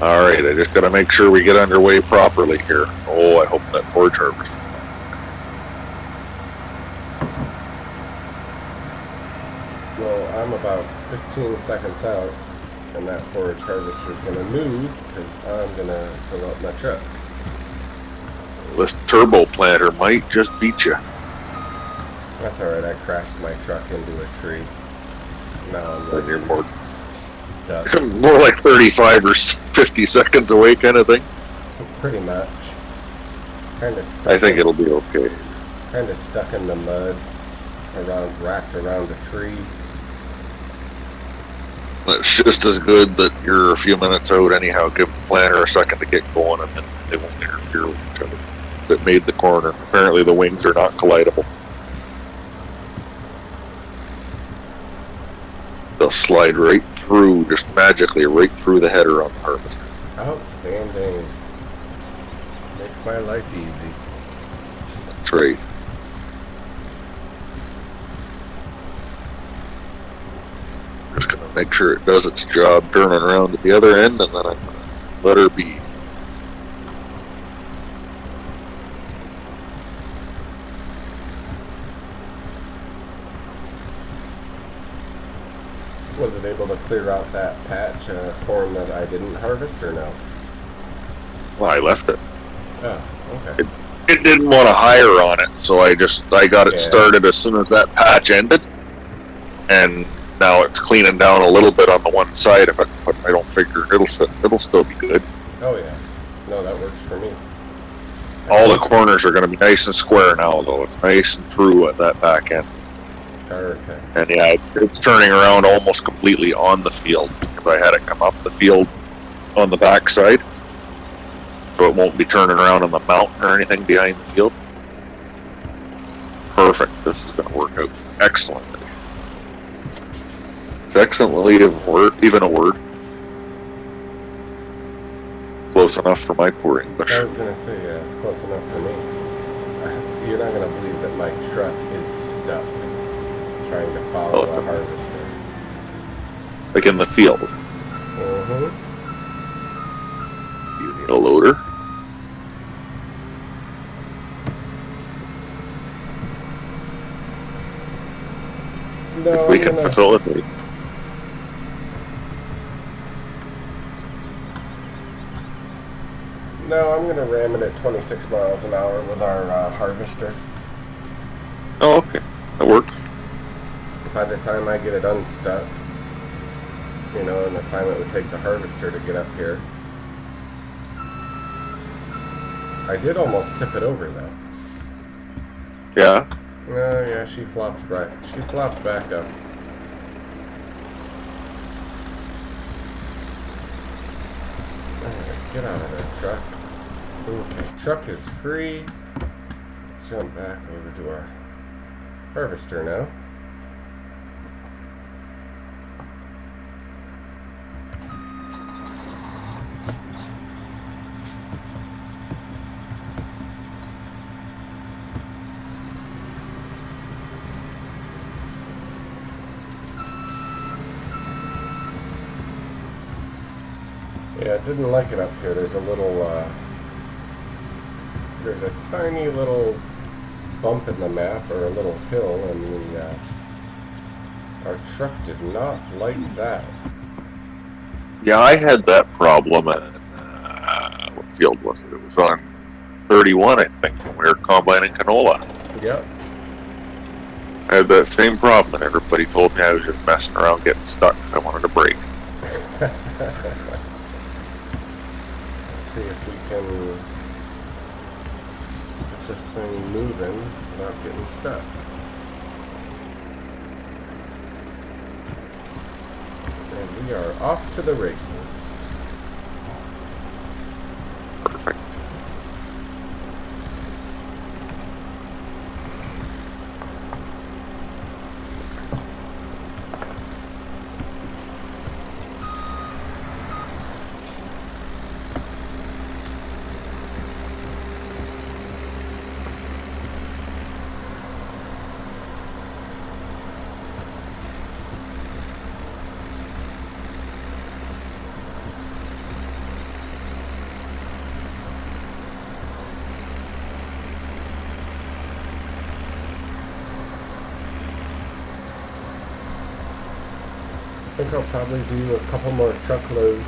Alright, I just gotta make sure we get underway properly here. Oh, I hope that forage harvest. Well, I'm about 15 seconds out, and that forage harvester's gonna move, because I'm gonna fill up my truck. This turbo planter might just beat you. That's alright, I crashed my truck into a tree. Now I'm Then you're more stuck. more like 35 or 50 seconds away kind of thing. Pretty much. Kinda stuck. I think it'll be okay. Kinda stuck in the mud. Wrapped around a tree. It's just as good that you're a few minutes out anyhow. Give the planter a second to get going and then they won't interfere with each other. It made the corner. Apparently the wings are not collidable. They'll slide right through, just magically right through the header on the harvester. Outstanding. Makes my life easy. That's right. Just gonna make sure it does its job turning around at the other end, and then I'm gonna let her be. Was it able to clear out that patch of corn that I didn't harvest or no? Well, I left it. Oh, okay. It didn't want to hire on it, so I got it started as soon as that patch ended, and now it's cleaning down a little bit on the one side of it, but I don't figure it'll still be good. Oh yeah. No, that works for me. All the corners are going to be nice and square now, though. It's nice and true at that back end. Perfect. And yeah, it's turning around almost completely on the field because I had it come up the field on the back side, so it won't be turning around on the mountain or anything behind the field. Perfect. This is going to work out excellently. It's excellently even a word. Close enough for my poor English. I was gonna say, yeah, it's close enough for me. You're not gonna believe that my truck is stuck trying to follow a harvester. Like in the field. Mm-hmm. You need a loader. No, We can facilitate. No, I'm gonna ram it at 26 miles an hour with our harvester. Oh, okay. That works. By the time I get it unstuck, you know, and the time it would take the harvester to get up here. I did almost tip it over though. Yeah. Oh yeah, she flopped back. She flopped back up. Alright, get out of there, truck. Okay, truck is free. Let's jump back over to our harvester now. Yeah, I didn't like it up here. There's a little, there's a tiny little bump in the map, or a little hill, and our truck did not like that. Yeah, I had that problem at, what field was it? It was on 31, I think, when we were combining canola. Yep. I had that same problem, and everybody told me I was just messing around getting stuck. I wanted to brake. Let's see if we can get this thing moving without getting stuck. And we are off to the races. Perfect. I think I'll probably do a couple more truckloads,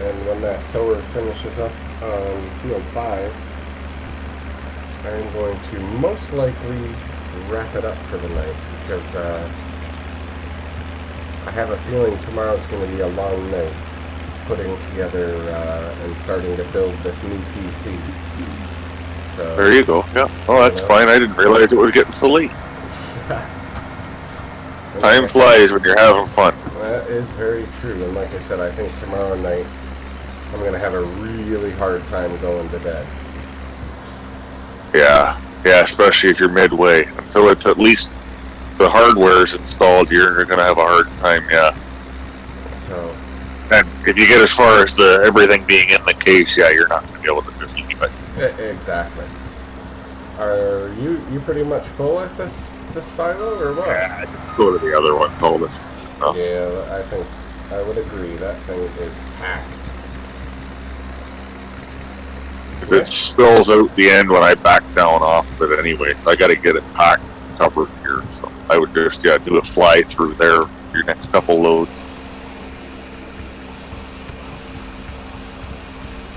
and when that sower finishes up on field 5, I'm going to most likely wrap it up for the night because I have a feeling tomorrow's going to be a long night putting together and starting to build this new PC. So, There you go. Yeah. Oh, that's fine. I didn't realize it was getting so late. Time flies when you're having fun. That is very true. And like I said, I think tomorrow night I'm going to have a really hard time going to bed. Yeah. Yeah, especially if you're midway. Until it's at least the hardware's installed, you're going to have a hard time, yeah. So, and if you get as far as the everything being in the case, yeah, you're not going to be able to just leave it. Exactly. Are you pretty much full at this silo or what? Yeah, just go to the other one. Hold it. Oh. Yeah, I think I would agree. That thing is packed. If it spills out the end when I back down off of it anyway, I got to get it packed, covered here. So I would just do a fly through there your next couple loads.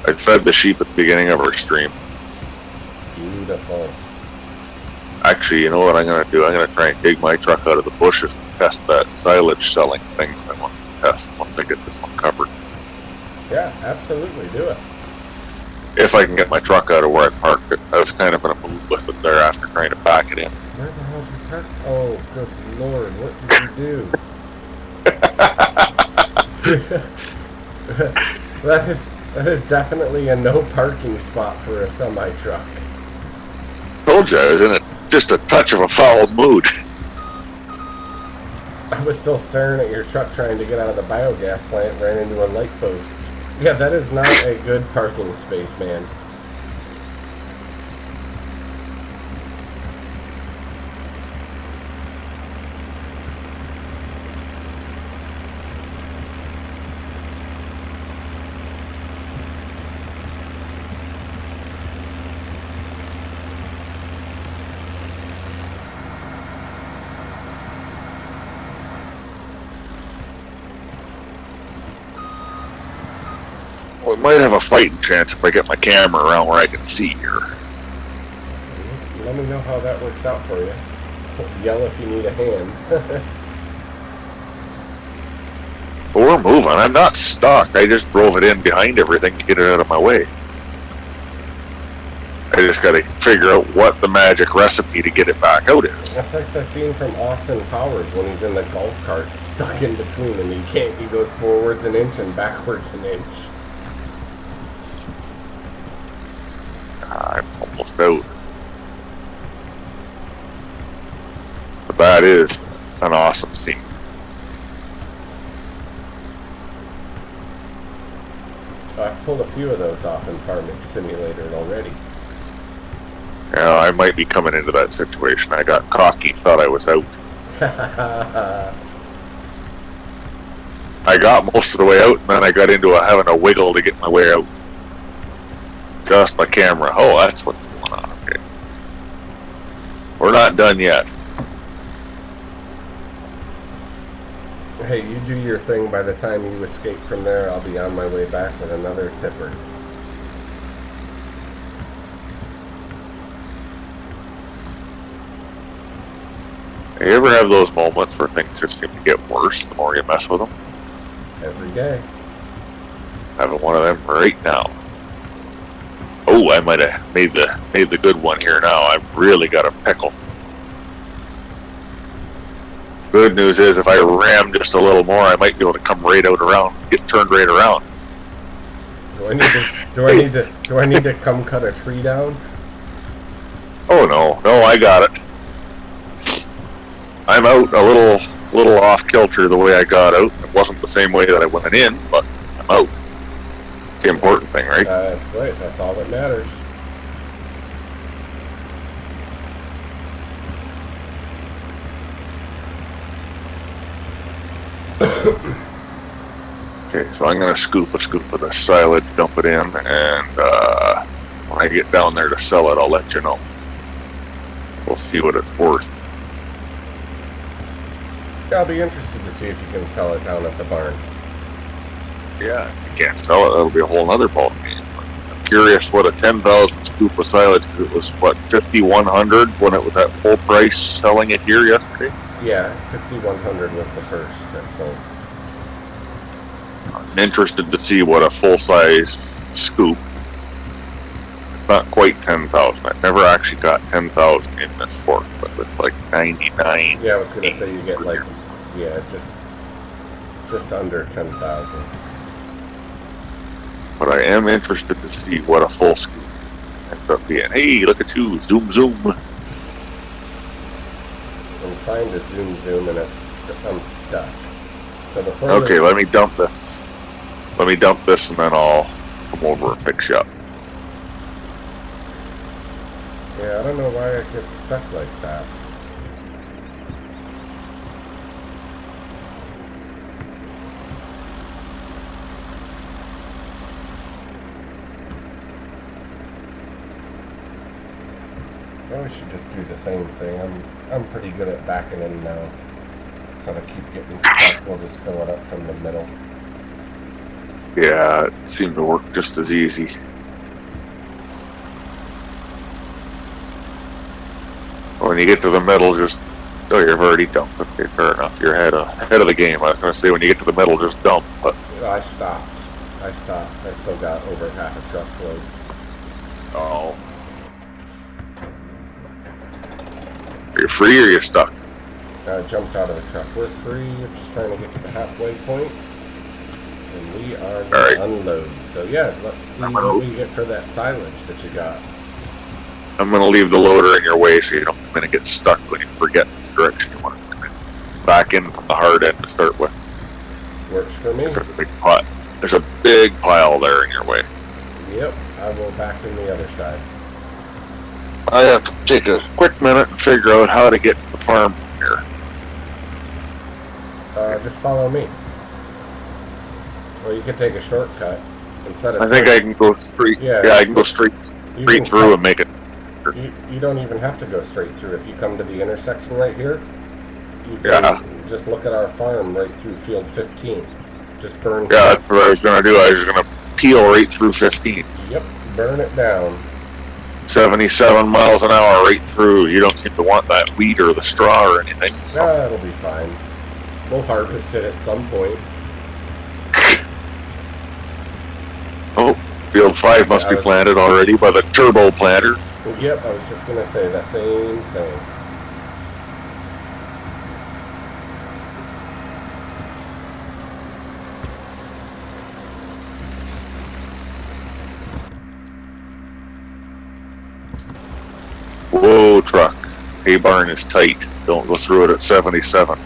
I fed the sheep at the beginning of our stream. Beautiful. Actually, you know what I'm going to do? I'm going to try and dig my truck out of the bushes and test that silage selling thing I want to test once I get this one covered. Yeah, absolutely. Do it. If I can get my truck out of where I parked it. I was kind of in a mood with it there after trying to back it in. Where the hell did you park? Oh, good Lord. What did you do? That is definitely a no parking spot for a semi-truck. Told you I was in just a touch of a foul mood. I was still staring at your truck trying to get out of the biogas plant and ran into a light post. Yeah, that is not a good parking space, man. Well, it might have a fighting chance if I get my camera around where I can see here. Let me know how that works out for you. Yell if you need a hand. But we're moving. I'm not stuck. I just drove it in behind everything to get it out of my way. I just got to figure out what the magic recipe to get it back out is. That's like the scene from Austin Powers when he's in the golf cart stuck in between them. He goes forwards an inch and backwards an inch. I'm almost out. But that is an awesome scene. I've pulled a few of those off in Farming Simulator already. Yeah, I might be coming into that situation. I got cocky, thought I was out. I got most of the way out, and then I got into having a wiggle to get my way out. Just my camera. Oh, that's what's going on. Okay. We're not done yet. Hey, you do your thing. By the time you escape from there, I'll be on my way back with another tipper. You ever have those moments where things just seem to get worse the more you mess with them? Every day. Having one of them right now. Oh, I might have made the good one here now. I've really got a pickle. Good news is if I ram just a little more, I might be able to come right out around, get turned right around. Do I need to come cut a tree down? Oh no, I got it. I'm out a little off kilter the way I got out. It wasn't the same way that I went in, but I'm out. It's the important thing, right? That's right. That's all that matters. Okay, so I'm gonna scoop a scoop of the silage, dump it in, and when I get down there to sell it, I'll let you know. We'll see what it's worth. I'll be interested to see if you can sell it down at the barn. Yeah, if you can't sell it, that'll be a whole nother ball game. curious what a 10,000 scoop of silage, 'cause it was what, 5,100 when it was at full price selling it here yesterday. Yeah, 5,100 was the first at full. I'm interested to see what a full size scoop. It's not quite 10,000. I've never actually got 10,000 in this fork, but it's like 99. Yeah, I was gonna say you get like, yeah, just under 10,000. But I am interested to see what a full scoop ends up being. Hey, look at you, zoom, zoom. I'm trying to zoom and I'm stuck. So the further, Okay, let me dump this. Let me dump this and then I'll come over and fix you up. Yeah, I don't know why I get stuck like that. I should just do the same thing. I'm pretty good at backing in now. Instead of keep getting stuck, we'll just fill it up from the middle. Yeah, it seemed to work just as easy. When you get to the middle, just you've already dumped. Okay, fair enough. You're ahead of the game. I was going to say when you get to the middle, just dump. But I stopped. I still got over half a truckload. oh, are you free or you're stuck? I jumped out of the truck. We're free. We're just trying to get to the halfway point, and we are going to unload. So yeah, let's see what we get for that silage that you got. I'm going to leave the loader in your way so you don't come in and get stuck when you forget the direction you want to come in. Back in from the hard end to start with. Works for me. There's a big pile there in your way. Yep, I will back in the other side. I have to take a quick minute and figure out how to get to the farm from here. Just follow me. Or you could take a shortcut instead of. I think I can go straight. Yeah, I can go straight through and make it. You don't even have to go straight through. If you come to the intersection right here, you can just look at our farm right through field 15. Just burn. Yeah, that's what I was going to do. I was going to peel right through 15. Yep, burn it down. 77 miles an hour right through. You don't seem to want that wheat or the straw or anything. So. Nah, it'll be fine. We'll harvest it at some point. Oh, field 5 must be planted already by the turbo planter. Yep, I was just going to say that same thing. Whoa, truck. Hay barn is tight. Don't go through it at 77.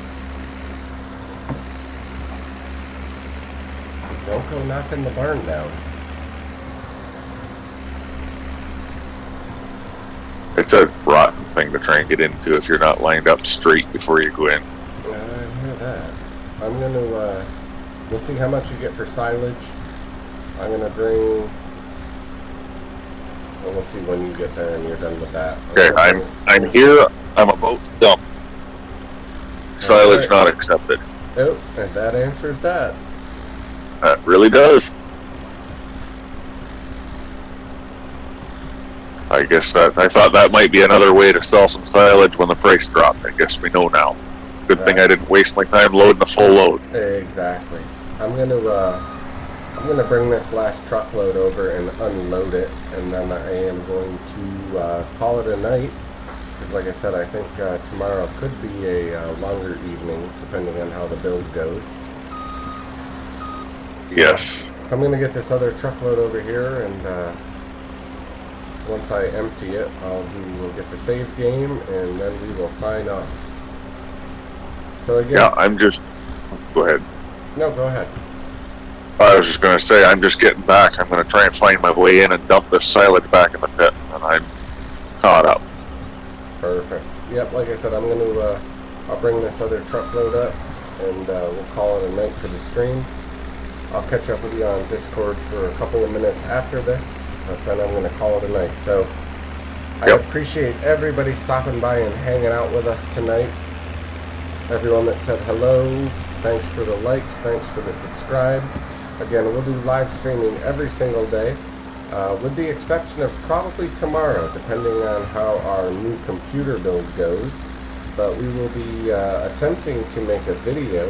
Don't go knocking the barn down. It's a rotten thing to try and get into if you're not lined up straight before you go in. I hear that. I'm going to, we'll see how much you get for silage. I'm going to bring... Well, we'll see when you get there and you're done with that. Okay, I'm here. I'm about to dump. Silage not accepted. Oh, and that answers that. That really does. I guess I thought that might be another way to sell some silage when the price dropped. I guess we know now. Good thing I didn't waste my time loading a full load. Exactly. I'm gonna bring this last truckload over and unload it, and then I am going to call it a night. Because like I said, I think tomorrow could be a longer evening, depending on how the build goes. So yes. I'm gonna get this other truckload over here, and once I empty it, we'll get the save game, and then we will sign off. So again... Yeah, go ahead. No, go ahead. I was just going to say, I'm just getting back. I'm going to try and find my way in and dump this silage back in the pit, and I'm caught up. Perfect. Yep, like I said, I'll bring this other truckload up, and we'll call it a night for the stream. I'll catch up with you on Discord for a couple of minutes after this, but then I'm going to call it a night. So I appreciate everybody stopping by and hanging out with us tonight. Everyone that said hello, thanks for the likes, thanks for the subscribe. Again, we'll do live streaming every single day. with the exception of probably tomorrow, depending on how our new computer build goes. But we will be attempting to make a video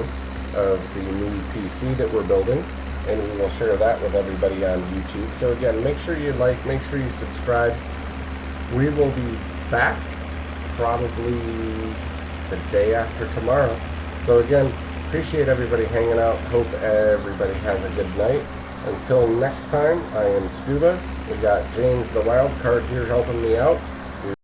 of the new PC that we're building, and we will share that with everybody on YouTube. So again, make sure you like, make sure you subscribe. We will be back probably the day after tomorrow. So again, appreciate everybody hanging out. Hope everybody has a good night. Until next time, I am Scuba. We got James the Wild Card here helping me out.